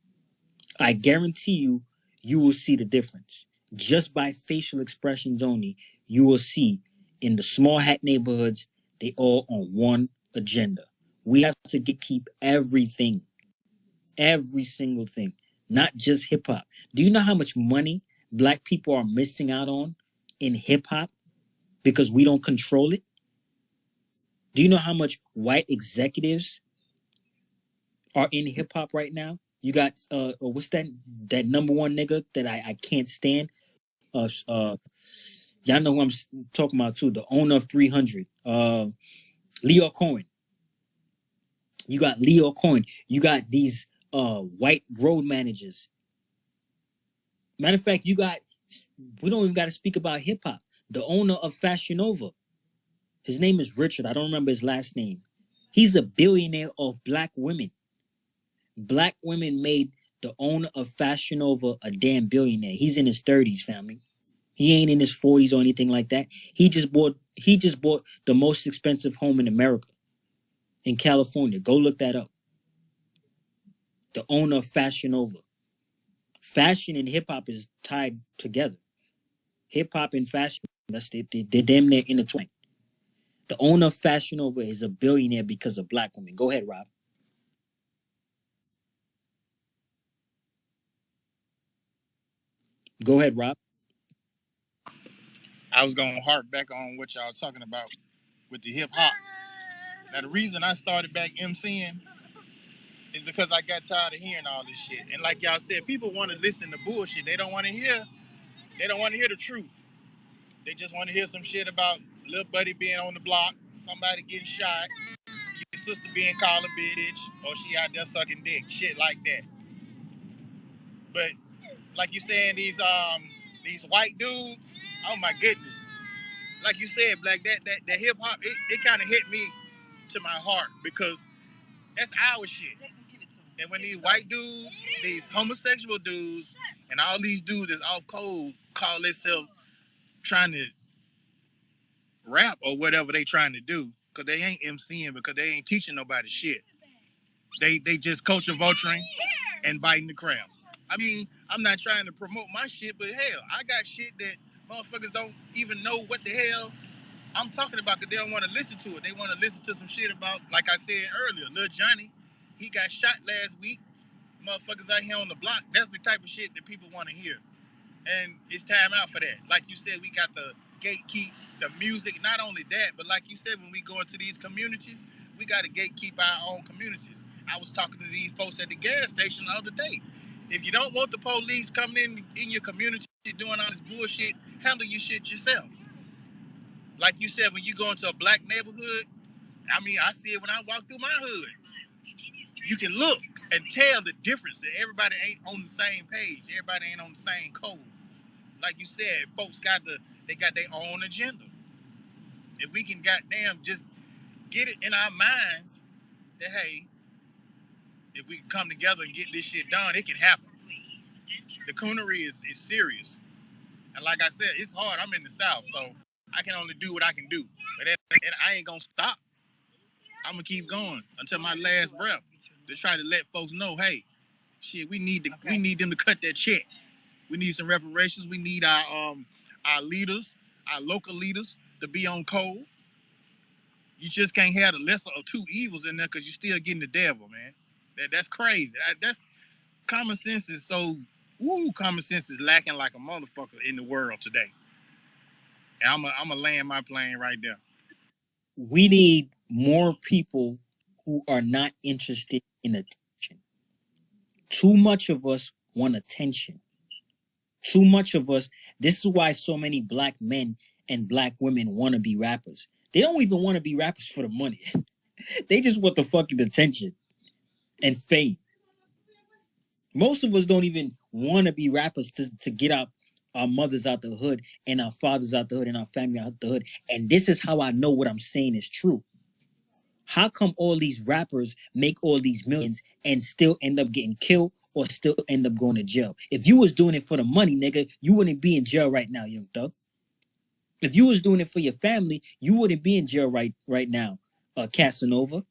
I guarantee you will see the difference. Just by facial expressions only, you will see in the small hat neighborhoods, they all on one agenda. We have to keep everything, every single thing, not just hip hop. Do you know how much money black people are missing out on in hip hop because we don't control it? Do you know how much white executives are in hip hop right now? You got what's that number one nigga that I can't stand? Y'all know who I'm talking about too. The owner of 300, Leo Cohen. You got Leo Cohen. You got these white road managers. Matter of fact, we don't even got to speak about hip hop. The owner of Fashion Nova, his name is Richard. I don't remember his last name. He's a billionaire of black women. Black women made the owner of Fashion Nova a damn billionaire. He's in his 30s, family. He ain't in his 40s or anything like that. He just bought the most expensive home in America, in California. Go look that up. The owner of Fashion Nova. Fashion and hip hop is tied together. Hip hop and fashion, they're damn near intertwined. The owner of Fashion Nova is a billionaire because of black women. Go ahead, Rob. Go ahead, Rob. I was going to harp back on what y'all talking about with the hip hop. Now, the reason I started back MCing is because I got tired of hearing all this shit. And like y'all said, people want to listen to bullshit. They don't want to hear the truth. They just want to hear some shit about little buddy being on the block, somebody getting shot, your sister being called a bitch, or she out there sucking dick, shit like that. But like you saying, these white dudes, oh my goodness. Like you said, Black, that hip hop, it kind of hit me to my heart because that's our shit. And when these white dudes, these homosexual dudes, and all these dudes that's off cold call themselves trying to rap or whatever they trying to do, because they ain't MCing, because they ain't teaching nobody shit. They just culture vulturing and biting the crowd. I mean, I'm not trying to promote my shit, but hell, I got shit that motherfuckers don't even know what the hell I'm talking about because they don't want to listen to it. They want to listen to some shit about, like I said earlier, Lil Johnny, he got shot last week. Motherfuckers out here on the block. That's the type of shit that people want to hear. And it's time out for that. Like you said, we got the gatekeep, the music. Not only that, but like you said, when we go into these communities, we got to gatekeep our own communities. I was talking to these folks at the gas station the other day. If you don't want the police coming in your community doing all this bullshit, handle your shit yourself. Like you said, when you go into a black neighborhood, I mean, I see it when I walk through my hood. You can look and tell the difference that everybody ain't on the same page. Everybody ain't on the same code. Like you said, folks got their own agenda. If we can goddamn just get it in our minds that, hey, if we can come together and get this shit done, it can happen. The coonery is serious. And like I said, it's hard. I'm in the South, so I can only do what I can do. But I ain't gonna stop. I'm gonna keep going until my last breath to try to let folks know, hey, shit, we need them to cut that check. We need some reparations. We need our leaders, our local leaders, to be on code. You just can't have the lesser of two evils in there because you're still getting the devil, man. That's crazy. That's common sense is so. Common sense is lacking like a motherfucker in the world today. And I'm a land my plane right there. We need more people who are not interested in attention. Too much of us want attention. Too much of us. This is why so many black men and black women want to be rappers. They don't even want to be rappers for the money. They just want the fucking attention and fame. Most of us don't even want to be rappers to get our mothers out the hood and our fathers out the hood and our family out the hood. And this is how I know what I'm saying is true. How come all these rappers make all these millions and still end up getting killed or still end up going to jail? If you was doing it for the money, nigga, you wouldn't be in jail right now, young thug. If you was doing it for your family, you wouldn't be in jail right now, Casanova.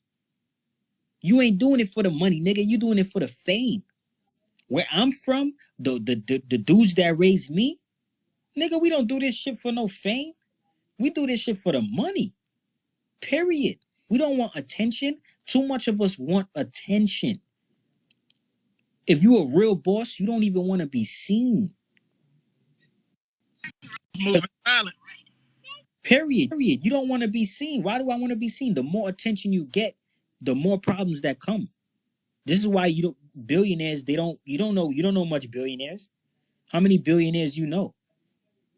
You ain't doing it for the money, nigga. You doing it for the fame. Where I'm from, the dudes that raised me, nigga, we don't do this shit for no fame. We do this shit for the money. Period. We don't want attention. Too much of us want attention. If you a real boss, you don't even want to be seen. Moving silent. Period. You don't want to be seen. Why do I want to be seen? The more attention you get, the more problems that come. This is why billionaires, you don't know much billionaires. How many billionaires you know?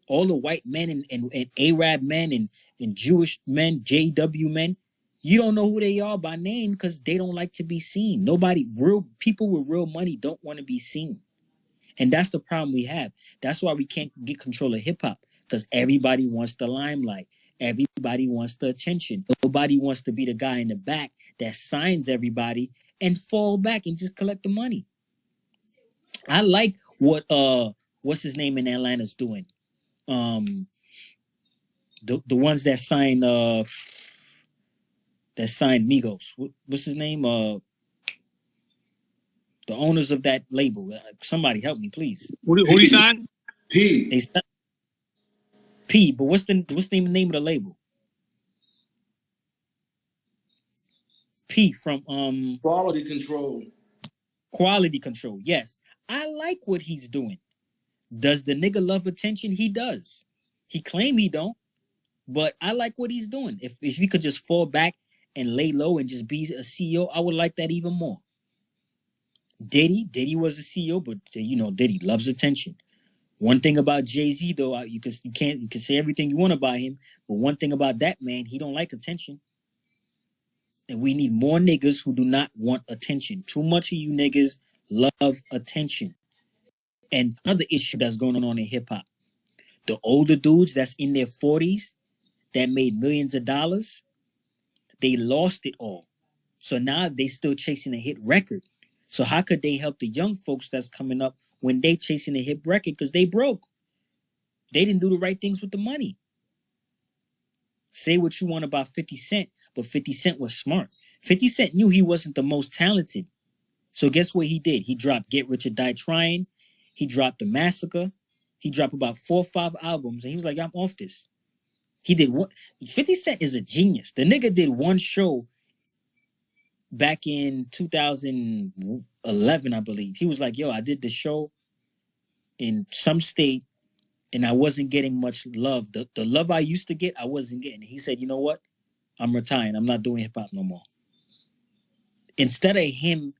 All the white men and Arab men and Jewish men, JW men, you don't know who they are by name because they don't like to be seen. Real people with real money don't want to be seen. And that's the problem we have. That's why we can't get control of hip hop, because everybody wants the limelight. Everybody wants the attention. Nobody wants to be the guy in the back that signs everybody and fall back and just collect the money. I like what what's his name in Atlanta's doing. The ones that signed Migos. What's his name? The owners of that label. Somebody help me, please. Who he signed? P. They signed P, but what's the name of the label? P from Quality Control. Quality Control. Yes. I like what he's doing. Does the nigga love attention? He does. He claim he don't, but I like what he's doing. If he could just fall back and lay low and just be a CEO, I would like that even more. Diddy was a CEO, but Diddy loves attention. One thing about Jay-Z though, you can say everything you want about him, but one thing about that man, he don't like attention. And we need more niggas who do not want attention. Too much of you niggas love attention. And another issue that's going on in hip hop, the older dudes that's in their 40s that made millions of dollars, they lost it all. So now they still chasing a hit record. So how could they help the young folks that's coming up when they chasing a hit record? Because they broke. They didn't do the right things with the money. Say what you want about 50 Cent, but 50 Cent was smart. 50 Cent knew he wasn't the most talented. So guess what he did? He dropped Get Rich or Die Trying. He dropped The Massacre. He dropped about 4 or 5 albums, and he was like, I'm off this. He did what? 50 Cent is a genius. The nigga did one show back in 2011, I believe. He was like, yo, I did the show in some state, and I wasn't getting much love. The love I used to get, I wasn't getting. He said, you know what? I'm retiring. I'm not doing hip-hop no more. Instead of him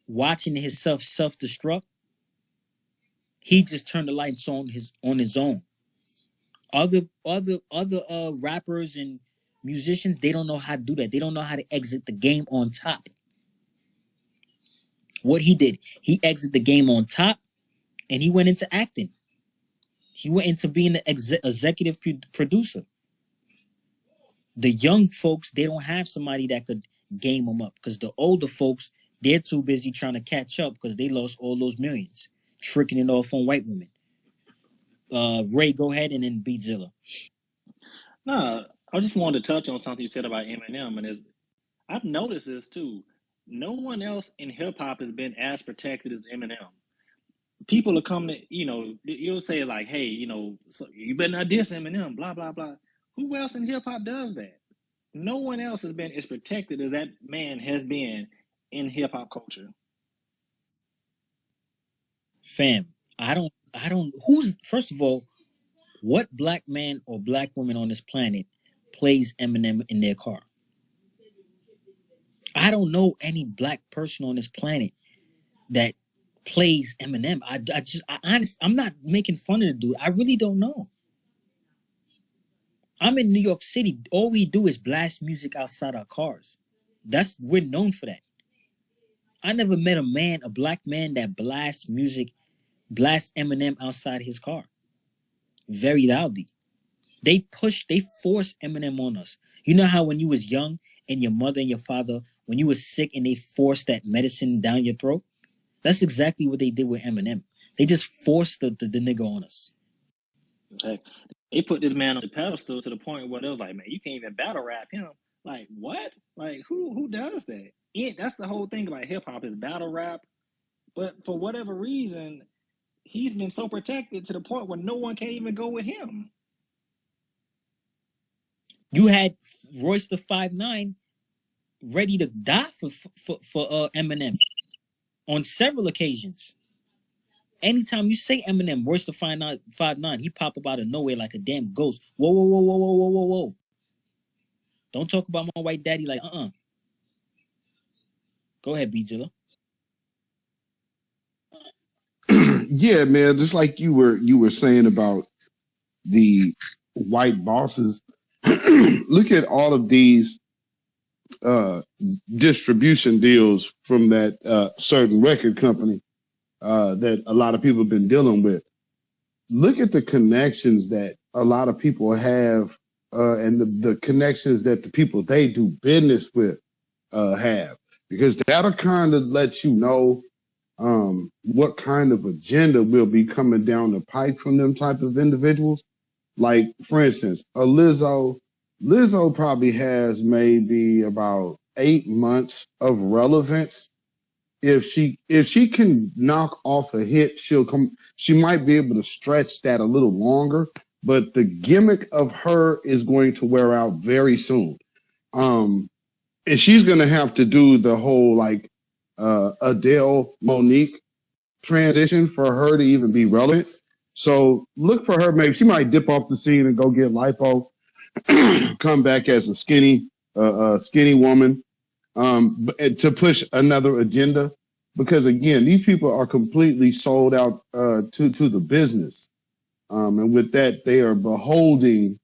watching himself self-destruct, he just turned the lights on his own. Other rappers and musicians, they don't know how to do that. They don't know how to exit the game on top. What he did, he exited the game on top, and he went into acting. He went into being an executive producer. The young folks, they don't have somebody that could game them up, because the older folks, they're too busy trying to catch up because they lost all those millions, tricking it off on white women. Ray, go ahead, and then Beatzilla. No, I just wanted to touch on something you said about Eminem, and I've noticed this too. No one else in hip hop has been as protected as Eminem. People are coming to, you'll say like, hey, so you better not diss Eminem, blah, blah, blah. Who else in hip hop does that? No one else has been as protected as that man has been in hip hop culture. Fam, first of all, what black man or black woman on this planet plays Eminem in their car? I don't know any black person on this planet that plays Eminem. I'm not making fun of the dude. I really don't know. I'm in New York City. All we do is blast music outside our cars. We're known for that. I never met a black man that blasts Eminem outside his car very loudly. They force Eminem on us. You know how when you was young and your mother and your father, when you was sick and they forced that medicine down your throat? That's exactly what they did with Eminem. They just forced the nigga on us. Okay. They put this man on the pedestal to the point where they was like, man, you can't even battle rap him. Like, what? Like, who does that? That's the whole thing about hip hop is battle rap. But for whatever reason, he's been so protected to the point where no one can even go with him. You had Royce the 5'9" ready to die for Eminem on several occasions. Anytime you say Eminem, Royce the 5'9", he pop up out of nowhere like a damn ghost. Whoa. Don't talk about my white daddy like Go ahead, Beatzilla. Yeah, man, just like you were saying about the white bosses. Look at all of these distribution deals from that certain record company that a lot of people have been dealing with. Look at the connections that a lot of people have and the connections that the people they do business with have, because that'll kind of let you know what kind of agenda will be coming down the pipe from them type of individuals. Like, for instance, a Lizzo probably has maybe about 8 months of relevance. If she can knock off a hit, she might be able to stretch that a little longer, but the gimmick of her is going to wear out very soon. And she's going to have to do the whole like Adele Monique transition for her to even be relevant. So look for her. Maybe she might dip off the scene and go get lipo, come back as a skinny woman, to push another agenda. because again, these people are completely sold out to the business. And with that, they are beholding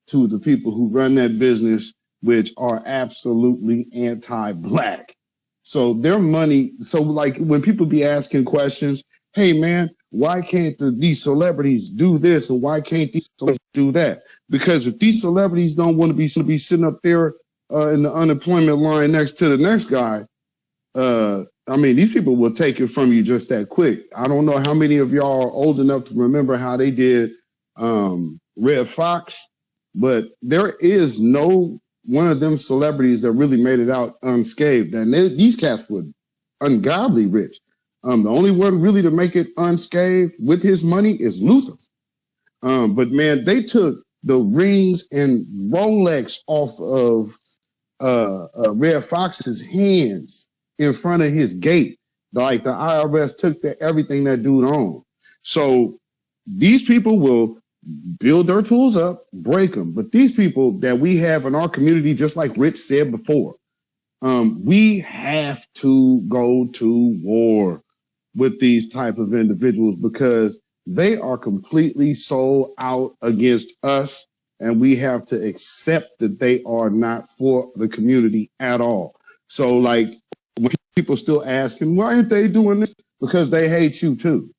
to the people who run that business, which are absolutely anti-black. So their money, so like when people be asking questions, hey man, why can't these celebrities do this, or why can't these celebrities do that? Because if these celebrities don't want to be sitting up there in the unemployment line next to the next guy, I mean, these people will take it from you just that quick. I don't know how many of y'all are old enough to remember how they did Red Fox, but there is no one of them celebrities that really made it out unscathed. And these cats were ungodly rich. The only one really to make it unscathed with his money is Luther. But man, they took the rings and Rolex off of Red Fox's hands in front of his gate. Like the IRS took everything that dude owned. So these people will build their tools up, break them. But these people that we have in our community, just like Rich said before, we have to go to war with these type of individuals because they are completely sold out against us, and we have to accept that they are not for the community at all. So like when people still asking, why aren't they doing this? Because they hate you too.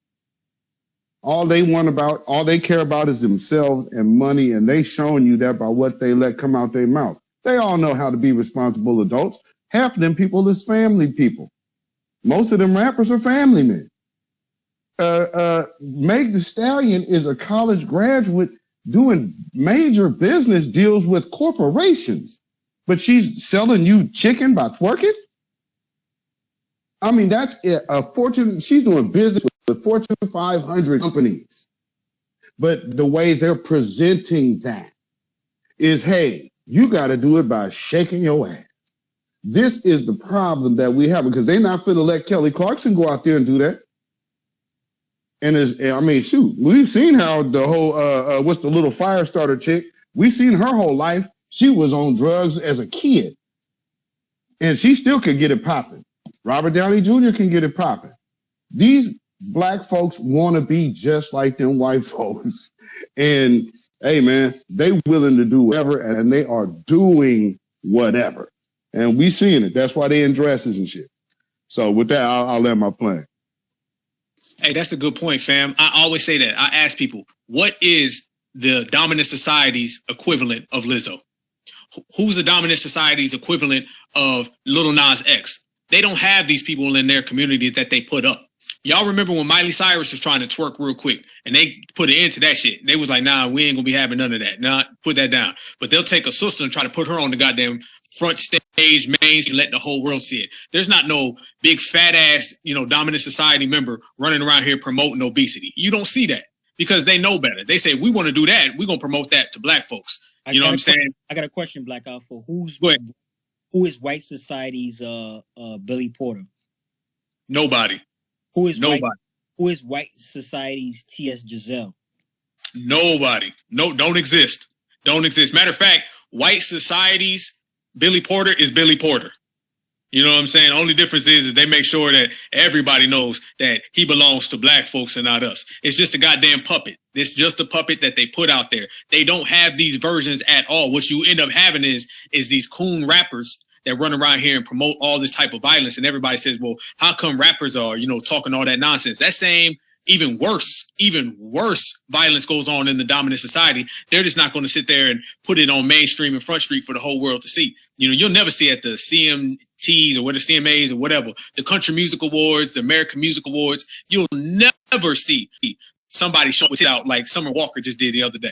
All they care about is themselves and money, and they showing you that by what they let come out their mouth. They all know how to be responsible adults. Half of them people is family people. Most of them rappers are family men. Meg Thee Stallion is a college graduate doing major business deals with corporations, but she's selling you chicken by twerking? I mean, that's a fortune. She's doing business with Fortune 500 companies. But the way they're presenting that is, hey, you got to do it by shaking your ass. This is the problem that we have, because they're not finna let Kelly Clarkson go out there and do that. And shoot, we've seen how the whole, what's the little fire starter chick? We've seen her whole life. She was on drugs as a kid, and she still could get it popping. Robert Downey Jr. can get it popping. These black folks want to be just like them white folks. And hey, man, they willing to do whatever, and they are doing whatever. And we seeing it. That's why they in dresses and shit. So with that, I'll let my plan. Hey, that's a good point, fam. I always say that. I ask people, what is the dominant society's equivalent of Lizzo? Who's the dominant society's equivalent of Lil Nas X? They don't have these people in their community that they put up. Y'all remember when Miley Cyrus was trying to twerk real quick and they put an end to that shit? They was like, nah, we ain't gonna be having none of that. Nah, put that down. But they'll take a sister and try to put her on the goddamn front stage, main, and let the whole world see it. There's not no big fat ass, dominant society member running around here promoting obesity. You don't see that because they know better. They say, we want to do that. We're gonna promote that to black folks. You know what I'm saying? I got a question, Black Alpha. Who is white society's Billy Porter? Nobody. Who is nobody? Who is white society's T.S. Giselle? Nobody. No, don't exist. Don't exist. Matter of fact, white society's Billy Porter is Billy Porter. You know what I'm saying? Only difference is they make sure that everybody knows that he belongs to black folks and not us. It's just a goddamn puppet. It's just a puppet that they put out there. They don't have these versions at all. What you end up having is these coon rappers that run around here and promote all this type of violence. And everybody says, well, how come rappers are, talking all that nonsense? That same, even worse violence goes on in the dominant society. They're just not going to sit there and put it on mainstream and Front Street for the whole world to see. You'll never see at the CMTs or whatever, CMAs or whatever, the Country Music Awards, the American Music Awards. You'll never see somebody show it out like Summer Walker just did the other day.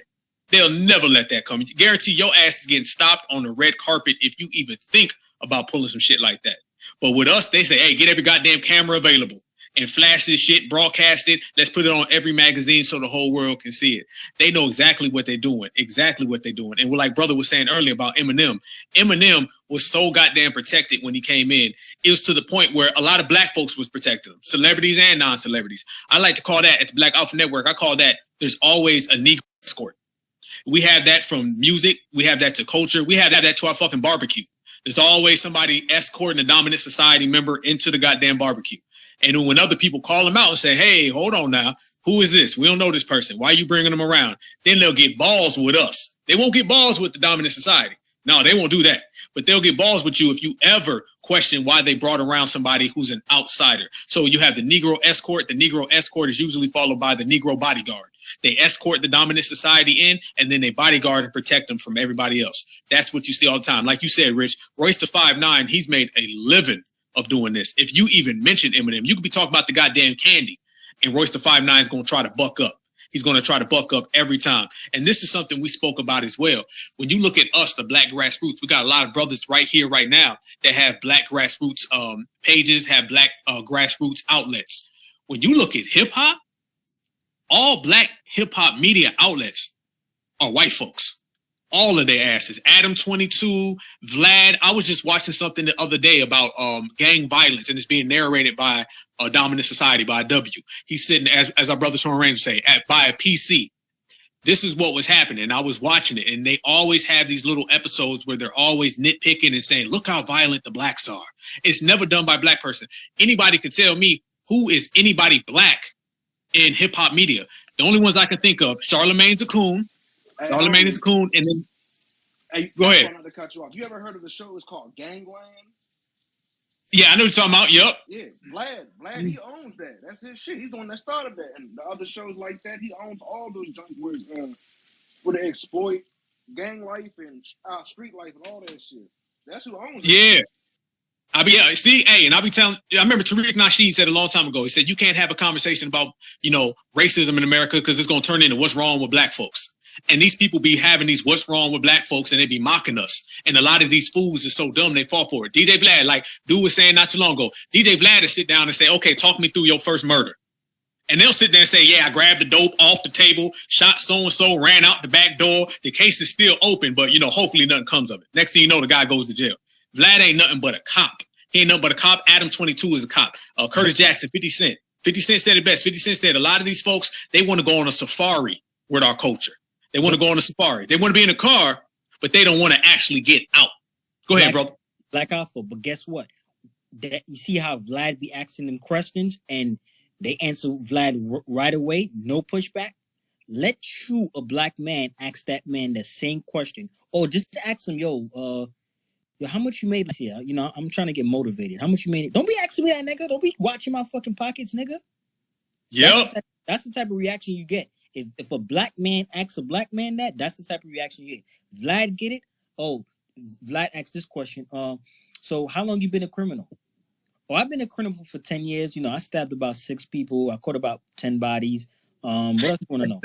They'll never let that come. Guarantee your ass is getting stopped on the red carpet if you even think about pulling some shit like that. But with us, they say, hey, get every goddamn camera available and flash this shit, broadcast it. Let's put it on every magazine so the whole world can see it. They know exactly what they're doing. And like brother was saying earlier about Eminem was so goddamn protected when he came in. It was to the point where a lot of black folks was protecting him, celebrities and non-celebrities. I like to call that at the Black Alpha Network. I call that there's always a Negro escort. We have that from music. We have that to culture. We have that to our fucking barbecue. There's always somebody escorting a dominant society member into the goddamn barbecue. And then when other people call them out and say, hey, hold on now, who is this? We don't know this person. Why are you bringing them around? Then they'll get balls with us. They won't get balls with the dominant society. No, they won't do that. But they'll get balls with you if you ever question why they brought around somebody who's an outsider. So you have the Negro escort. The Negro escort is usually followed by the Negro bodyguard. They escort the dominant society in, and then they bodyguard and protect them from everybody else. That's what you see all the time. Like you said, Rich, Royce the 5'9", he's made a living of doing this. If you even mention Eminem, you could be talking about the goddamn candy, and Royce the 5'9" is going to try to buck up. He's going to try to buck up every time. And this is something we spoke about as well. When you look at us, the Black Grassroots, we got a lot of brothers right here, right now, that have Black Grassroots pages, have Black Grassroots outlets. When you look at hip hop, all Black hip hop media outlets are white folks. All of their asses. Adam 22, Vlad. I was just watching something the other day about gang violence, and it's being narrated by a dominant society, by a W. He's sitting, as our brother Sean Rains would say, by a PC. This is what was happening. I was watching it, and they always have these little episodes where they're always nitpicking and saying, look how violent the blacks are. It's never done by a black person. Anybody can tell me who is anybody black in hip hop media. The only ones I can think of, Charlemagne's a coon. Charlemagne is a coon, and then go ahead. Not to cut you off. You ever heard of the show? It's called Gangland. Yeah, I know what you're talking about. Yep. Yeah, Vlad, he owns that. That's his shit. He's the one that started that, and the other shows like that, he owns all those joints where they exploit gang life and street life and all that shit. That's who owns it. Yeah. I be telling. I remember Tariq Nasheed said a long time ago. He said you can't have a conversation about racism in America because it's gonna turn into what's wrong with black folks. And these people be having these what's wrong with black folks, and they be mocking us. And a lot of these fools are so dumb they fall for it. DJ Vlad, like dude was saying not too long ago, DJ Vlad will sit down and say, okay, talk me through your first murder. And they'll sit there and say, yeah, I grabbed the dope off the table, shot so-and-so, ran out the back door. The case is still open, but hopefully nothing comes of it. Next thing you know, the guy goes to jail. Vlad ain't nothing but a cop. He ain't nothing but a cop. Adam 22 is a cop. Curtis Jackson, 50 Cent. 50 Cent said it best. 50 Cent said a lot of these folks, they want to go on a safari with our culture. They want to go on a safari. They want to be in a car, but they don't want to actually get out. Go ahead, brother. Black Alpha, but guess what? You see how Vlad be asking them questions and they answer Vlad right away, no pushback? Let you, a black man, ask that man the same question. Or just to ask him, yo, how much you made this year? I'm trying to get motivated. How much you made? Don't be asking me that, nigga. Don't be watching my fucking pockets, nigga. Yep. That's the type of reaction you get. If a black man asks a black man that's the type of reaction you get. Vlad get it? Oh, Vlad asked this question. So how long you been a criminal? Oh, I've been a criminal for 10 years. I stabbed about 6 people. I caught about 10 bodies. What else you want to know?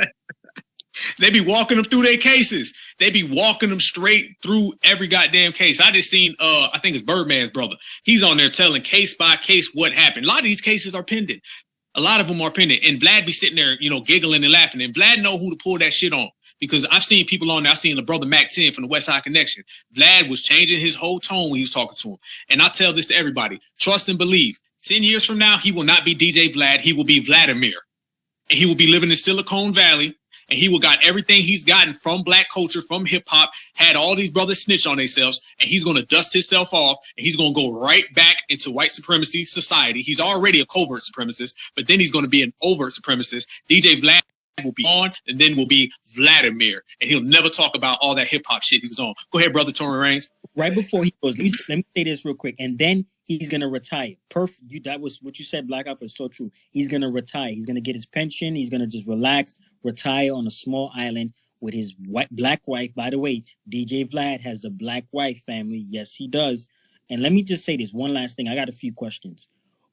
They be walking them through their cases. They be walking them straight through every goddamn case. I just seen, I think it's Birdman's brother. He's on there telling case by case what happened. A lot of these cases are pending. A lot of them are pending. And Vlad be sitting there, giggling and laughing. And Vlad know who to pull that shit on. Because I've seen people on there. I've seen the brother Mac 10 from the West Side Connection. Vlad was changing his whole tone when he was talking to him. And I tell this to everybody. Trust and believe. 10 years from now, he will not be DJ Vlad. He will be Vladimir. And he will be living in Silicon Valley. And he will got everything he's gotten from black culture, from hip hop, had all these brothers snitch on themselves, and he's going to dust himself off, and he's going to go right back into white supremacy society. He's already a covert supremacist, but then he's going to be an overt supremacist. DJ Vlad will be on, and then will be Vladimir, and he'll never talk about all that hip hop shit he was on. Go ahead, brother Tony Raines. Right before he goes, let me say this real quick, and then he's gonna retire. Perfect. That was what you said, Black Alpha, is so true. He's gonna retire. He's gonna get his pension. He's gonna just relax, retire on a small island with his black wife. By the way, DJ Vlad has a black wife family. Yes, he does. And let me just say this one last thing. I got a few questions.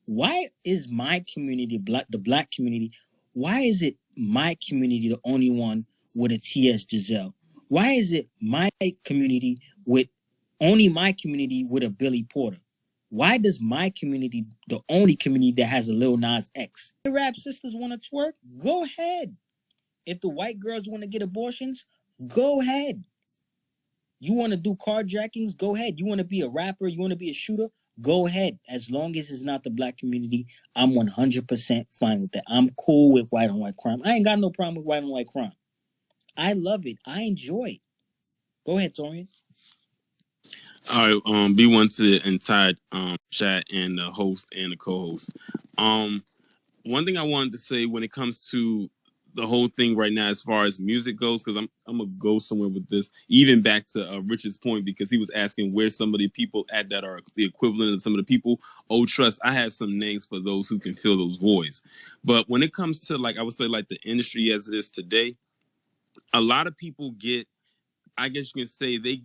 Why is my community, the black community, why is it my community the only one with a T.S. Giselle? Why is it my community with only my community with a Billy Porter? Why does my community, the only community that has a Lil Nas X? The rap sisters want to twerk? Go ahead. If the white girls want to get abortions, go ahead. You want to do carjackings? Go ahead. You want to be a rapper? You want to be a shooter? Go ahead. As long as it's not the black community, I'm 100% fine with that. I'm cool with white on white crime. I ain't got no problem with white on white crime. I love it. I enjoy it. Go ahead, Torian. All right, B1 to the entire chat and the host and the co-host. One thing I wanted to say when it comes to the whole thing right now, as far as music goes, because I'm gonna go somewhere with this, even back to Rich's point, because he was asking where some of the people at that are the equivalent of some of the people. Oh, trust, I have some names for those who can fill those voids. But when it comes to, like, I would say, like the industry as it is today, a lot of people get, I guess you can say, they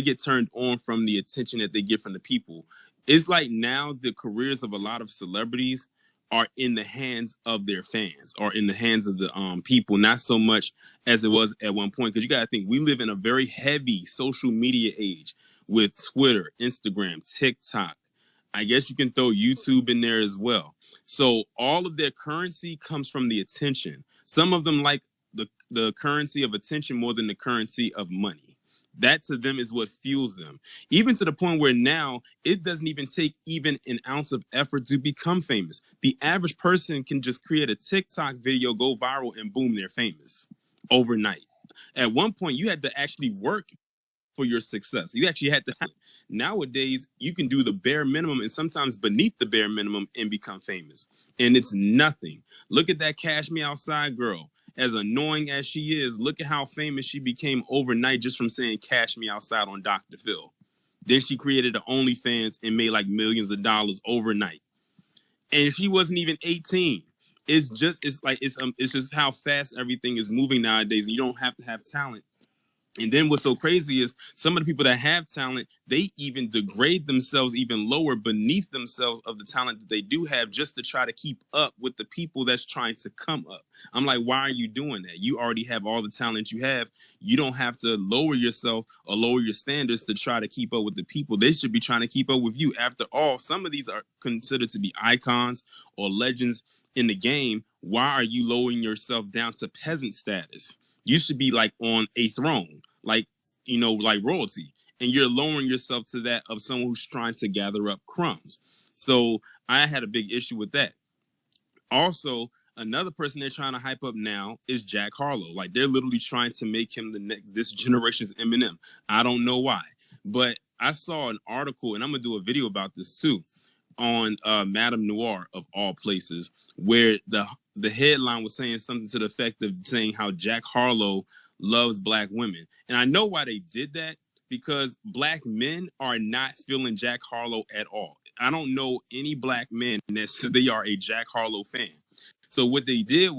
get turned on from the attention that they get from the people. It's like now the careers of a lot of celebrities are in the hands of their fans or in the hands of the people, not so much as it was at one point. Because you got to think, we live in a very heavy social media age with Twitter, Instagram, TikTok. I guess you can throw YouTube in there as well. So all of their currency comes from the attention. Some of them like the currency of attention more than the currency of money. That to them is what fuels them. Even to the point where now it doesn't even take even an ounce of effort to become famous. The average person can just create a TikTok video, go viral, and boom, they're famous overnight. At one point, you had to actually work for your success. You actually had to talent. Nowadays, you can do the bare minimum and sometimes beneath the bare minimum and become famous. And it's nothing. Look at that Cash Me Outside girl. As annoying as she is, look at how famous she became overnight just from saying Cash Me Outside on Dr. Phil. Then she created the OnlyFans and made like millions of dollars overnight. And she wasn't even 18. It's just how fast everything is moving nowadays. You don't have to have talent. And then what's so crazy is some of the people that have talent, they even degrade themselves even lower beneath themselves of the talent that they do have just to try to keep up with the people that's trying to come up. I'm like, why are you doing that? You already have all the talent you have. You don't have to lower yourself or lower your standards to try to keep up with the people. They should be trying to keep up with you. After all, some of these are considered to be icons or legends in the game. Why are you lowering yourself down to peasant status? You should be like on a throne, like, like royalty. And you're lowering yourself to that of someone who's trying to gather up crumbs. So I had a big issue with that. Also, another person they're trying to hype up now is Jack Harlow. Like, they're literally trying to make him this generation's Eminem. I don't know why. But I saw an article, and I'm going to do a video about this too, on Madame Noir, of all places, where the headline was saying something to the effect of saying how Jack Harlow loves black women. And I know why they did that, because black men are not feeling Jack Harlow at all. I don't know any black men that says they are a Jack Harlow fan. So what they did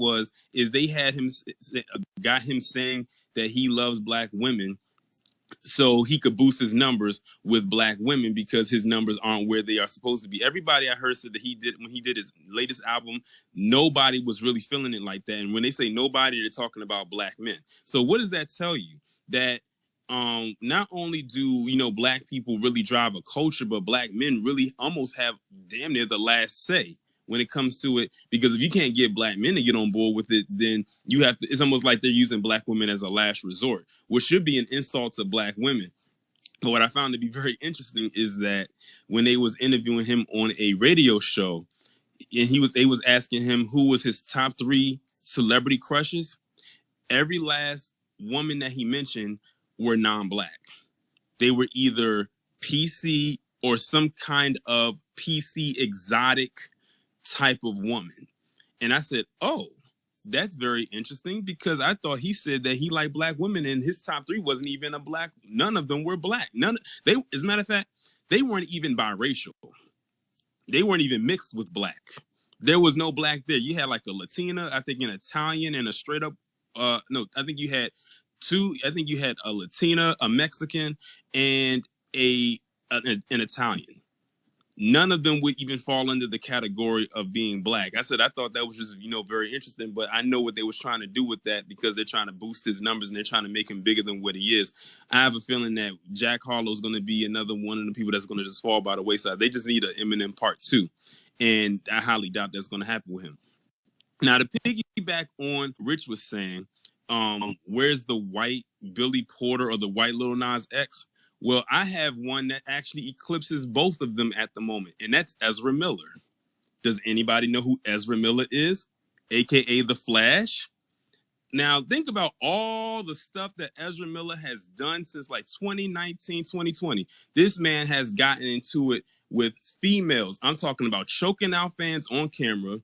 is they had got him saying that he loves black women so he could boost his numbers with black women, because his numbers aren't where they are supposed to be. Everybody I heard said that when he did his latest album, nobody was really feeling it like that. And when they say nobody, they're talking about black men. So what does that tell you? That not only do black people really drive a culture, but black men really almost have damn near the last say when it comes to it. Because if you can't get black men to get on board with it, then you have to, it's almost like they're using black women as a last resort, which should be an insult to black women. But what I found to be very interesting is that when they was interviewing him on a radio show, and they was asking him who was his top 3 celebrity crushes, every last woman that he mentioned were non-black. They were either PC or some kind of PC exotic type of woman. And I said, oh, that's very interesting, because I thought he said that he liked black women and his top 3 wasn't even a black. None of them were black. As a matter of fact, they weren't even biracial. They weren't even mixed with black. There was no black there. You had like a Latina, I think an Italian, and a straight up, no, I think you had a Latina, a Mexican, and an Italian. None of them would even fall under the category of being black. I said, I thought that was just, very interesting, but I know what they was trying to do with that, because they're trying to boost his numbers and they're trying to make him bigger than what he is. I have a feeling that Jack Harlow is going to be another one of the people that's going to just fall by the wayside. They just need an Eminem part 2. And I highly doubt that's going to happen with him. Now, to piggyback on Rich was saying, where's the white Billy Porter or the white Lil Nas X? Well, I have one that actually eclipses both of them at the moment, and that's Ezra Miller. Does anybody know who Ezra Miller is? AKA The Flash? Now, think about all the stuff that Ezra Miller has done since like 2019, 2020. This man has gotten into it with females. I'm talking about choking out fans on camera,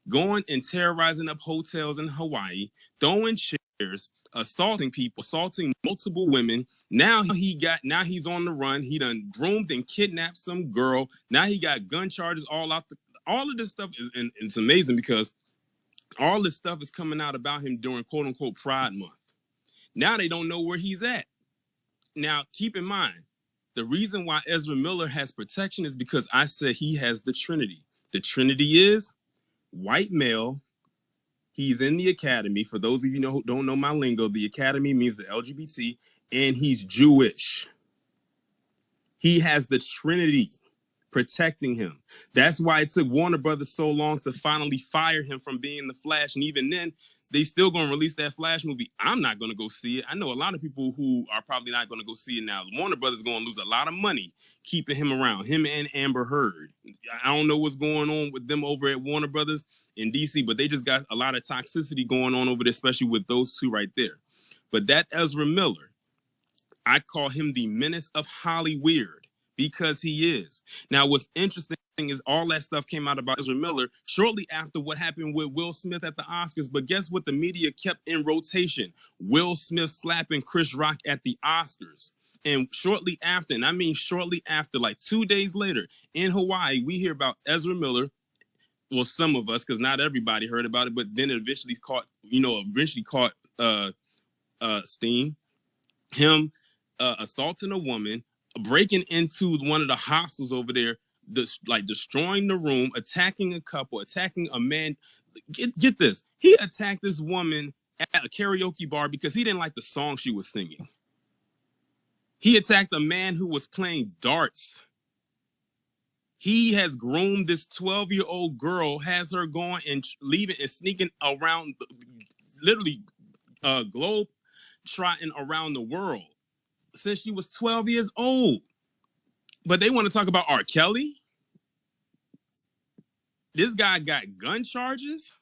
going and terrorizing up hotels in Hawaii, throwing chairs, assaulting people, assaulting multiple women. Now he's on the run. He done groomed and kidnapped some girl. Now he got gun charges all out. All of this stuff is, and it's amazing because all this stuff is coming out about him during quote unquote Pride Month. Now they don't know where he's at. Now, keep in mind, the reason why Ezra Miller has protection is because I said he has the Trinity. The Trinity is white male. He's in the academy. For those of you who don't know my lingo, the academy means the LGBT, and he's Jewish. He has the Trinity protecting him. That's why it took Warner Brothers so long to finally fire him from being the Flash. And even then, they still going to release that Flash movie. I'm not going to go see it. I know a lot of people who are probably not going to go see it now. Warner Brothers is going to lose a lot of money keeping him around, him and Amber Heard. I don't know what's going on with them over at Warner Brothers in DC, but they just got a lot of toxicity going on over there, especially with those two right there. But that Ezra Miller, I call him the menace of Hollyweird because he is. Now, what's interesting is all that stuff came out about Ezra Miller shortly after what happened with Will Smith at the Oscars. But guess what? The media kept in rotation. Will Smith slapping Chris Rock at the Oscars. And shortly after, and I mean shortly after, like 2 days later, in Hawaii, we hear about Ezra Miller. Well, some of us, because not everybody heard about it, but then it eventually caught steam. Him assaulting a woman, breaking into one of the hostels over there, destroying the room, attacking a couple, attacking a man. Get this. He attacked this woman at a karaoke bar because he didn't like the song she was singing. He attacked a man who was playing darts. He has groomed this 12-year-old girl, has her going and leaving and sneaking around, literally globe trotting around the world since she was 12 years old. But they want to talk about R. Kelly. This guy got gun charges.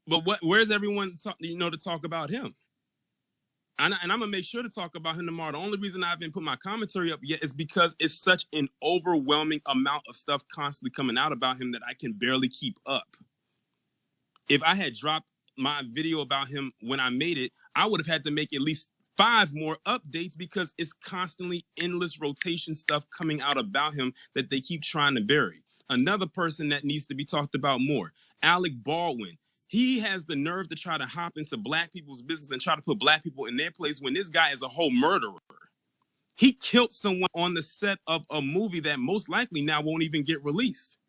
But where's everyone to talk about him? And I'm going to make sure to talk about him tomorrow. The only reason I haven't put my commentary up yet is because it's such an overwhelming amount of stuff constantly coming out about him that I can barely keep up. If I had dropped my video about him when I made it, I would have had to make at least 5 more updates because it's constantly endless rotation stuff coming out about him that they keep trying to bury. Another person that needs to be talked about more, Alec Baldwin. He has the nerve to try to hop into black people's business and try to put black people in their place when this guy is a whole murderer. He killed someone on the set of a movie that most likely now won't even get released.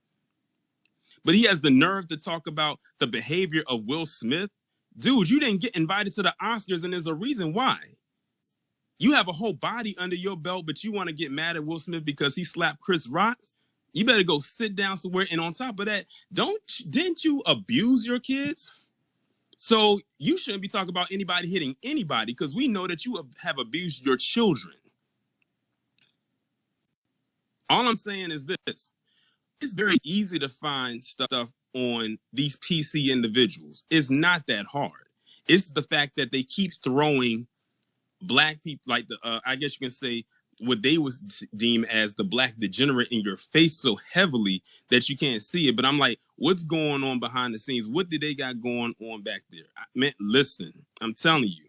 But he has the nerve to talk about the behavior of Will Smith. Dude, you didn't get invited to the Oscars, and there's a reason why. You have a whole body under your belt, but you want to get mad at Will Smith because he slapped Chris Rock? You better go sit down somewhere. And on top of that, didn't you abuse your kids? So you shouldn't be talking about anybody hitting anybody because we know that you have abused your children. All I'm saying is this. It's very easy to find stuff on these PC individuals. It's not that hard. It's the fact that they keep throwing black people, like I guess you can say what they was deemed as the black degenerate in your face so heavily that you can't see it. But I'm like, what's going on behind the scenes? What did they got going on back there? Listen, I'm telling you,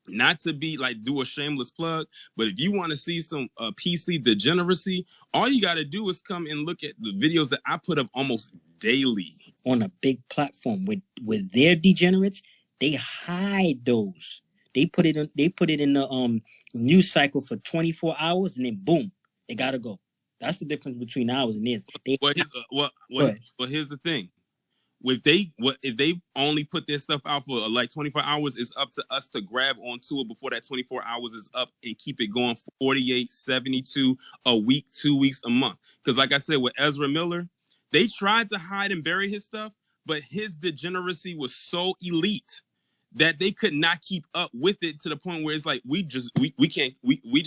not to be like do a shameless plug, but if you want to see some PC degeneracy, all you got to do is come and look at the videos that I put up almost daily on a big platform with their degenerates. They hide those. They put it in the news cycle for 24 hours and then boom, they gotta go. That's the difference between ours and theirs. Here's the thing. If they only put their stuff out for like 24 hours, it's up to us to grab onto it before that 24 hours is up and keep it going for 48, 72, a week, 2 weeks, a month. Because like I said, with Ezra Miller, they tried to hide and bury his stuff, but his degeneracy was so elite that they could not keep up with it to the point where it's like we just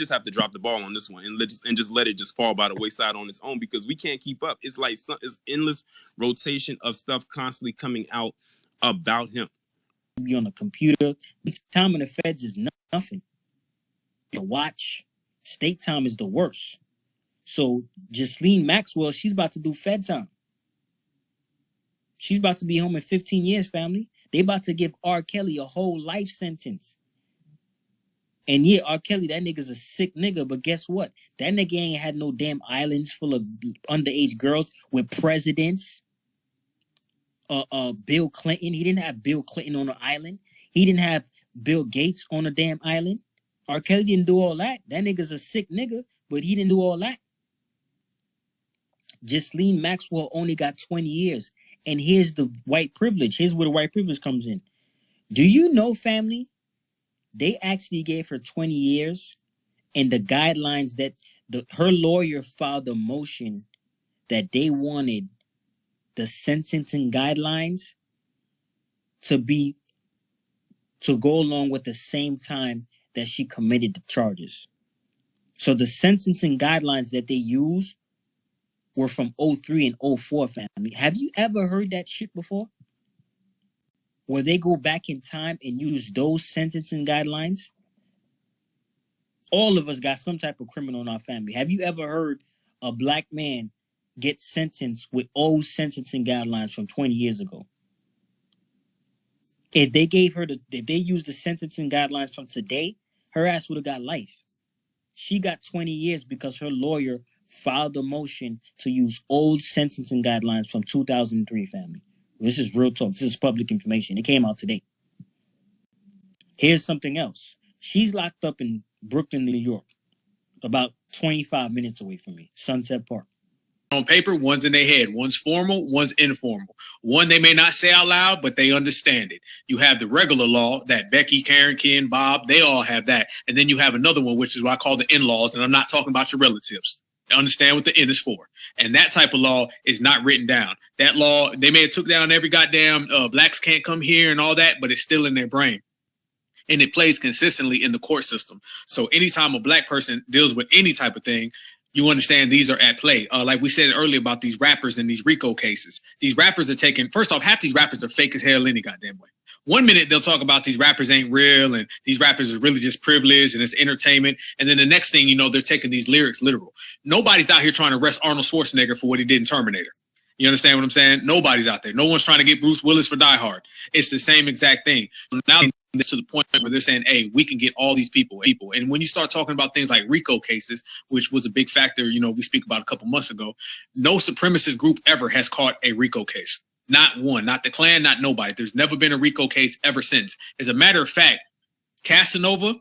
have to drop the ball on this one and just let it just fall by the wayside on its own because we can't keep up. It's like it's endless rotation of stuff constantly coming out about him. Be on a computer. Time in the feds is nothing. Your watch. State time is the worst. So Ghislaine Maxwell, she's about to do Fed time. She's about to be home in 15 years, family. They about to give R. Kelly a whole life sentence. And yeah, R. Kelly, that nigga's a sick nigga, but guess what? That nigga ain't had no damn islands full of underage girls with presidents. Bill Clinton. He didn't have Bill Clinton on an island. He didn't have Bill Gates on a damn island. R. Kelly didn't do all that. That nigga's a sick nigga, but he didn't do all that. Ghislaine Maxwell only got 20 years. And here's the white privilege. Here's where the white privilege comes in. Do you know, family? They actually gave her 20 years, and the guidelines that her lawyer filed a motion that they wanted the sentencing guidelines to go along with the same time that she committed the charges. So the sentencing guidelines that they used were from 03 and 04, family. Have you ever heard that shit before? Where they go back in time and use those sentencing guidelines? All of us got some type of criminal in our family. Have you ever heard a black man get sentenced with old sentencing guidelines from 20 years ago? If they used the sentencing guidelines from today, her ass would have got life. She got 20 years because her lawyer filed a motion to use old sentencing guidelines from 2003, family. This is real talk. This is public information. It came out today. Here's something else. She's locked up in Brooklyn, New York, about 25 minutes away from me, Sunset Park. On paper, one's in their head. One's formal, one's informal. One they may not say out loud, but they understand it. You have the regular law that Becky, Karen, Ken, Bob, they all have that. And then you have another one, which is what I call the in-laws, and I'm not talking about your relatives. Understand what the N is for. And that type of law is not written down. That law, they may have took down every goddamn blacks can't come here and all that, but it's still in their brain. And it plays consistently in the court system. So anytime a black person deals with any type of thing, you understand these are at play. Like we said earlier about these rappers and these RICO cases. These rappers are taking, first off, half these rappers are fake as hell any goddamn way. 1 minute they'll talk about these rappers ain't real and these rappers are really just privileged and it's entertainment. And then the next thing you know, they're taking these lyrics literal. Nobody's out here trying to arrest Arnold Schwarzenegger for what he did in Terminator. You understand what I'm saying? Nobody's out there. No one's trying to get Bruce Willis for Die Hard. It's the same exact thing. Now to the point where they're saying, hey, we can get all these people. And when you start talking about things like RICO cases, which was a big factor, you know, we speak about a couple months ago, no supremacist group ever has caught a RICO case. Not one, not the Klan, not nobody. There's never been a RICO case ever since. As a matter of fact, Casanova,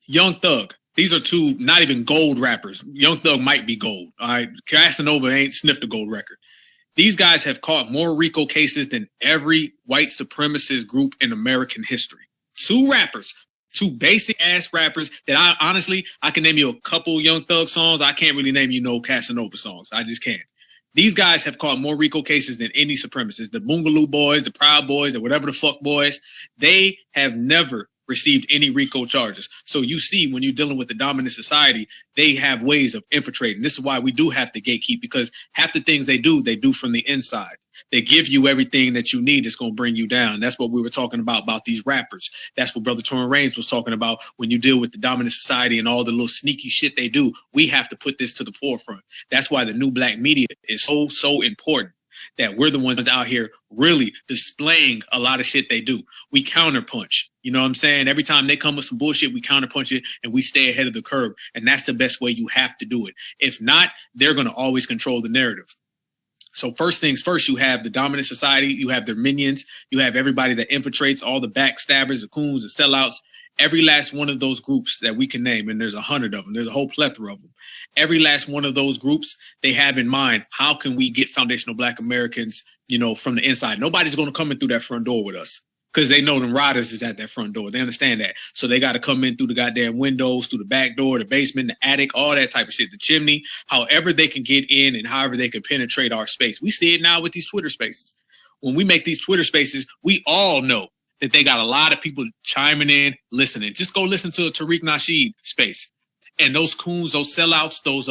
Young Thug, these are two not even gold rappers. Young Thug might be gold. All right. Casanova ain't sniffed a gold record. These guys have caught more RICO cases than every white supremacist group in American history. Two rappers, two basic ass rappers that I can name you a couple Young Thug songs. I can't really name you no Casanova songs. I just can't. These guys have caught more RICO cases than any supremacists. The Boogaloo Boys, the Proud Boys, or whatever the fuck boys, they have never received any RICO charges. So you see, when you're dealing with the dominant society, they have ways of infiltrating. This is why we do have to gatekeep, because half the things they do from the inside. They give you everything that you need that's going to bring you down. That's what we were talking about these rappers. That's what Brother Torrin Reigns was talking about. When you deal with the dominant society and all the little sneaky shit they do, we have to put this to the forefront. That's why the new black media is so important. That we're the ones out here really displaying a lot of shit they do. We counterpunch. You know what I'm saying? Every time they come with some bullshit, we counterpunch it and we stay ahead of the curve. And that's the best way you have to do it. If not, they're going to always control the narrative. So first things first, you have the dominant society, you have their minions, you have everybody that infiltrates, all the backstabbers, the coons, the sellouts, every last one of those groups that we can name, and there's 100 of them, there's a whole plethora of them. Every last one of those groups, they have in mind, how can we get foundational black Americans, you know, from the inside? Nobody's going to come in through that front door with us. Because they know them riders is at that front door. They understand that. So they got to come in through the goddamn windows, through the back door, the basement, the attic, all that type of shit, the chimney, however they can get in and however they can penetrate our space. We see it now with these Twitter spaces. When we make these Twitter spaces, we all know that they got a lot of people chiming in, listening. Just go listen to a Tariq Nasheed space. And those coons, those sellouts, those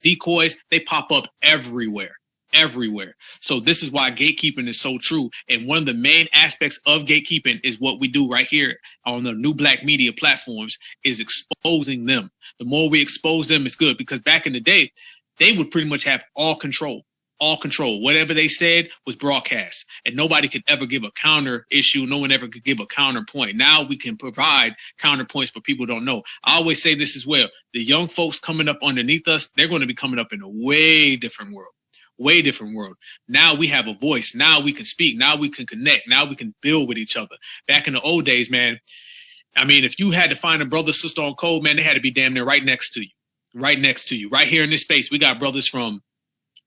decoys, they pop up everywhere. everywhere. So this is why gatekeeping is so true. And one of the main aspects of gatekeeping is what we do right here on the new black media platforms is exposing them. The more we expose them, it's good, because back in the day, they would pretty much have all control. All control. Whatever they said was broadcast, and nobody could ever give a counter issue. No one ever could give a counterpoint. Now we can provide counterpoints for people who don't know. I always say this as well. The young folks coming up underneath us, they're going to be coming up in a way different world. Way different world. Now we have a voice. Now we can speak. Now we can connect. Now we can build with each other. Back in the old days, man, I mean, if you had to find a brother, sister on code, man, they had to be damn near right next to you. Right next to you. Right here in this space, we got brothers from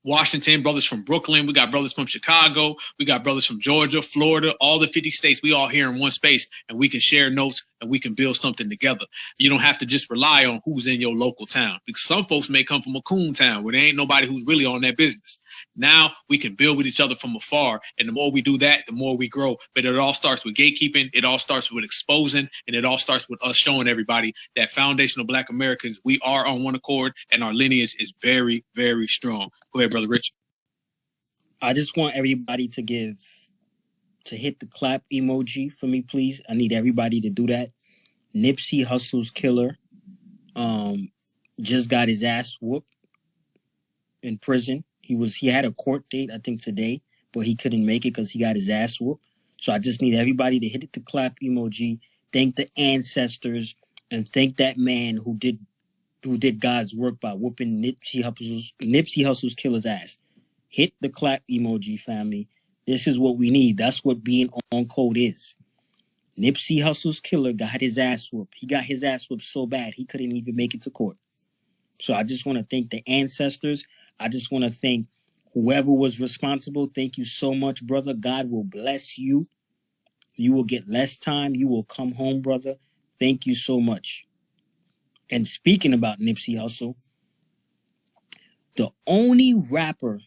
Washington, brothers from Brooklyn, we got brothers from Chicago, we got brothers from Georgia, Florida, all the 50 states. We all here in one space, and we can share notes and we can build something together. You don't have to just rely on who's in your local town, because some folks may come from a coon town where there ain't nobody who's really on that business. Now we can build with each other from afar, and the more we do that, the more we grow. But it all starts with gatekeeping, it all starts with exposing, and it all starts with us showing everybody that foundational Black Americans, we are on one accord, and our lineage is very, very strong. Go ahead, Brother Rich. I just want everybody to hit the clap emoji for me, please. I need everybody to do that. Nipsey Hussle's killer just got his ass whooped in prison. He had a court date, I think today, but he couldn't make it because he got his ass whooped. So I just need everybody to hit the clap emoji, thank the ancestors, and thank that man who did God's work by whooping Nipsey Hussle's killer's ass. Hit the clap emoji, family. This is what we need. That's what being on code is. Nipsey Hussle's killer got his ass whooped. He got his ass whooped so bad he couldn't even make it to court. So I just want to thank the ancestors. I just want to thank whoever was responsible. Thank you so much, brother. God will bless you. You will get less time. You will come home, brother. Thank you so much. And speaking about Nipsey Hussle, the only rapper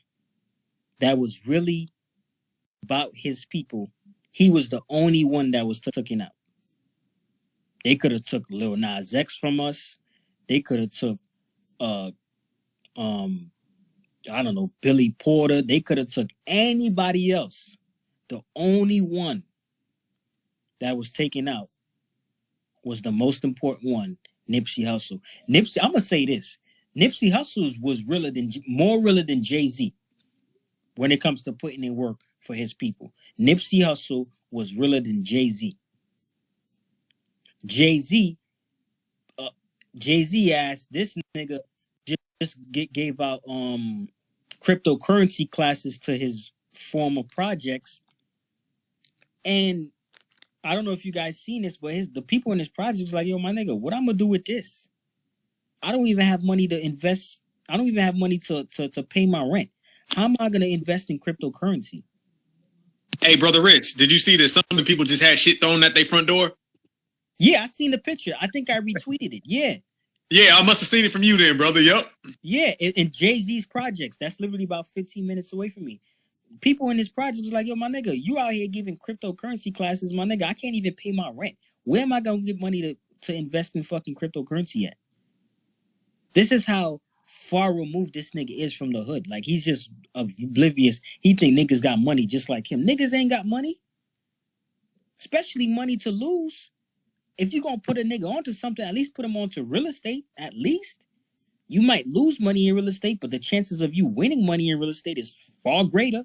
that was really about his people, he was the only one that was taken out. They could have took Lil Nas X from us. They could have took I don't know, Billy Porter. They could have took anybody else. The only one that was taken out was the most important one, Nipsey Hussle. Nipsey, I'm gonna say this: Nipsey Hussle was more realer than Jay-Z when it comes to putting in work for his people. Nipsey Hussle was realer than Jay-Z. Jay-Z asked this nigga just gave out cryptocurrency classes to his former projects, and I don't know if you guys seen this, but the people in his project was like, yo, my nigga, what I'm gonna do with this? I don't even have money to invest. I don't even have money to pay my rent. How am I gonna invest in cryptocurrency? Hey, Brother Rich, did you see that some of the people just had shit thrown at their front door? Yeah, I seen the picture. I think I retweeted it. Yeah. Yeah, I must have seen it from you then, brother. Yup. Yeah, in Jay-Z's projects. That's literally about 15 minutes away from me. People in this project was like, yo, my nigga, you out here giving cryptocurrency classes, my nigga. I can't even pay my rent. Where am I gonna get money to invest in fucking cryptocurrency at? This is how far removed this nigga is from the hood. Like, he's just oblivious. He think niggas got money just like him. Niggas ain't got money. Especially money to lose. If you're gonna put a nigga onto something, at least put him onto real estate. At least. You might lose money in real estate, but the chances of you winning money in real estate is far greater.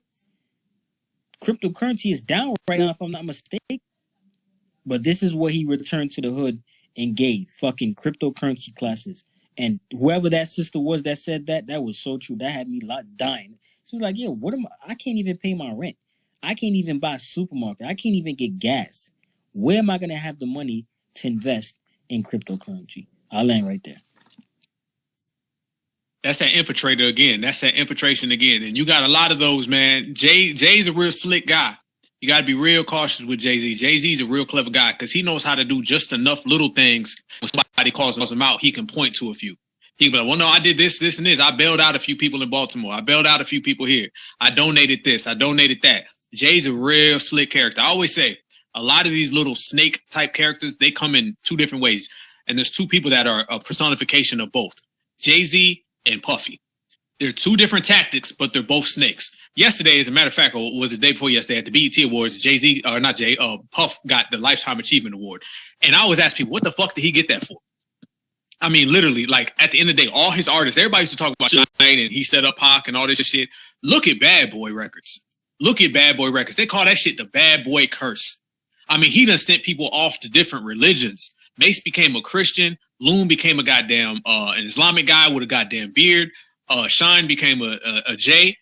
Cryptocurrency is down right now, if I'm not mistaken. But this is what he returned to the hood and gave fucking cryptocurrency classes. And whoever that sister was that said that was so true. That had me dying. She was like, yeah, I can't even pay my rent. I can't even buy a supermarket. I can't even get gas. Where am I going to have the money to invest in cryptocurrency? I'll land right there. That's that infiltrator again. That's that infiltration again. And you got a lot of those, man. Jay's a real slick guy. You got to be real cautious with Jay-Z. Jay-Z's a real clever guy because he knows how to do just enough little things. When somebody calls him out, he can point to a few. He can be like, well, no, I did this, and this. I bailed out a few people in Baltimore. I bailed out a few people here. I donated this. I donated that. Jay's a real slick character. I always say a lot of these little snake type characters, they come in two different ways. And there's two people that are a personification of both. Jay-Z and Puffy. They're two different tactics, but they're both snakes. Yesterday, as a matter of fact, or was the day before yesterday at the BET Awards, Jay-Z, or not Jay, Puff got the Lifetime Achievement Award. And I always ask people, what the fuck did he get that for? I mean, literally, like, at the end of the day, all his artists, everybody used to talk about Shine and he set up Pac and all this shit. Look at Bad Boy Records. Look at Bad Boy Records. They call that shit the Bad Boy Curse. I mean, he done sent people off to different religions. Mace became a Christian. Loon became a goddamn an Islamic guy with a goddamn beard. Shine became a J.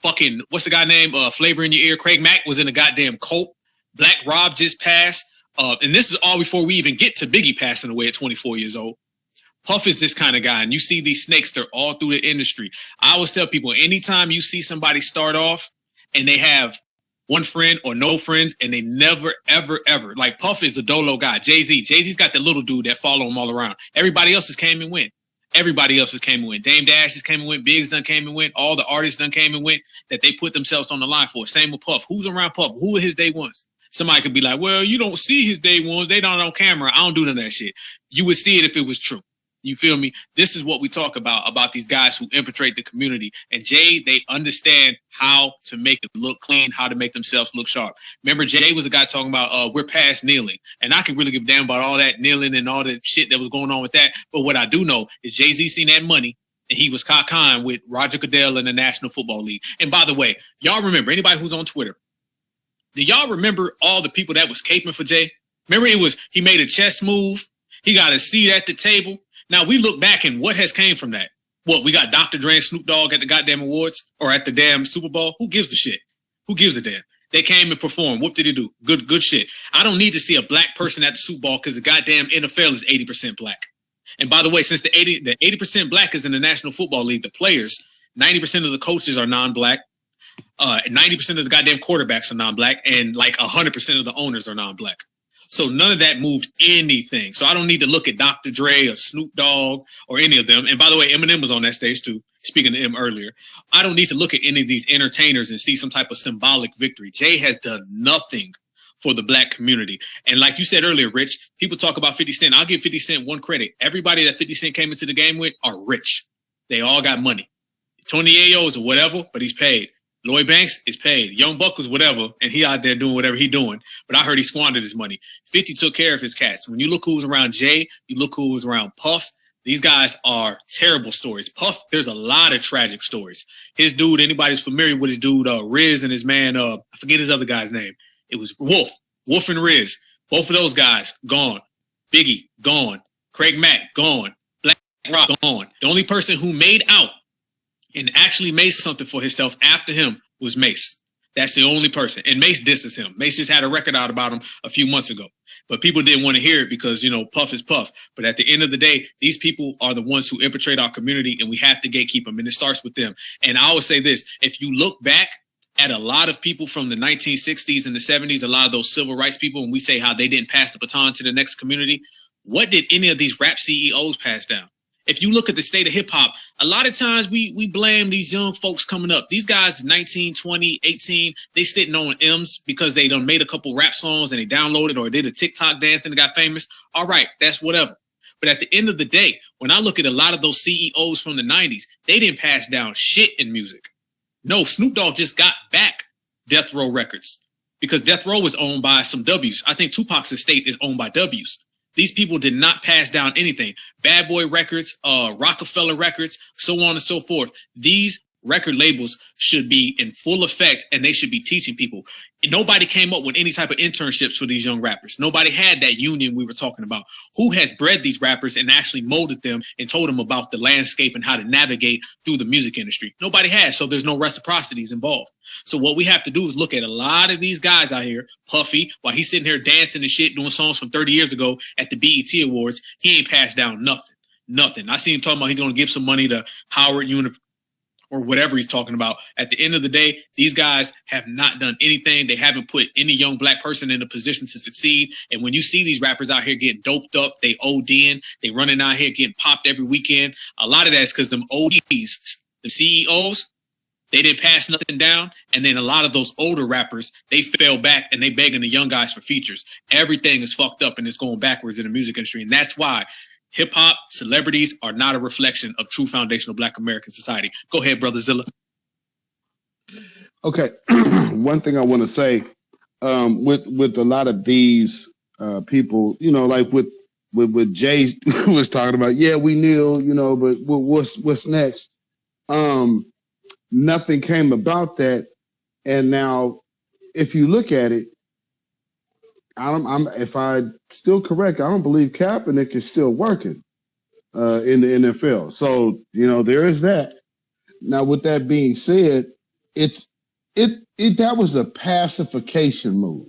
Fucking, what's the guy name? Flavor in Your Ear. Craig Mack was in a goddamn cult. Black Rob just passed. And this is all before we even get to Biggie passing away at 24 years old. Puff is this kind of guy. And you see these snakes, they're all through the industry. I always tell people, anytime you see somebody start off and they have one friend or no friends, and they never, ever, ever, like Puff is a dolo guy. Jay-Z's got the little dude that follow him all around. Everybody else has came and went. Everybody else has came and went. Dame Dash has came and went. Biggs done came and went. All the artists done came and went that they put themselves on the line for. Same with Puff. Who's around Puff? Who are his day ones? Somebody could be like, well, you don't see his day ones. They don't on camera. I don't do none of that shit. You would see it if it was true. You feel me? This is what we talk about these guys who infiltrate the community. And Jay, they understand how to make it look clean, how to make themselves look sharp. Remember, Jay was a guy talking about we're past kneeling. And I can really give a damn about all that kneeling and all the shit that was going on with that. But what I do know is Jay-Z seen that money and he was cock-con with Roger Goodell in the National Football League. And by the way, y'all remember, anybody who's on Twitter, do y'all remember all the people that was caping for Jay? Remember, he made a chess move. He got a seat at the table. Now, we look back and what has came from that? What, we got Dr. Dre and Snoop Dogg at the goddamn awards or at the damn Super Bowl? Who gives a shit? Who gives a damn? They came and performed. What did he do? Good shit. I don't need to see a black person at the Super Bowl because the goddamn NFL is 80% black. And by the way, since the 80% black is in the National Football League, the players, 90% of the coaches are non-black. 90% of the goddamn quarterbacks are non-black, and like 100% of the owners are non-black. So none of that moved anything. So I don't need to look at Dr. Dre or Snoop Dogg or any of them. And by the way, Eminem was on that stage too, speaking to him earlier. I don't need to look at any of these entertainers and see some type of symbolic victory. Jay has done nothing for the black community. And like you said earlier, Rich, people talk about 50 Cent. I'll give 50 Cent one credit. Everybody that 50 Cent came into the game with are rich. They all got money. Tony Ayo is or whatever, but he's paid. Lloyd Banks is paid. Young Buck was whatever, and he out there doing whatever he doing. But I heard he squandered his money. 50 took care of his cats. When you look who was around Jay, you look who was around Puff. These guys are terrible stories. Puff, there's a lot of tragic stories. His dude, anybody's familiar with his dude, Riz and his man, I forget his other guy's name. It was Wolf and Riz. Both of those guys, gone. Biggie, gone. Craig Mack, gone. Black Rock, gone. The only person who made out and actually made something for himself after him was Mace. That's the only person. And Mace disses him. Mace just had a record out about him a few months ago. But people didn't want to hear it because, you know, Puff is Puff. But at the end of the day, these people are the ones who infiltrate our community, and we have to gatekeep them. And it starts with them. And I always say this, if you look back at a lot of people from the 1960s and the 70s, a lot of those civil rights people, and we say how they didn't pass the baton to the next community, what did any of these rap CEOs pass down? If you look at the state of hip hop, a lot of times we blame these young folks coming up. These guys, 19, 20, 18, they sitting on M's because they done made a couple rap songs and they downloaded or did a TikTok dance and they got famous. All right, that's whatever. But at the end of the day, when I look at a lot of those CEOs from the 90s, they didn't pass down shit in music. No, Snoop Dogg just got back Death Row Records because Death Row is owned by some W's. I think Tupac's estate is owned by W's. These people did not pass down anything. Bad Boy Records, Rockefeller Records, so on and so forth. These record labels should be in full effect and they should be teaching people. Nobody came up with any type of internships for these young rappers. Nobody had that union we were talking about. Who has bred these rappers and actually molded them and told them about the landscape and how to navigate through the music industry? Nobody has, so there's no reciprocities involved. So what we have to do is look at a lot of these guys out here, Puffy, while he's sitting here dancing and shit, doing songs from 30 years ago at the BET Awards, he ain't passed down nothing. I see him talking about he's going to give some money to Howard University or whatever he's talking about. At the end of the day, these guys have not done anything. They haven't put any young black person in a position to succeed. And when you see these rappers out here getting doped up, they ODing, they running out here getting popped every weekend. A lot of that is because them ODs, the CEOs, they didn't pass nothing down. And then a lot of those older rappers, they fell back and they begging the young guys for features. Everything is fucked up and it's going backwards in the music industry. And that's why Hip hop, celebrities are not a reflection of true foundational Black American society. Go ahead, Brother Zilla. Okay, one thing I want to say, with a lot of these people, you know, like with Jay was talking about, yeah, we kneel, you know, but what's next? Nothing came about that, and now if you look at it, if I still correct, I don't believe Kaepernick is still working in the NFL. So you know there is that. Now, with that being said, that was a pacification move.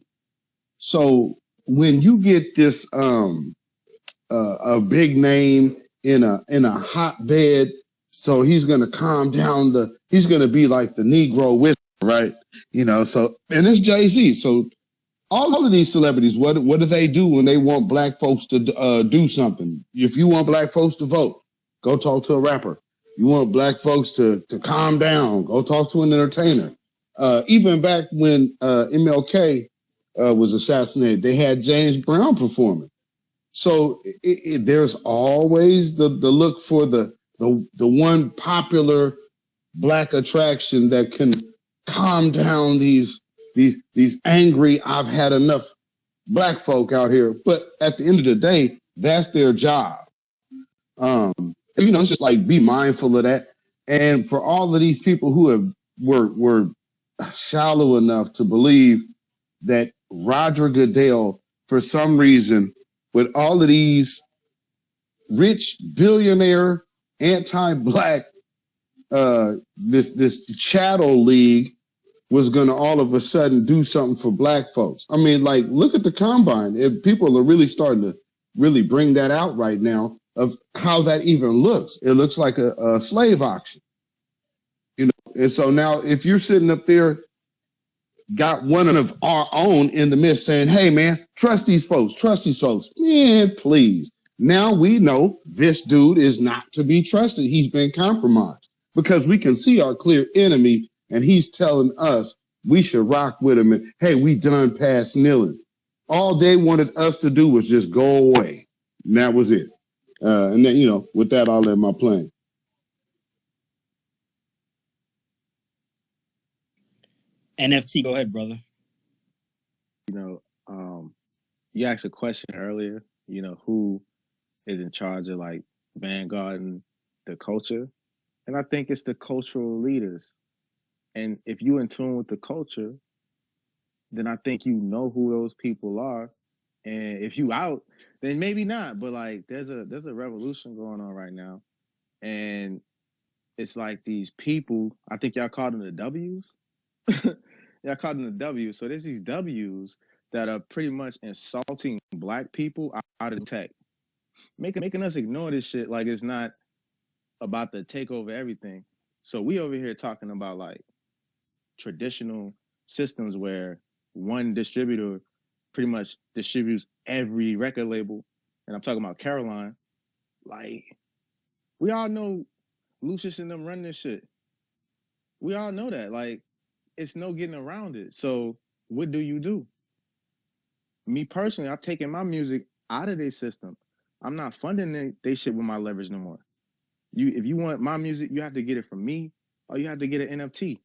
So when you get this a big name in a hotbed, so he's gonna calm down he's gonna be like the Negro whisperer, right? You know, so and it's Jay-Z. So all of these celebrities, what do they do when they want black folks to do something? If you want black folks to vote, go talk to a rapper. You want black folks to calm down, go talk to an entertainer. Even back when MLK was assassinated, they had James Brown performing. So there's always the look for the one popular black attraction that can calm down these angry, I've had enough black folk out here. But at the end of the day, that's their job. You know, it's just like be mindful of that. And for all of these people who were shallow enough to believe that Roger Goodell, for some reason, with all of these rich billionaire anti-black this chattel league was going to all of a sudden do something for black folks. I mean, like, look at the combine. People are really starting to really bring that out right now of how that even looks. It looks like a slave auction, you know. And so now if you're sitting up there, got one of our own in the midst saying, hey, man, trust these folks. Man, please. Now we know this dude is not to be trusted. He's been compromised because we can see our clear enemy and he's telling us we should rock with him. And, hey, we done past kneeling. All they wanted us to do was just go away. And that was it. And then, you know, with that, I'll end my plane. NFT, go ahead, brother. You know, you asked a question earlier, you know, who is in charge of like vanguarding the culture? And I think it's the cultural leaders. And if you're in tune with the culture, then I think you know who those people are. And if you out, then maybe not. But like there's a revolution going on right now. And it's like these people, I think y'all call them the W's. Y'all call them the W's. So there's these W's that are pretty much insulting black people out of tech. Making us ignore this shit like it's not about to take over everything. So we over here talking about like traditional systems where one distributor pretty much distributes every record label. And I'm talking about Caroline. Like, we all know Lucius and them run this shit. We all know that. Like, it's no getting around it. So what do? Me personally, I've taken my music out of their system. I'm not funding they shit with my leverage no more. If you want my music, you have to get it from me, or you have to get an NFT.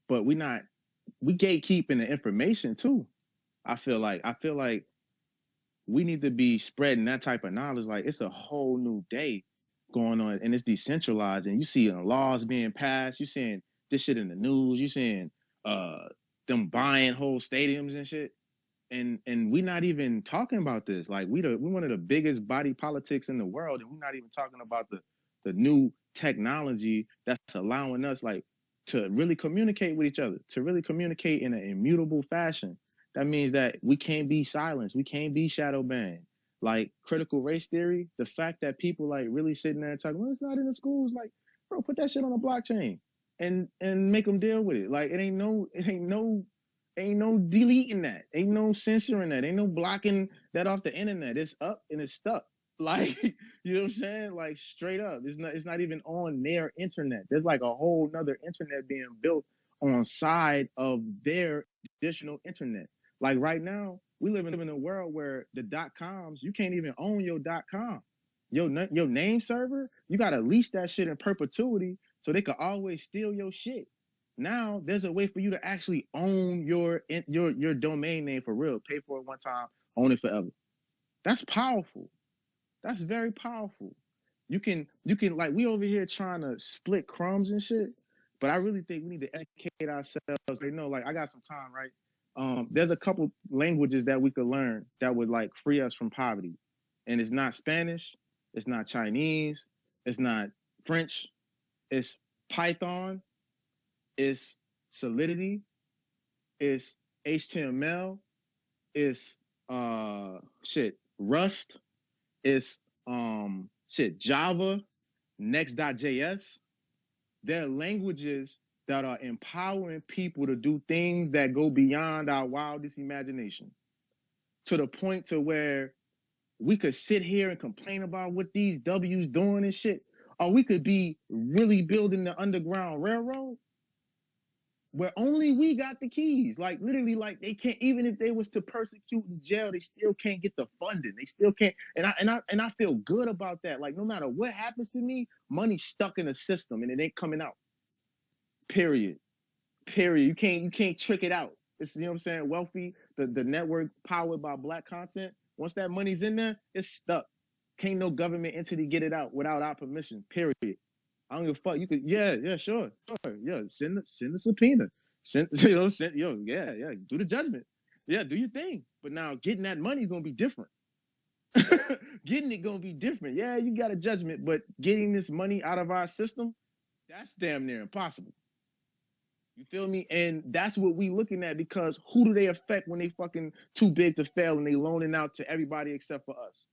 But we gatekeeping the information too. I feel like we need to be spreading that type of knowledge. Like, it's a whole new day going on, and it's decentralized, and you see laws being passed. You seeing this shit in the news. You seeing them buying whole stadiums and shit. And we're not even talking about this. Like, we're one of the biggest body politics in the world, and we're not even talking about the new technology that's allowing us like to really communicate with each other, to really communicate in an immutable fashion. That means that we can't be silenced, we can't be shadow banned. Like critical race theory, the fact that people like really sitting there and talking, well, it's not in the schools. Like, bro, put that shit on a blockchain and make them deal with it. Like, ain't no deleting that. Ain't no censoring that. Ain't no blocking that off the internet. It's up and it's stuck. Like, you know what I'm saying? Like, straight up. It's not even on their internet. There's like a whole nother internet being built on side of their traditional internet. Like right now, we live in a world where the .coms, you can't even own your .com. Your name server, you gotta lease that shit in perpetuity so they could always steal your shit. Now there's a way for you to actually own your domain name for real. Pay for it one time, own it forever. That's powerful. That's very powerful. You can like, we over here trying to split crumbs and shit, but I really think we need to educate ourselves. They know, like, I got some time, right? There's a couple languages that we could learn that would like free us from poverty. And it's not Spanish, it's not Chinese, it's not French, it's Python, it's Solidity, it's HTML, it's Rust, it's Java, Next.js. They're languages that are empowering people to do things that go beyond our wildest imagination, to the point to where we could sit here and complain about what these W's doing and shit, or we could be really building the Underground Railroad where only we got the keys. Like, literally, like, they can't, even if they was to persecute in jail, they still can't get the funding. They still can't. And I feel good about that. Like, no matter what happens to me, money's stuck in the system and it ain't coming out. Period. You can't trick it out. It's, you know what I'm saying? Wealthy, the network powered by Black content. Once that money's in there, it's stuck. Can't no government entity get it out without our permission. Period. I don't give a fuck. You could, sure. Yeah, send the subpoena. Do the judgment. Yeah, do your thing. But now getting that money is gonna be different. Getting it gonna be different. Yeah, you got a judgment, but getting this money out of our system, that's damn near impossible. You feel me? And that's what we looking at, because who do they affect when they fucking too big to fail and they loaning out to everybody except for us?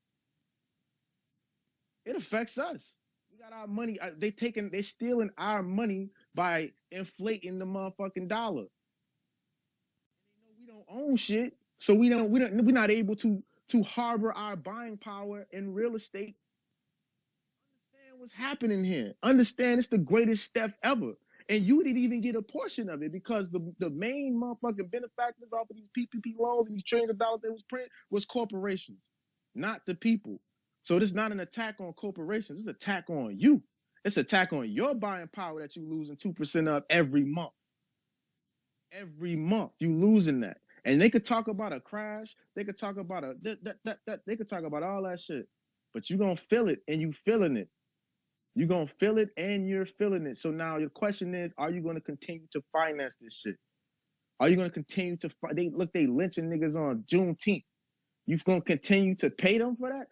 It affects us. We got our money. They stealing our money by inflating the motherfucking dollar. We don't own shit, so we're not able to harbor our buying power in real estate. Understand what's happening here. Understand it's the greatest theft ever. And you didn't even get a portion of it, because the main motherfucking benefactors off of these PPP loans and these trillions of dollars that was printed was corporations, not the people. So this is not an attack on corporations. It's an attack on you. It's an attack on your buying power that you losing 2% of every month. Every month you losing that. And they could talk about a crash. They could talk about they could talk about all that shit. But you're going to feel it, and you feeling it. You're going to feel it and you're feeling it. So now your question is, are you going to continue to finance this shit? Are you going to continue to they lynching niggas on Juneteenth. You going to continue to pay them for that?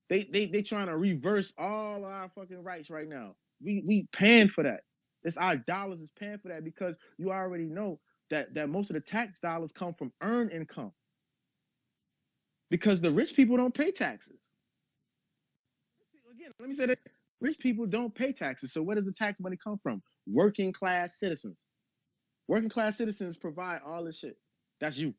They trying to reverse all our fucking rights right now. We paying for that. It's our dollars is paying for that, because you already know that most of the tax dollars come from earned income. Because the rich people don't pay taxes. Again, let me say that rich people don't pay taxes. So where does the tax money come from? Working class citizens. Working class citizens provide all this shit. That's you.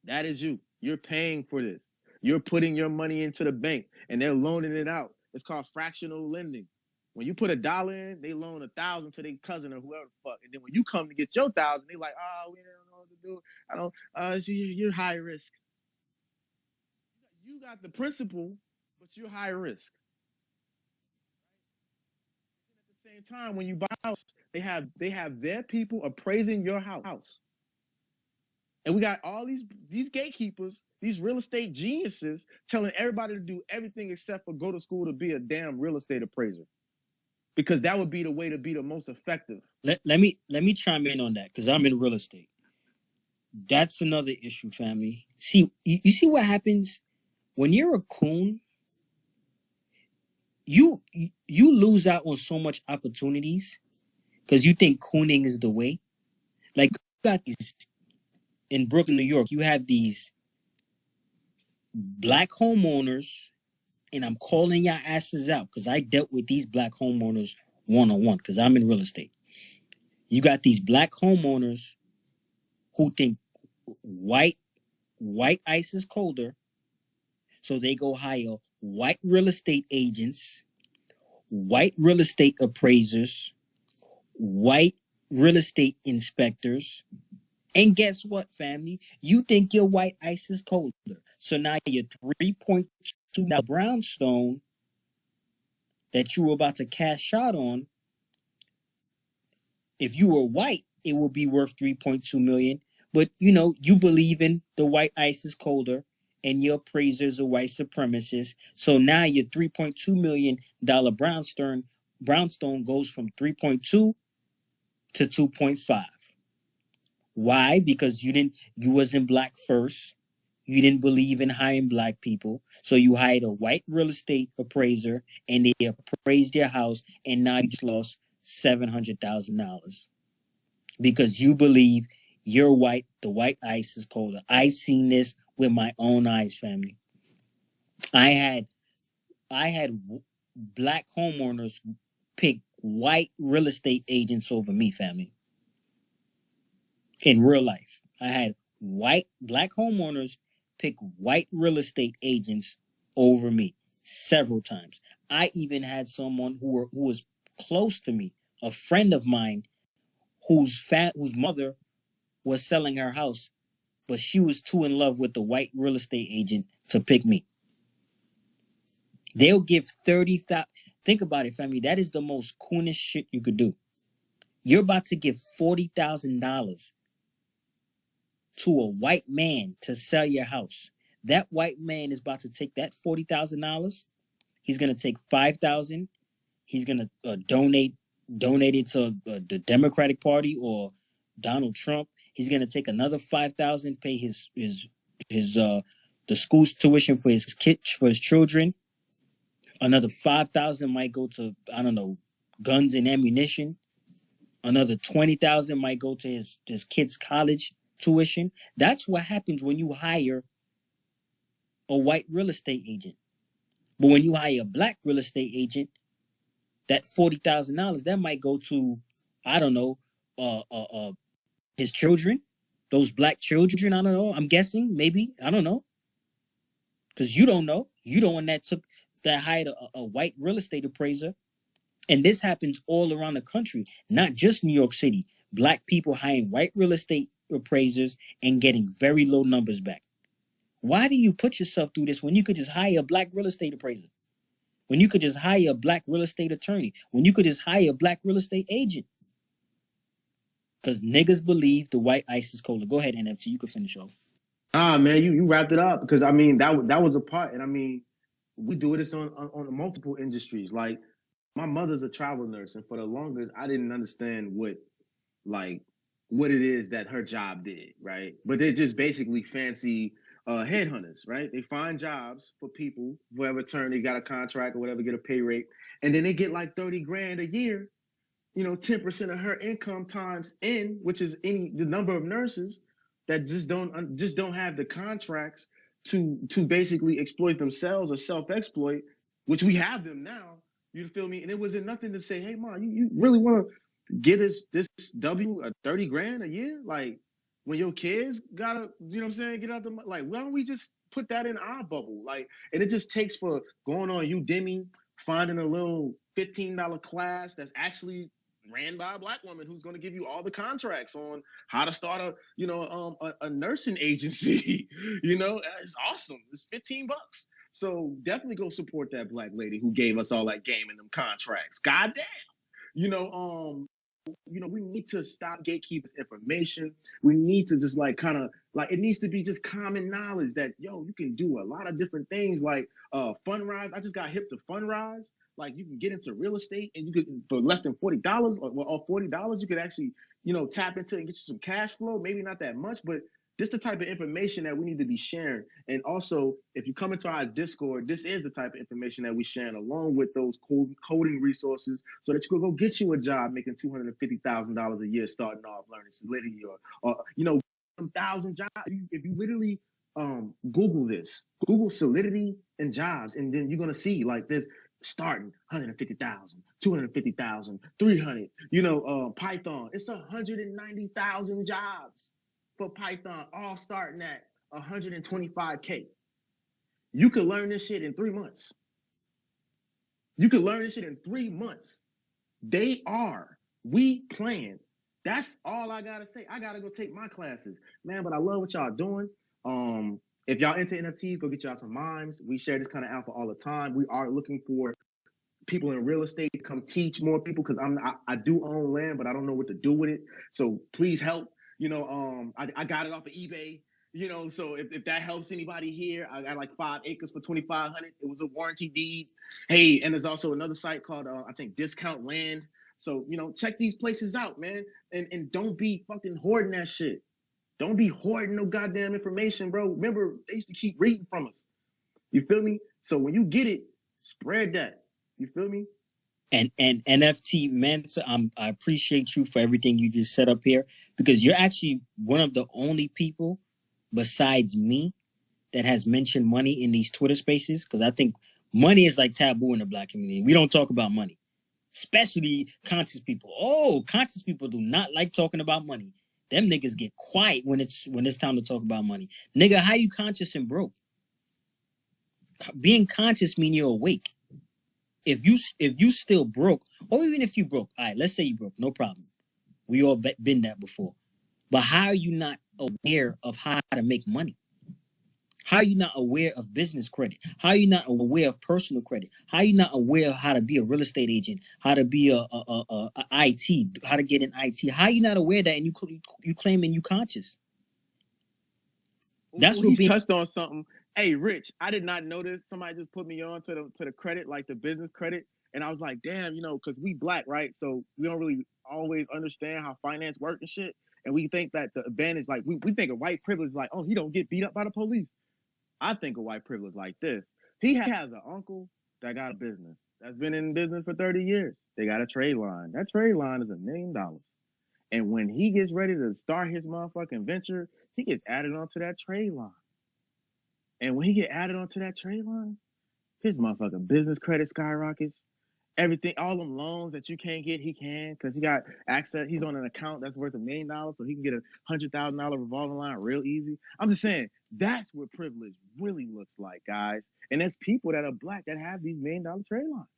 That is you. You're paying for this. You're putting your money into the bank and they're loaning it out. It's called fractional lending. When you put $1 in, they loan 1,000 to their cousin or whoever the fuck. And then when you come to get your 1,000, they like, oh, we don't know what to do. You're high risk. You got the principal, but you're high risk. At the same time, when you buy a house, they have their people appraising your house. And we got all these gatekeepers, these real estate geniuses telling everybody to do everything except for go to school to be a damn real estate appraiser. Because that would be the way to be the most effective. Let me chime in on that, because I'm in real estate. That's another issue, family. See, you see what happens when you're a coon? You lose out on so much opportunities because you think cooning is the way. Like, you got these in Brooklyn, New York. You have these black homeowners, and I'm calling your asses out because I dealt with these black homeowners one-on-one because I'm in real estate. You got these black homeowners who think white ice is colder, so they go hire white real estate agents, white real estate appraisers, white real estate inspectors. And guess what, family? You think your white ice is colder. So now you're 3.2 that brownstone that you were about to cash out on, if you were white, it would be worth 3.2 million. But you believe in the white ice is colder and your appraisers are white supremacists. So now your $3.2 million brownstone goes from 3.2 to 2.5. Why? Because you wasn't black first. You didn't believe in hiring black people. So you hired a white real estate appraiser and they appraised your house, and now you just lost $700,000 because you believe you're white. The white ice is colder. I seen this with my own eyes, family. I had black homeowners pick white real estate agents over me, family. In real life, I had black homeowners pick white real estate agents over me several times. I even had someone who was close to me, a friend of mine, whose mother was selling her house, but she was too in love with the white real estate agent to pick me. They'll give 30,000. Think about it, family. That is the most coolest shit you could do. You're about to give $40,000 to a white man to sell your house. That white man is about to take that $40,000. He's gonna take 5,000. He's gonna donate it to the Democratic Party or Donald Trump. He's gonna take another 5,000, pay his the school's tuition for his kids, for his children. Another 5,000 might go to, I don't know, guns and ammunition. Another 20,000 might go to his kids' college tuition. That's what happens when you hire a white real estate agent. But when you hire a black real estate agent, that $40,000 that might go to, I don't know, his children, those black children. I don't know. I'm guessing, maybe, I don't know, because you don't know. You the one that hired a white real estate appraiser. And this happens all around the country, not just New York City. Black people hiring white real estate appraisers and getting very low numbers back. Why do you put yourself through this when you could just hire a black real estate appraiser? When you could just hire a black real estate attorney? When you could just hire a black real estate agent? Because niggas believe the white ice is colder. Go ahead, NFT. You can finish off. Man, you wrapped it up, because I mean that was a part, and I mean we do this on multiple industries. Like, my mother's a travel nurse, and for the longest I didn't understand what it is that her job did, right? But they're just basically fancy headhunters, right? They find jobs for people, whoever turn they got a contract or whatever, get a pay rate, and then they get like 30 grand a year. 10% of her income times N, which is the number of nurses that just don't have the contracts to basically exploit themselves or self-exploit, which we have them now. You feel me? And it wasn't nothing to say, hey, mom, you really want to get this W 30 grand a year? Like, when your kids gotta, you know what I'm saying, get out the, like, why don't we just put that in our bubble? Like, and it just takes for going on Udemy, finding a little $15 class that's actually ran by a black woman who's going to give you all the contracts on how to start a nursing agency. It's awesome. It's $15. So definitely go support that black lady who gave us all that game and them contracts. God damn. We need to stop gatekeepers information. We need to just it needs to be just common knowledge that, you can do a lot of different things, like Fundrise. I just got hip to Fundrise. Like, you can get into real estate, and you could, for less than $40 or $40, you could actually, tap into and get you some cash flow. Maybe not that much, but this is the type of information that we need to be sharing. And also, if you come into our Discord, this is the type of information that we're sharing, along with those coding resources, so that you can go get you a job making $250,000 a year, starting off learning Solidity or 1,000 jobs. If you literally Google this, Google Solidity and jobs, and then you're gonna see, like, this starting 150,000, 250,000, 300. Python, it's 190,000 jobs for Python, all starting at 125K. You could learn this shit in 3 months. We plan. That's all I gotta say. I gotta go take my classes, man. But I love what y'all doing. If y'all into NFTs, go get y'all some mimes. We share this kind of alpha all the time. We are looking for people in real estate to come teach more people because I do own land, but I don't know what to do with it. So please help. I got it off of eBay. So if that helps anybody here, I got like 5 acres for $2,500. It was a warranty deed. Hey, and there's also another site called I think Discount Land. So check these places out, man, and don't be fucking hoarding that shit. Don't be hoarding no goddamn information, bro. Remember, they used to keep reading from us. You feel me? So when you get it, spread that. You feel me? And NFT Mentor, I appreciate you for everything you just set up here, because you're actually one of the only people besides me that has mentioned money in these Twitter spaces, because I think money is like taboo in the Black community. We don't talk about money, especially conscious people. Oh, conscious people do not like talking about money. Them niggas get quiet when it's time to talk about money. Nigga, how you conscious and broke? Being conscious mean you're awake. If you still broke, or even if you broke, all right, let's say you broke, no problem. We all been that before. But how are you not aware of how to make money? How are you not aware of business credit? How are you not aware of personal credit? How are you not aware of how to be a real estate agent? How to be a IT? How to get in IT? How are you not aware of that and you claiming you conscious? That's what he's touched on something. Hey, Rich, I did not notice. Somebody just put me on to the credit, like the business credit, and I was like, damn, because we Black, right? So we don't really always understand how finance works and shit, and we think that the advantage, like we think of white privilege, like, oh, he don't get beat up by the police. I think of white privilege like this. He has an uncle that got a business that's been in business for 30 years. They got a trade line. That trade line is $1 million. And when he gets ready to start his motherfucking venture, he gets added onto that trade line. And when he get added onto that trade line, his motherfucking business credit skyrockets. Everything, all them loans that you can't get, he can, because he got access. He's on an account that's worth $1 million, so he can get a $100,000 revolving line real easy. I'm just saying, that's what privilege really looks like, guys. And there's people that are Black that have these $1 million trade lines.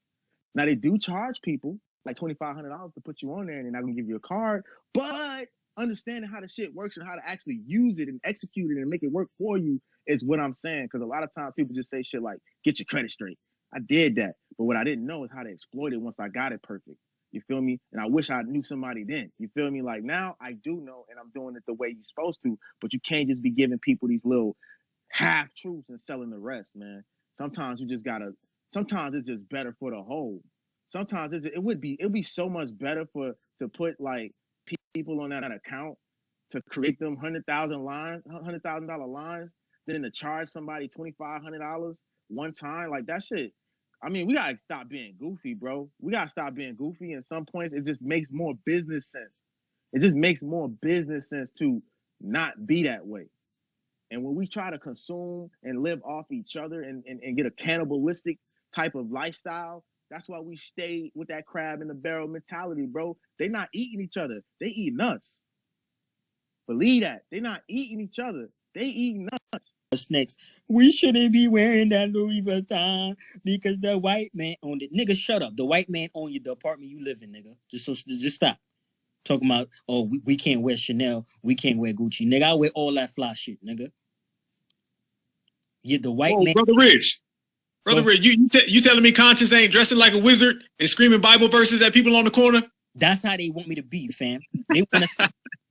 Now, they do charge people like $2,500 to put you on there, and they're not gonna give you a card. But understanding how the shit works and how to actually use it and execute it and make it work for you is what I'm saying. Because a lot of times people just say shit like, "Get your credit straight." I did that, but what I didn't know is how to exploit it once I got it perfect. You feel me? And I wish I knew somebody then. You feel me? Like now I do know, and I'm doing it the way you're supposed to. But you can't just be giving people these little half truths and selling the rest, man. Sometimes you just gotta. Sometimes it's just better for the whole. Sometimes it'd be so much better to put like people on that account to create them $100,000 lines than to charge somebody $2,500 one time. Like that shit. I mean, we gotta stop being goofy, bro. We gotta stop being goofy. And some points, it just makes more business sense. It just makes more business sense to not be that way. And when we try to consume and live off each other and get a cannibalistic type of lifestyle, that's why we stay with that crab in the barrel mentality, bro. They not eating each other. They eating us. Believe that. They not eating each other. They eating us. What's next? We shouldn't be wearing that Louis Vuitton because the white man owned it. Nigga, shut up. The white man owned the apartment you live in, nigga. Just stop. Talking about, oh, we can't wear Chanel. We can't wear Gucci. Nigga, I wear all that fly shit, nigga. Yeah, the white man. Brother Rich. Brother Rich, you telling me conscience ain't dressing like a wizard and screaming Bible verses at people on the corner? That's how they want me to be, fam.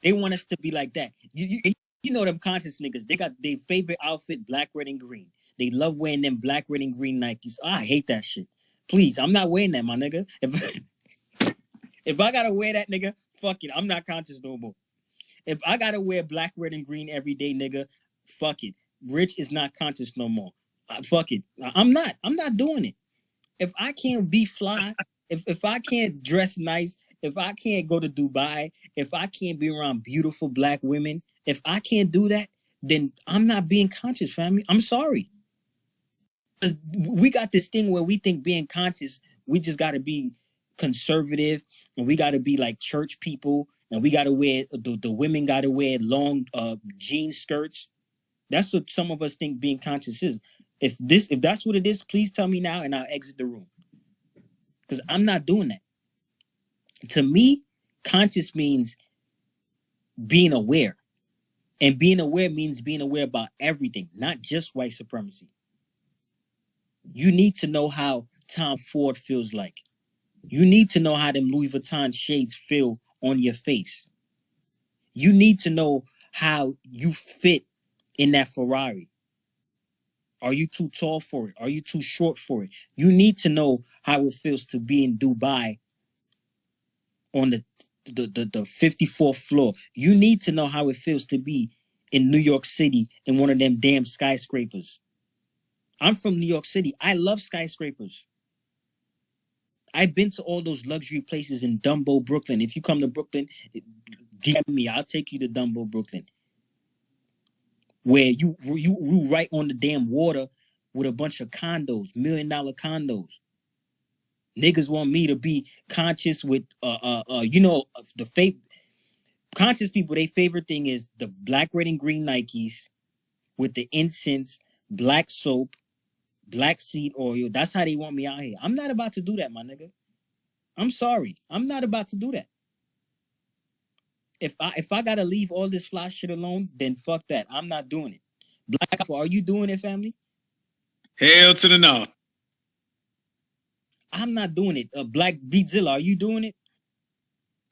They want us to be like that. You know them conscious niggas. They got their favorite outfit, black, red, and green. They love wearing them black, red, and green Nikes. I hate that shit. Please, I'm not wearing that, my nigga. If I gotta wear that, nigga, fuck it. I'm not conscious no more. If I gotta wear black, red, and green every day, nigga, fuck it. Rich is not conscious no more. Fuck it. I'm not doing it. If I can't be fly, if I can't dress nice, if I can't go to Dubai, if I can't be around beautiful Black women, if I can't do that, then I'm not being conscious, family. I'm sorry. We got this thing where we think being conscious, we just got to be conservative and we got to be like church people and we got to wear, the women got to wear long jean skirts. That's what some of us think being conscious is. If that's what it is, please tell me now and I'll exit the room. Because I'm not doing that. To me, conscious means being aware. And being aware means being aware about everything, not just white supremacy. You need to know how Tom Ford feels like. You need to know how them Louis Vuitton shades feel on your face. You need to know how you fit in that Ferrari. Are you too tall for it? Are you too short for it? You need to know how it feels to be in Dubai on the 54th floor. You need to know how it feels to be in New York City in one of them damn skyscrapers. I'm from New York City. I love skyscrapers. I've been to all those luxury places in Dumbo, Brooklyn. If you come to Brooklyn, DM me. I'll take you to Dumbo, Brooklyn, where you right on the damn water with a bunch of condos, $1 million condos. Niggas want me to be conscious with the fake conscious people. Their favorite thing is the black, red, and green Nikes with the incense, black soap, black seed oil. That's how they want me out here. I'm not about to do that, my nigga. I'm sorry. I'm not about to do that. If I gotta leave all this fly shit alone, then fuck that. I'm not doing it. Black, are you doing it, family? Hell to the no. I'm not doing it. Black Beatzilla, are you doing it?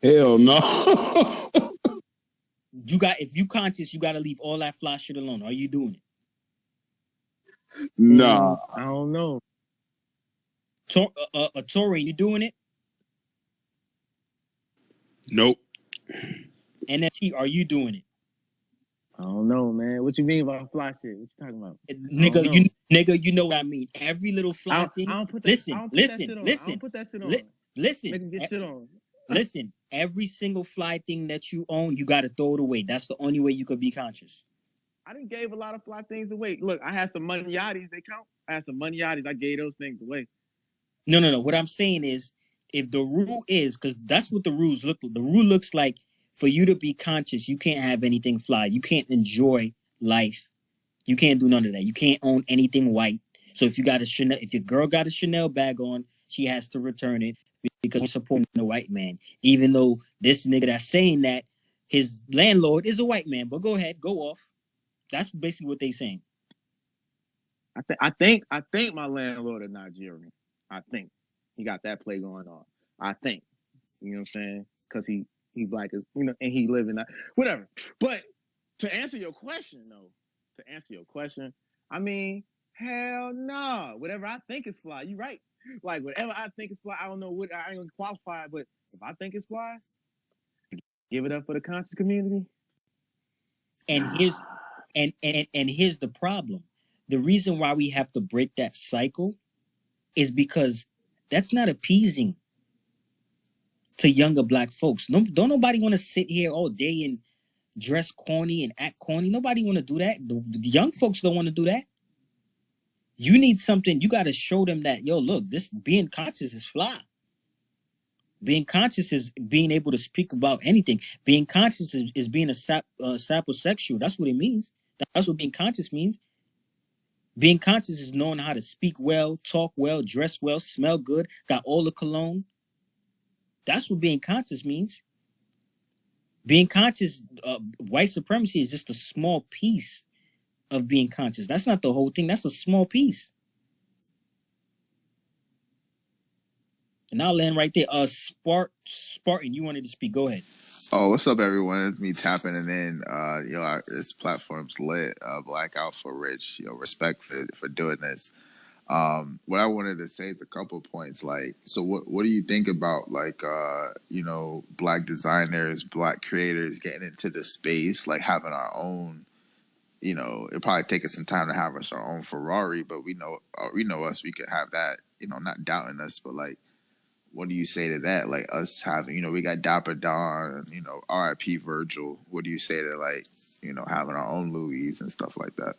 Hell no. If you conscious, you gotta leave all that fly shit alone. Are you doing it? Nah. I don't know. Tori, you doing it? Nope. NFT, are you doing it? I don't know, man. What you mean by fly shit? What you talking about? Nigga, you know what I mean. Every little fly thing. I don't put that shit on. I don't put that shit on. Listen. Make them get shit on. Listen, every single fly thing that you own, you got to throw it away. That's the only way you could be conscious. I didn't gave a lot of fly things away. Look, I had some money yachties. They count. I had some money yachties. I gave those things away. No. What I'm saying is, if the rule is, because that's what the rules look like. The rule looks like for you to be conscious, you can't have anything fly. You can't enjoy life. You can't do none of that. You can't own anything white. So if your girl got a Chanel bag on, she has to return it because we're supporting the white man. Even though this nigga that's saying that, his landlord is a white man. But go ahead, go off. That's basically what they saying. I think my landlord is Nigerian. I think he got that play going on. I think, you know what I'm saying? Because he black, as you know, and he live in that whatever. But to answer your question, I mean, hell no. Whatever I think is fly, you right. Like whatever I think is fly, I don't know what I ain't gonna qualify, but if I think it's fly, give it up for the conscious community. And here's the problem. The reason why we have to break that cycle is because that's not appeasing to younger black folks. No, don't nobody want to sit here all day and dress corny and act corny. Nobody want to do that. The young folks don't want to do that. You need something. You got to show them that, yo, look, this being conscious is fly. Being conscious is being able to speak about anything. Being conscious is being a saposexual. That's what it means. That's what being conscious means. Being conscious is knowing how to speak well, talk well, dress well, smell good, got all the cologne. That's what being conscious means. Being conscious, white supremacy is just a small piece of being conscious. That's not the whole thing. That's a small piece. And I'll land right there. Spartan, you wanted to speak. Go ahead. Oh, what's up, everyone? It's me tapping it in. This platform's lit. Black Alpha Rich. Respect for doing this. What I wanted to say is a couple of points. Like, so what do you think about black designers, black creators getting into the space, like having our own? It'd probably take us some time to have us our own Ferrari, but we know us. We could have that. Not doubting us, but like, what do you say to that? Like us having, we got Dapper Don, R.I.P. Virgil. What do you say to having our own Louis and stuff like that?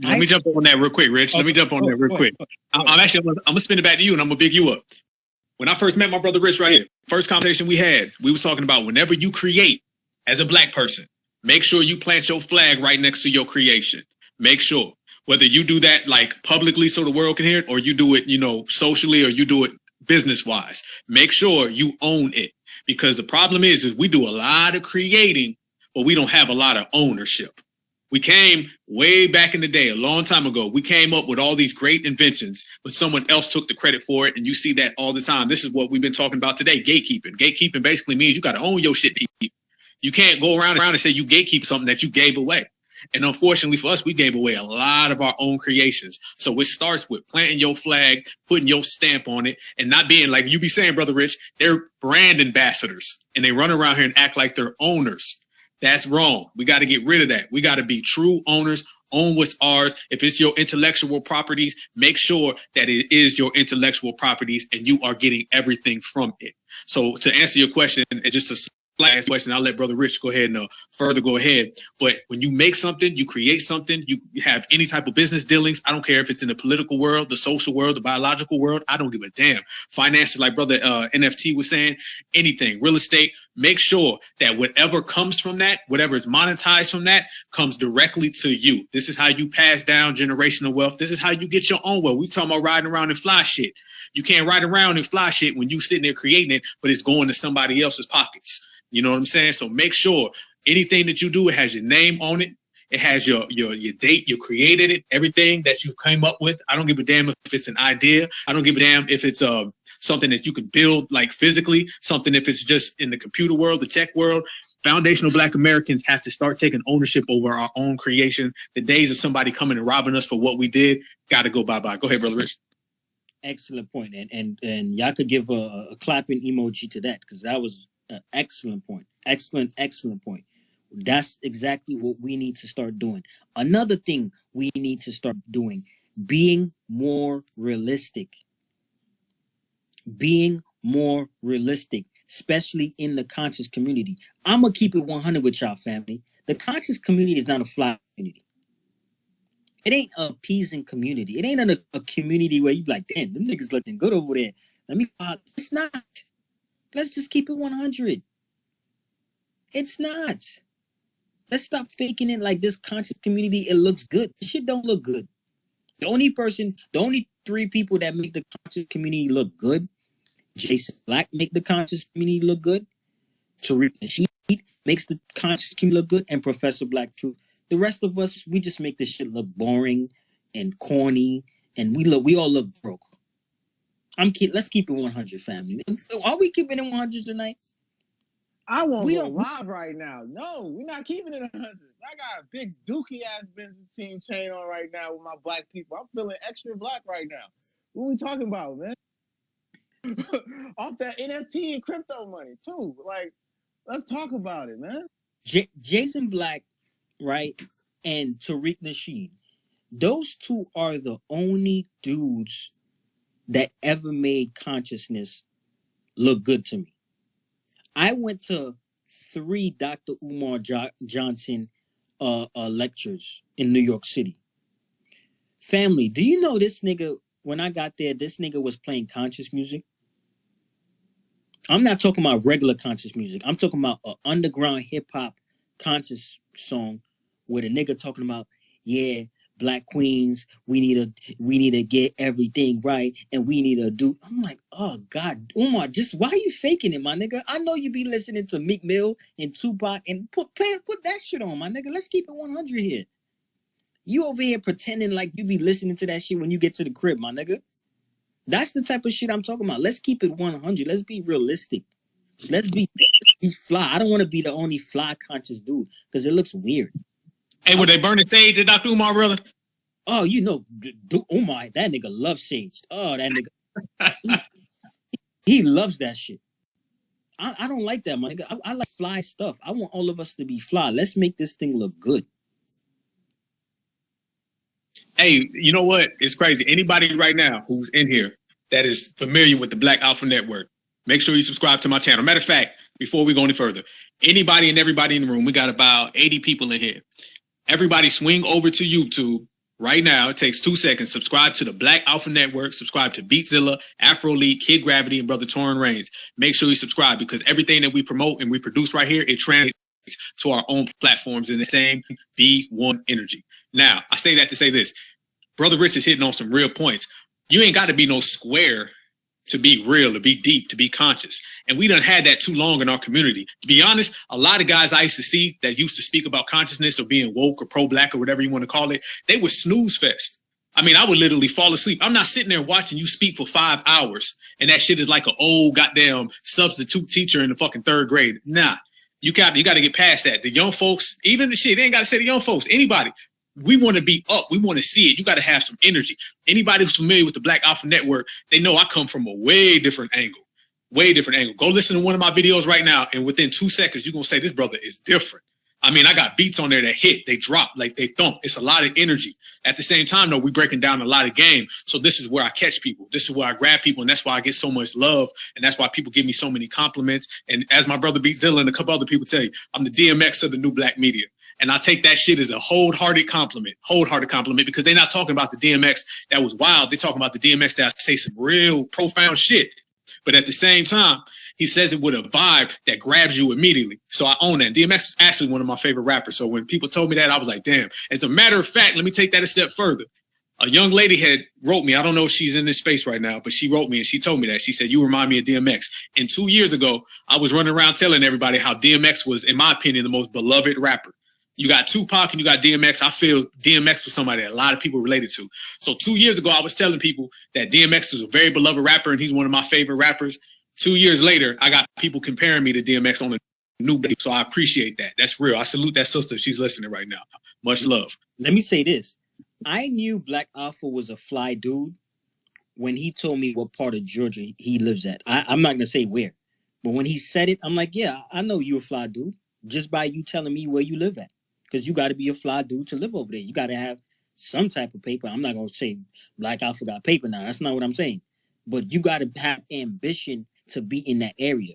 Let me jump on that real quick, Rich. Let me jump on that real quick. I'm gonna spin it back to you, and I'm gonna big you up. When I first met my brother Rich right here, first conversation we had, we was talking about whenever you create as a black person, make sure you plant your flag right next to your creation. Make sure whether you do that like publicly so the world can hear it, or you do it, socially, or you do it business wise. Make sure you own it, because the problem is we do a lot of creating, but we don't have a lot of ownership. We came way back in the day, a long time ago. We came up with all these great inventions, but someone else took the credit for it. And you see that all the time. This is what we've been talking about today, gatekeeping. Gatekeeping basically means you got to own your shit. You can't go around and say you gatekeep something that you gave away. And unfortunately for us, we gave away a lot of our own creations. So it starts with planting your flag, putting your stamp on it, and not being like you be saying, Brother Rich, they're brand ambassadors and they run around here and act like they're owners. That's wrong. We got to get rid of that. We got to be true owners, own what's ours. If it's your intellectual properties, make sure that it is your intellectual properties and you are getting everything from it. So to answer your question, it's just a last question. I'll let Brother Rich go ahead and further go ahead. But when you make something, you create something, you have any type of business dealings. I don't care if it's in the political world, the social world, the biological world. I don't give a damn. Finances, like Brother NFT was saying, anything, real estate. Make sure that whatever comes from that, whatever is monetized from that, comes directly to you. This is how you pass down generational wealth. This is how you get your own wealth. We talking about riding around and fly shit. You can't ride around and fly shit when you sitting there creating it, but it's going to somebody else's pockets. You know what I'm saying? So make sure anything that you do, it has your name on it. It has your date, you created it, everything that you came up with. I don't give a damn if it's an idea. I don't give a damn if it's something that you can build like physically, something if it's just in the computer world, the tech world. Foundational Black Americans have to start taking ownership over our own creation. The days of somebody coming and robbing us for what we did got to go bye-bye. Go ahead, Brother Rich. Excellent point. And y'all could give a clapping emoji to that, because that was an excellent point. Excellent point. That's exactly what we need to start doing. Another thing we need to start doing, being more realistic. Being more realistic, especially in the conscious community. I'm going to keep it 100 with y'all, family. The conscious community is not a fly community. It ain't a appeasing community. It ain't a community where you be like, damn, them niggas looking good over there. It's not. Let's just keep it 100. It's not. Let's stop faking it like this conscious community, it looks good. This shit don't look good. The only three people that make the conscious community look good, Jason Black make the conscious community look good, Tariq Nasheed makes the conscious community look good, and Professor Black Truth. The rest of us, we just make this shit look boring and corny, and we all look broke. Let's keep it 100, family. Are we keeping it 100 tonight? I won't go live right now. No, we're not keeping it 100. I got a big dookie ass business team chain on right now with my black people. I'm feeling extra black right now. What are we talking about, man? Off that NFT and crypto money too. Like, let's talk about it, man. Jason Black, right, and Tariq Nasheed. Those two are the only dudes that ever made consciousness look good to me. I went to 3 Dr. Umar Johnson lectures in New York City. Family, do you know this nigga, when I got there, this nigga was playing conscious music? I'm not talking about regular conscious music. I'm talking about an underground hip-hop conscious song where the nigga talking about, yeah, Black queens, we need to get everything right, and we need to do. I'm like, oh God, Umar, just why are you faking it, my nigga? I know you be listening to Meek Mill and Tupac, and put that shit on, my nigga. Let's keep it 100 here. You over here pretending like you be listening to that shit when you get to the crib, my nigga. That's the type of shit I'm talking about. Let's keep it 100. Let's be realistic. Let's be fly. I don't want to be the only fly conscious dude because it looks weird. Hey, were they burning sage at Dr. Umar, brother? Oh, you know, Umar, that nigga loves sage. Oh, that nigga. he loves that shit. I don't like that, my nigga. I like fly stuff. I want all of us to be fly. Let's make this thing look good. Hey, you know what? It's crazy. Anybody right now who's in here that is familiar with the Black Alpha Network, make sure you subscribe to my channel. Matter of fact, before we go any further, anybody and everybody in the room, we got about 80 people in here. Everybody swing over to YouTube right now. It takes 2 seconds. Subscribe to the Black Alpha Network. Subscribe to Beatzilla, Afro League, Kid Gravity, and Brother Torrin Reigns. Make sure you subscribe because everything that we promote and we produce right here, it translates to our own platforms in the same B1 energy. Now, I say that to say this. Brother Rich is hitting on some real points. You ain't got to be no square to be real, to be deep, to be conscious. And we done had that too long in our community. To be honest, a lot of guys I used to see that used to speak about consciousness or being woke or pro-black or whatever you want to call it, they were snooze fest. I mean, I would literally fall asleep. I'm not sitting there watching you speak for 5 hours and that shit is like an old goddamn substitute teacher in the fucking 3rd grade. Nah, you got to get past that. The young folks, even the shit, they ain't got to say the young folks, anybody. We want to be up. We want to see it. You got to have some energy. Anybody who's familiar with the Black Alpha Network, they know I come from a way different angle. Way different angle. Go listen to one of my videos right now, and within 2 seconds, you're going to say, this brother is different. I mean, I got beats on there that hit, they drop, like they thump. It's a lot of energy. At the same time, though, we breaking down a lot of game. So this is where I catch people. This is where I grab people, and that's why I get so much love, and that's why people give me so many compliments. And as my brother Beat Zilla and a couple other people tell you, I'm the DMX of the new black media. And I take that shit as a wholehearted compliment, because they're not talking about the DMX that was wild. They're talking about the DMX that say some real profound shit. But at the same time, he says it with a vibe that grabs you immediately. So I own that. DMX is actually one of my favorite rappers. So when people told me that, I was like, damn. As a matter of fact, let me take that a step further. A young lady had wrote me. I don't know if she's in this space right now, but she wrote me and she told me that. She said, you remind me of DMX. And 2 years ago, I was running around telling everybody how DMX was, in my opinion, the most beloved rapper. You got Tupac and you got DMX. I feel DMX was somebody that a lot of people related to. So 2 years ago, I was telling people that DMX was a very beloved rapper and he's one of my favorite rappers. 2 years later, I got people comparing me to DMX on a new day. So I appreciate that. That's real. I salute that sister. She's listening right now. Much love. Let me say this. I knew Black Alpha was a fly dude when he told me what part of Georgia he lives at. I'm not going to say where. But when he said it, I'm like, yeah, I know you're a fly dude just by you telling me where you live at. Because you got to be a fly dude to live over there. You got to have some type of paper. I'm not going to say Black Alpha got paper now. That's not what I'm saying. But you got to have ambition to be in that area.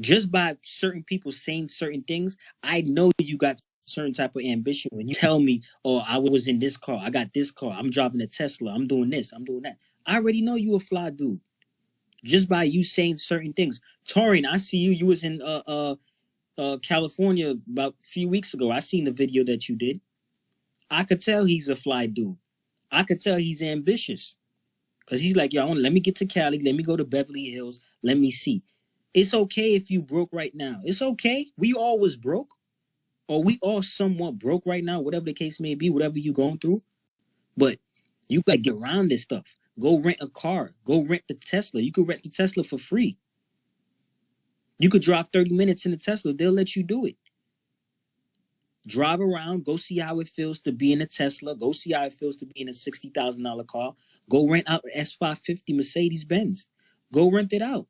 Just by certain people saying certain things, I know you got certain type of ambition. When you tell me, oh, I was in this car, I got this car, I'm driving a Tesla, I'm doing this, I'm doing that. I already know you a fly dude. Just by you saying certain things. Torian, I see you. You was in California about a few weeks ago. I seen the video that you did. I could tell he's a fly dude. I could tell he's ambitious. Because he's like, yo, let me get to Cali. Let me go to Beverly Hills. Let me see. It's okay if you broke right now. It's okay. We all was broke. Or we all somewhat broke right now, whatever the case may be, whatever you going through. But you got to get around this stuff. Go rent a car. Go rent the Tesla. You could rent the Tesla for free. You could drive 30 minutes in the Tesla. They'll let you do it. Drive around. Go see how it feels to be in a Tesla. Go see how it feels to be in a $60,000 car. Go rent out an S550 Mercedes-Benz. Go rent it out.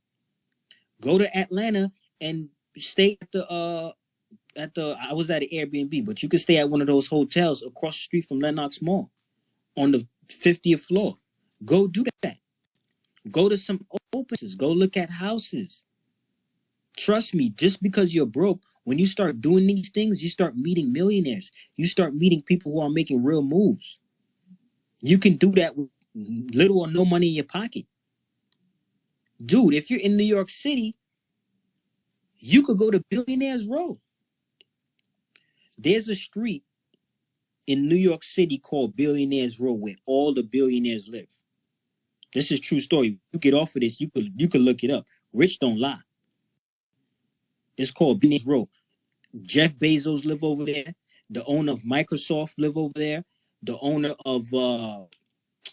Go to Atlanta and stay at the I was at an Airbnb, but you could stay at one of those hotels across the street from Lenox Mall on the 50th floor. Go do that. Go to some opens. Go look at houses. Trust me, just because you're broke, when you start doing these things, you start meeting millionaires. You start meeting people who are making real moves. You can do that with little or no money in your pocket. Dude, if you're in New York City, you could go to Billionaires Row. There's a street in New York City called Billionaires Row where all the billionaires live. This is a true story. You get off of this, you could look it up. Rich don't lie. It's called Billionaires Row. Jeff Bezos live over there. The owner of Microsoft live over there. The owner of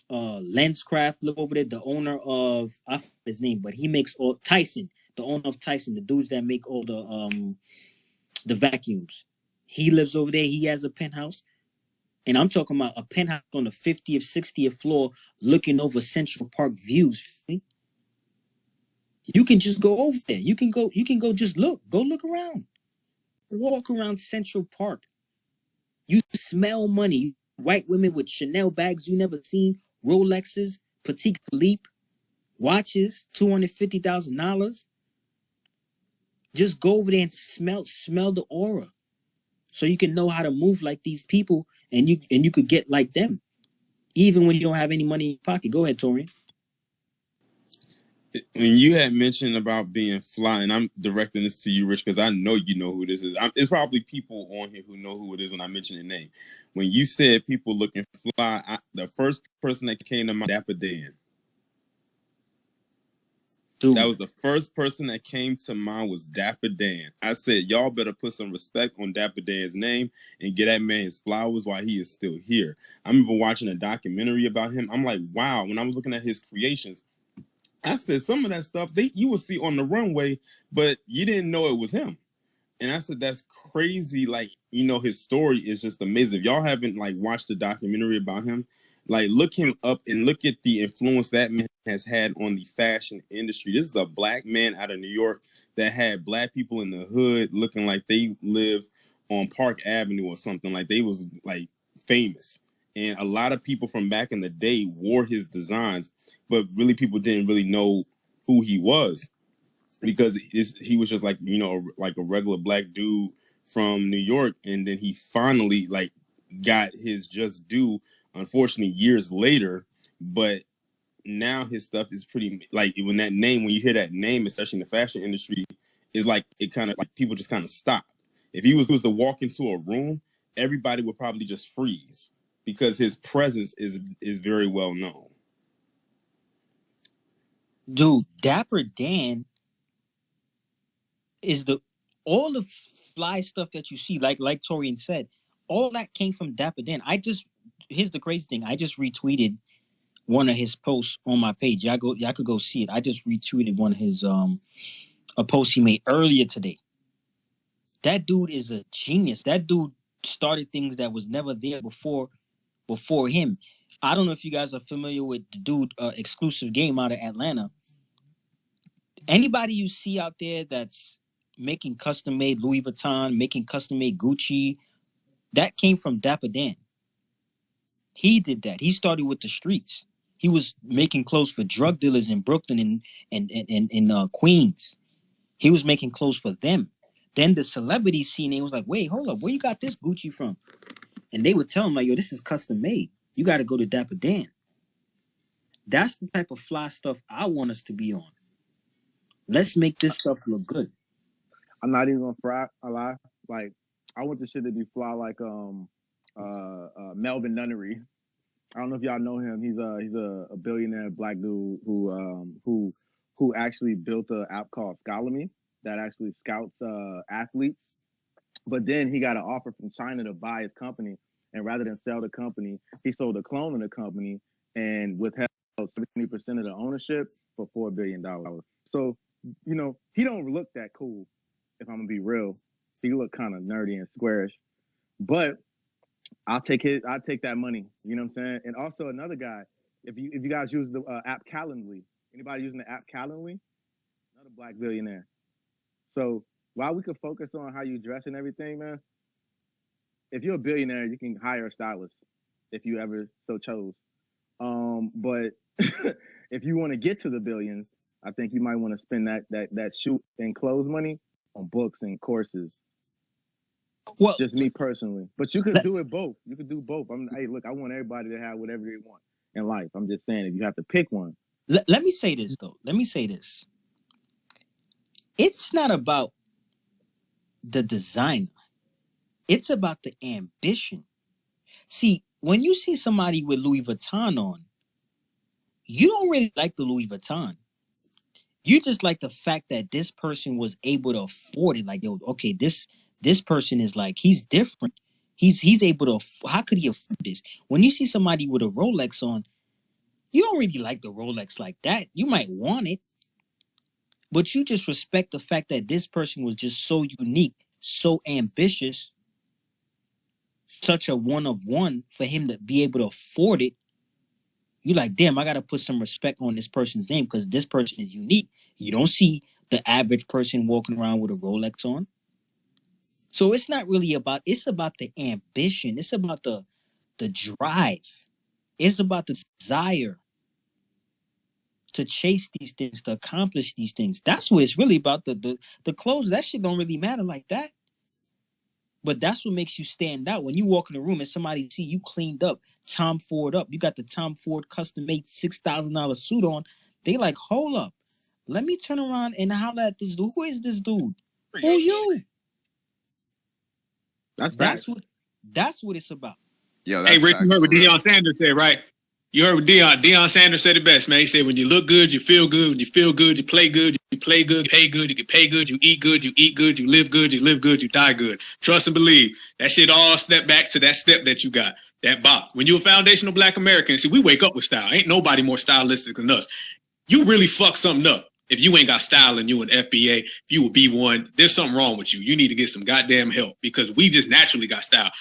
Lenscraft live over there. The owner of, I forget his name, but he makes all Tyson. The owner of Tyson, the dudes that make all the vacuums. He lives over there. He has a penthouse. And I'm talking about a penthouse on the 50th, 60th floor looking over Central Park views. You can just go over there. You can go just look. Go look around. Walk around Central Park. You smell money. White women with Chanel bags you never seen, Rolexes, Petit Philippe, watches, $250,000. Just go over there and smell the aura. So you can know how to move like these people and you could get like them. Even when you don't have any money in your pocket. Go ahead, Torian. When you had mentioned about being fly, and I'm directing this to you, Rich, because I know you know who this is. It's probably people on here who know who it is when I mention the name. When you said people looking fly, the first person that came to mind, Dapper Dan. Dude, That was the first person that came to mind was Dapper Dan. I said, y'all better put some respect on Dapper Dan's name and get that man his flowers while he is still here. I remember watching a documentary about him. I'm like, wow, when I was looking at his creations, I said some of that stuff you would see on the runway, but you didn't know it was him. And I said, that's crazy. Like, his story is just amazing. If y'all haven't like watched the documentary about him, like look him up and look at the influence that man has had on the fashion industry. This is a black man out of New York that had black people in the hood looking like they lived on Park Avenue or something. Like they was like famous. And a lot of people from back in the day wore his designs, but really people didn't really know who he was, because he was just like like a regular black dude from New York, and then he finally like got his just due, unfortunately years later. But now his stuff is pretty like when you hear that name, especially in the fashion industry, is like it kind of like people just kind of stop. If he was to walk into a room, everybody would probably just freeze because his presence is very well known. dude, Dapper Dan is all the fly stuff that you see, like Torian said, all that came from Dapper Dan. Here's the crazy thing. I just retweeted one of his posts on my page. Y'all could go see it. I just retweeted one of his a post he made earlier today. That dude is a genius. That dude started things that was never there before him. I don't know if you guys are familiar with the dude Exclusive Game out of Atlanta. Anybody you see out there that's making custom-made Louis Vuitton, making custom-made Gucci, that came from Dapper Dan. He did that. He started with the streets. He was making clothes for drug dealers in Brooklyn and Queens. He was making clothes for them. Then the celebrity scene, they was like, wait, hold up, where you got this Gucci from? And they would tell him, like, yo, this is custom made. You got to go to Dapper Dan. That's the type of fly stuff I want us to be on. Let's make this stuff look good. I'm not even gonna lie. Like, I want this shit to be fly like Melvin Nunnery. I don't know if y'all know him. He's a billionaire black dude who actually built an app called Scholarly that actually scouts athletes. But then he got an offer from China to buy his company, and rather than sell the company, he sold a clone of the company and withheld 70% of the ownership for $4 billion. So, he don't look that cool, if I'm gonna be real. He look kind of nerdy and squarish. But I'll take that money. You know what I'm saying? And also another guy, if you guys use the app Calendly, anybody using the app Calendly? Another black billionaire. So while we could focus on how you dress and everything, man, if you're a billionaire, you can hire a stylist if you ever so chose. But if you want to get to the billions, I think you might want to spend that shoe and clothes money on books and courses. Well, just me personally, but you could do it both. You could do both. Hey, look, I want everybody to have whatever they want in life. I'm just saying, if you have to pick one. Let me say this though. Let me say this. It's not about the designer. It's about the ambition. See, when you see somebody with Louis Vuitton on, you don't really like the Louis Vuitton. You just like the fact that this person was able to afford it. Like, yo, okay, this person is like, he's different. He's able to, how could he afford this? When you see somebody with a Rolex on, you don't really like the Rolex like that. You might want it, but you just respect the fact that this person was just so unique, so ambitious, such a one of one for him to be able to afford it. You're like, damn, I got to put some respect on this person's name because this person is unique. You don't see the average person walking around with a Rolex on. So it's not really about, it's about the ambition. It's about the drive. It's about the desire to chase these things, to accomplish these things. That's what it's really about. The clothes, that shit don't really matter like that. But that's what makes you stand out. When you walk in the room and somebody see you cleaned up, Tom Ford up, you got the Tom Ford custom-made $6,000 suit on, they like, hold up. Let me turn around and holler at this dude. Who is this dude? Who you? That's what it's about. Yo, hey, Rich, you heard what Deion Sanders said, right? You heard Deion Sanders said it best, man. He said, when you look good, you feel good. When you feel good, you play good. You play good, you pay good, you get paid good, you eat good, you live good, you die good. Trust and believe. That shit all step back to that step that you got. That bop. When you're a foundational Black American, see, we wake up with style. Ain't nobody more stylistic than us. You really fuck something up if you ain't got style and you an FBA, if you a B1, there's something wrong with you. You need to get some goddamn help because we just naturally got style.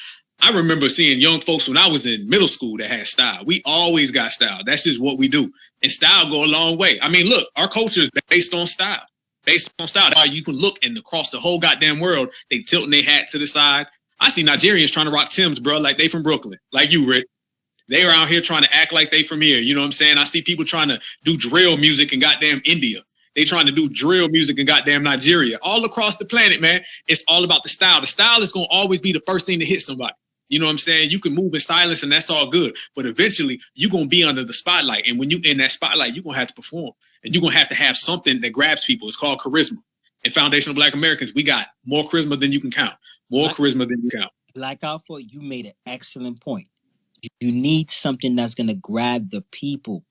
I remember seeing young folks when I was in middle school that had style. We always got style. That's just what we do. And style go a long way. I mean, look, our culture is based on style. Based on style. That's why you can look and across the whole goddamn world, they tilting their hat to the side. I see Nigerians trying to rock Timbs, bro, like they from Brooklyn. Like you, Rick. They are out here trying to act like they from here. You know what I'm saying? I see people trying to do drill music in goddamn India. They trying to do drill music in goddamn Nigeria. All across the planet, man. It's all about the style. The style is going to always be the first thing to hit somebody. You know what I'm saying? You can move in silence and that's all good. But eventually, you're going to be under the spotlight. And when you in that spotlight, you're going to have to perform. And you're going to have something that grabs people. It's called charisma. And foundational Black Americans, we got more charisma than you can count. More charisma than you count. Black Alpha, you made an excellent point. You need something that's going to grab the people.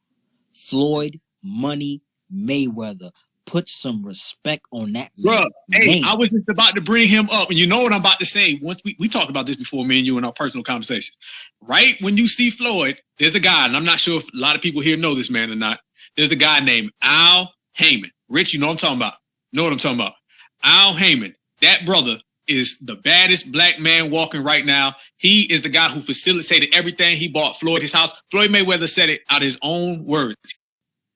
Floyd Money Mayweather. Put some respect on that Bro, hey, name. I was just about to bring him up. And you know what I'm about to say? Once we talked about this before, me and you in our personal conversation. Right when you see Floyd, there's a guy, and I'm not sure if a lot of people here know this man or not. There's a guy named Al Heyman. Rich, you know what I'm talking about. Know what I'm talking about. Al Heyman. That brother is the baddest Black man walking right now. He is the guy who facilitated everything. He bought Floyd his house. Floyd Mayweather said it out of his own words.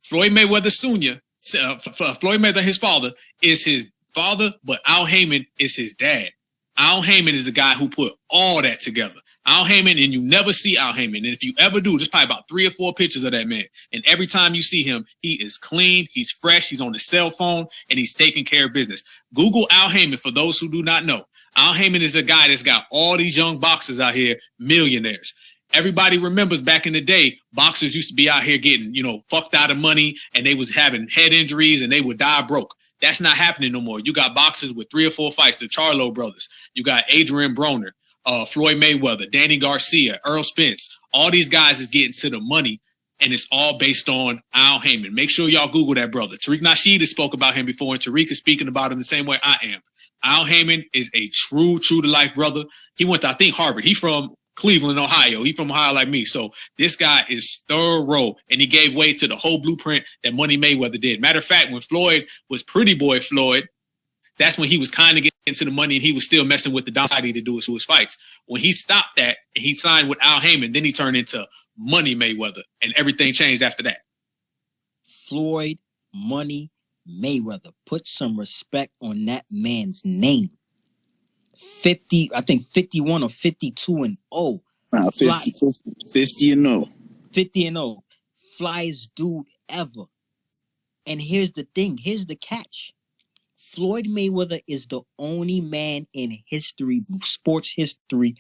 Floyd Mayweather Sr., Floyd Mayweather, his father, is his father, but Al Heyman is his dad. Al Heyman is the guy who put all that together. Al Heyman, and you never see Al Heyman. And if you ever do, there's probably about 3 or 4 pictures of that man. And every time you see him, he is clean, he's fresh, he's on his cell phone, and he's taking care of business. Google Al Heyman for those who do not know. Al Heyman is a guy that's got all these young boxers out here, millionaires. Everybody remembers back in the day, boxers used to be out here getting, fucked out of money, and they was having head injuries, and they would die broke. That's not happening no more. You got boxers with 3 or 4 fights, the Charlo brothers. You got Adrian Broner, Floyd Mayweather, Danny Garcia, Earl Spence. All these guys is getting to the money, and it's all based on Al Heyman. Make sure y'all Google that brother. Tariq Nasheed has spoke about him before, and Tariq is speaking about him the same way I am. Al Heyman is a true to life brother. He went to, I think, Harvard. He from Cleveland, Ohio. He from Ohio like me. So this guy is thorough, and he gave way to the whole blueprint that Money Mayweather did. Matter of fact, when Floyd was Pretty Boy Floyd, that's when he was kind of getting into the money, and he was still messing with the society to do his fights. When he stopped that and he signed with Al Heyman, then he turned into Money Mayweather, and everything changed after that. Floyd Money Mayweather. Put some respect on that man's name. 50, I think 51 or 52-0. 50-0. 50-0. Flyest dude ever. And here's the thing. Here's the catch. Floyd Mayweather is the only man in history, sports history,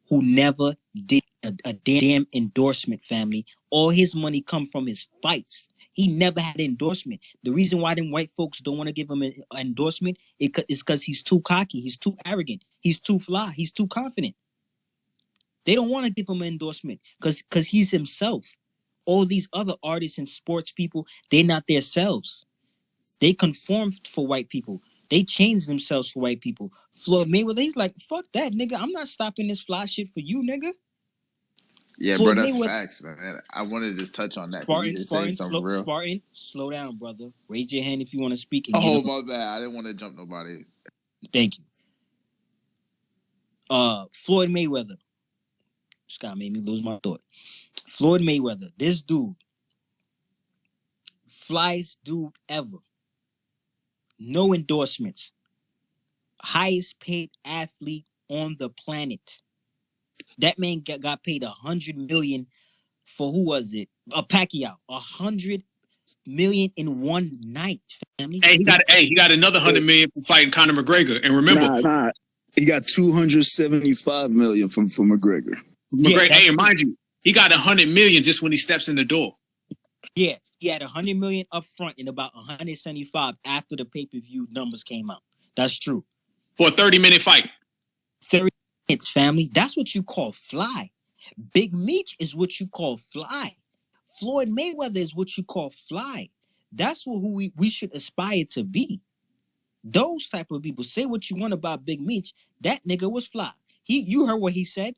who never did a damn endorsement, family. All his money come from his fights. He never had an endorsement. The reason why them white folks don't want to give him an endorsement is because he's too cocky. He's too arrogant. He's too fly. He's too confident. They don't want to give him an endorsement because he's himself. All these other artists and sports people, they're not their selves. They conform for white people. They change themselves for white people. Floyd Mayweather, he's like, fuck that, nigga. I'm not stopping this fly shit for you, nigga. Yeah, Floyd bro, that's Mayweather, facts, man. I wanted to just touch on that. Spartan, slow down, brother. Raise your hand if you want to speak. Oh, my bad. I didn't want to jump nobody. Thank you. Floyd Mayweather. Scott made me lose my thought. Floyd Mayweather, this dude, flyest dude ever. No endorsements. Highest paid athlete on the planet. That man got paid $100 million for, who was it? Pacquiao. $100 million in one night, family. Hey, he got another $100 million from fighting Conor McGregor. And remember, he got $275 million from McGregor. McGregor. Hey, and mind you, he got $100 million just when he steps in the door. Yeah, he had $100 million up front and about $175 after the pay-per-view numbers came out. That's true. For a 30-minute fight. 30 minutes, family. That's what you call fly. Big Meech is what you call fly. Floyd Mayweather is what you call fly. That's who we should aspire to be. Those type of people. Say what you want about Big Meech. That nigga was fly. You heard what he said.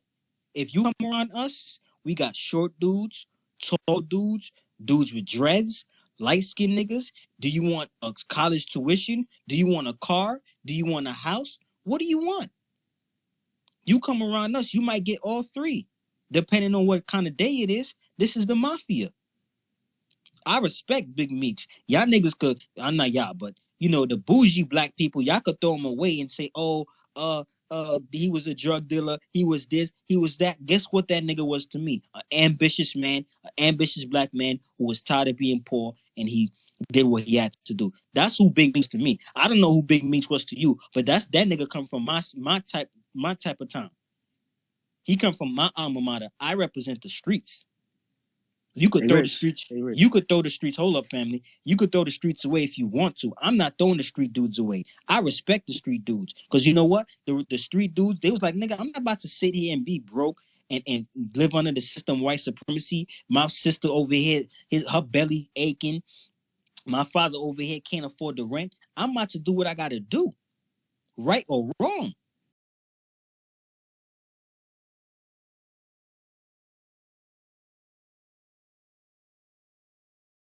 If you come around us, we got short dudes, tall dudes, dudes with dreads, light-skinned niggas. Do you want a college tuition? Do you want a car? Do you want a house? What do you want? You come around us, you might get all three. Depending on what kind of day it is, this is the mafia. I respect Big Meech. Y'all niggas could, I'm not y'all, but you know, the bougie black people, y'all could throw him away and say, oh, he was a drug dealer, he was this, he was that. Guess what that nigga was to me? An ambitious man, an ambitious black man who was tired of being poor, and he did what he had to do. That's who Big Meech to me. I don't know who Big Meech was to you, but that nigga come from my type of town. He come from my alma mater. I represent the streets. You could throw the streets. You could throw the streets. Hold up, family. You could throw the streets away if you want to. I'm not throwing the street dudes away. I respect the street dudes because you know what? The street dudes, they was like, nigga, I'm not about to sit here and be broke and live under the system white supremacy. My sister over here, her belly aching. My father over here can't afford the rent. I'm about to do what I got to do, right or wrong.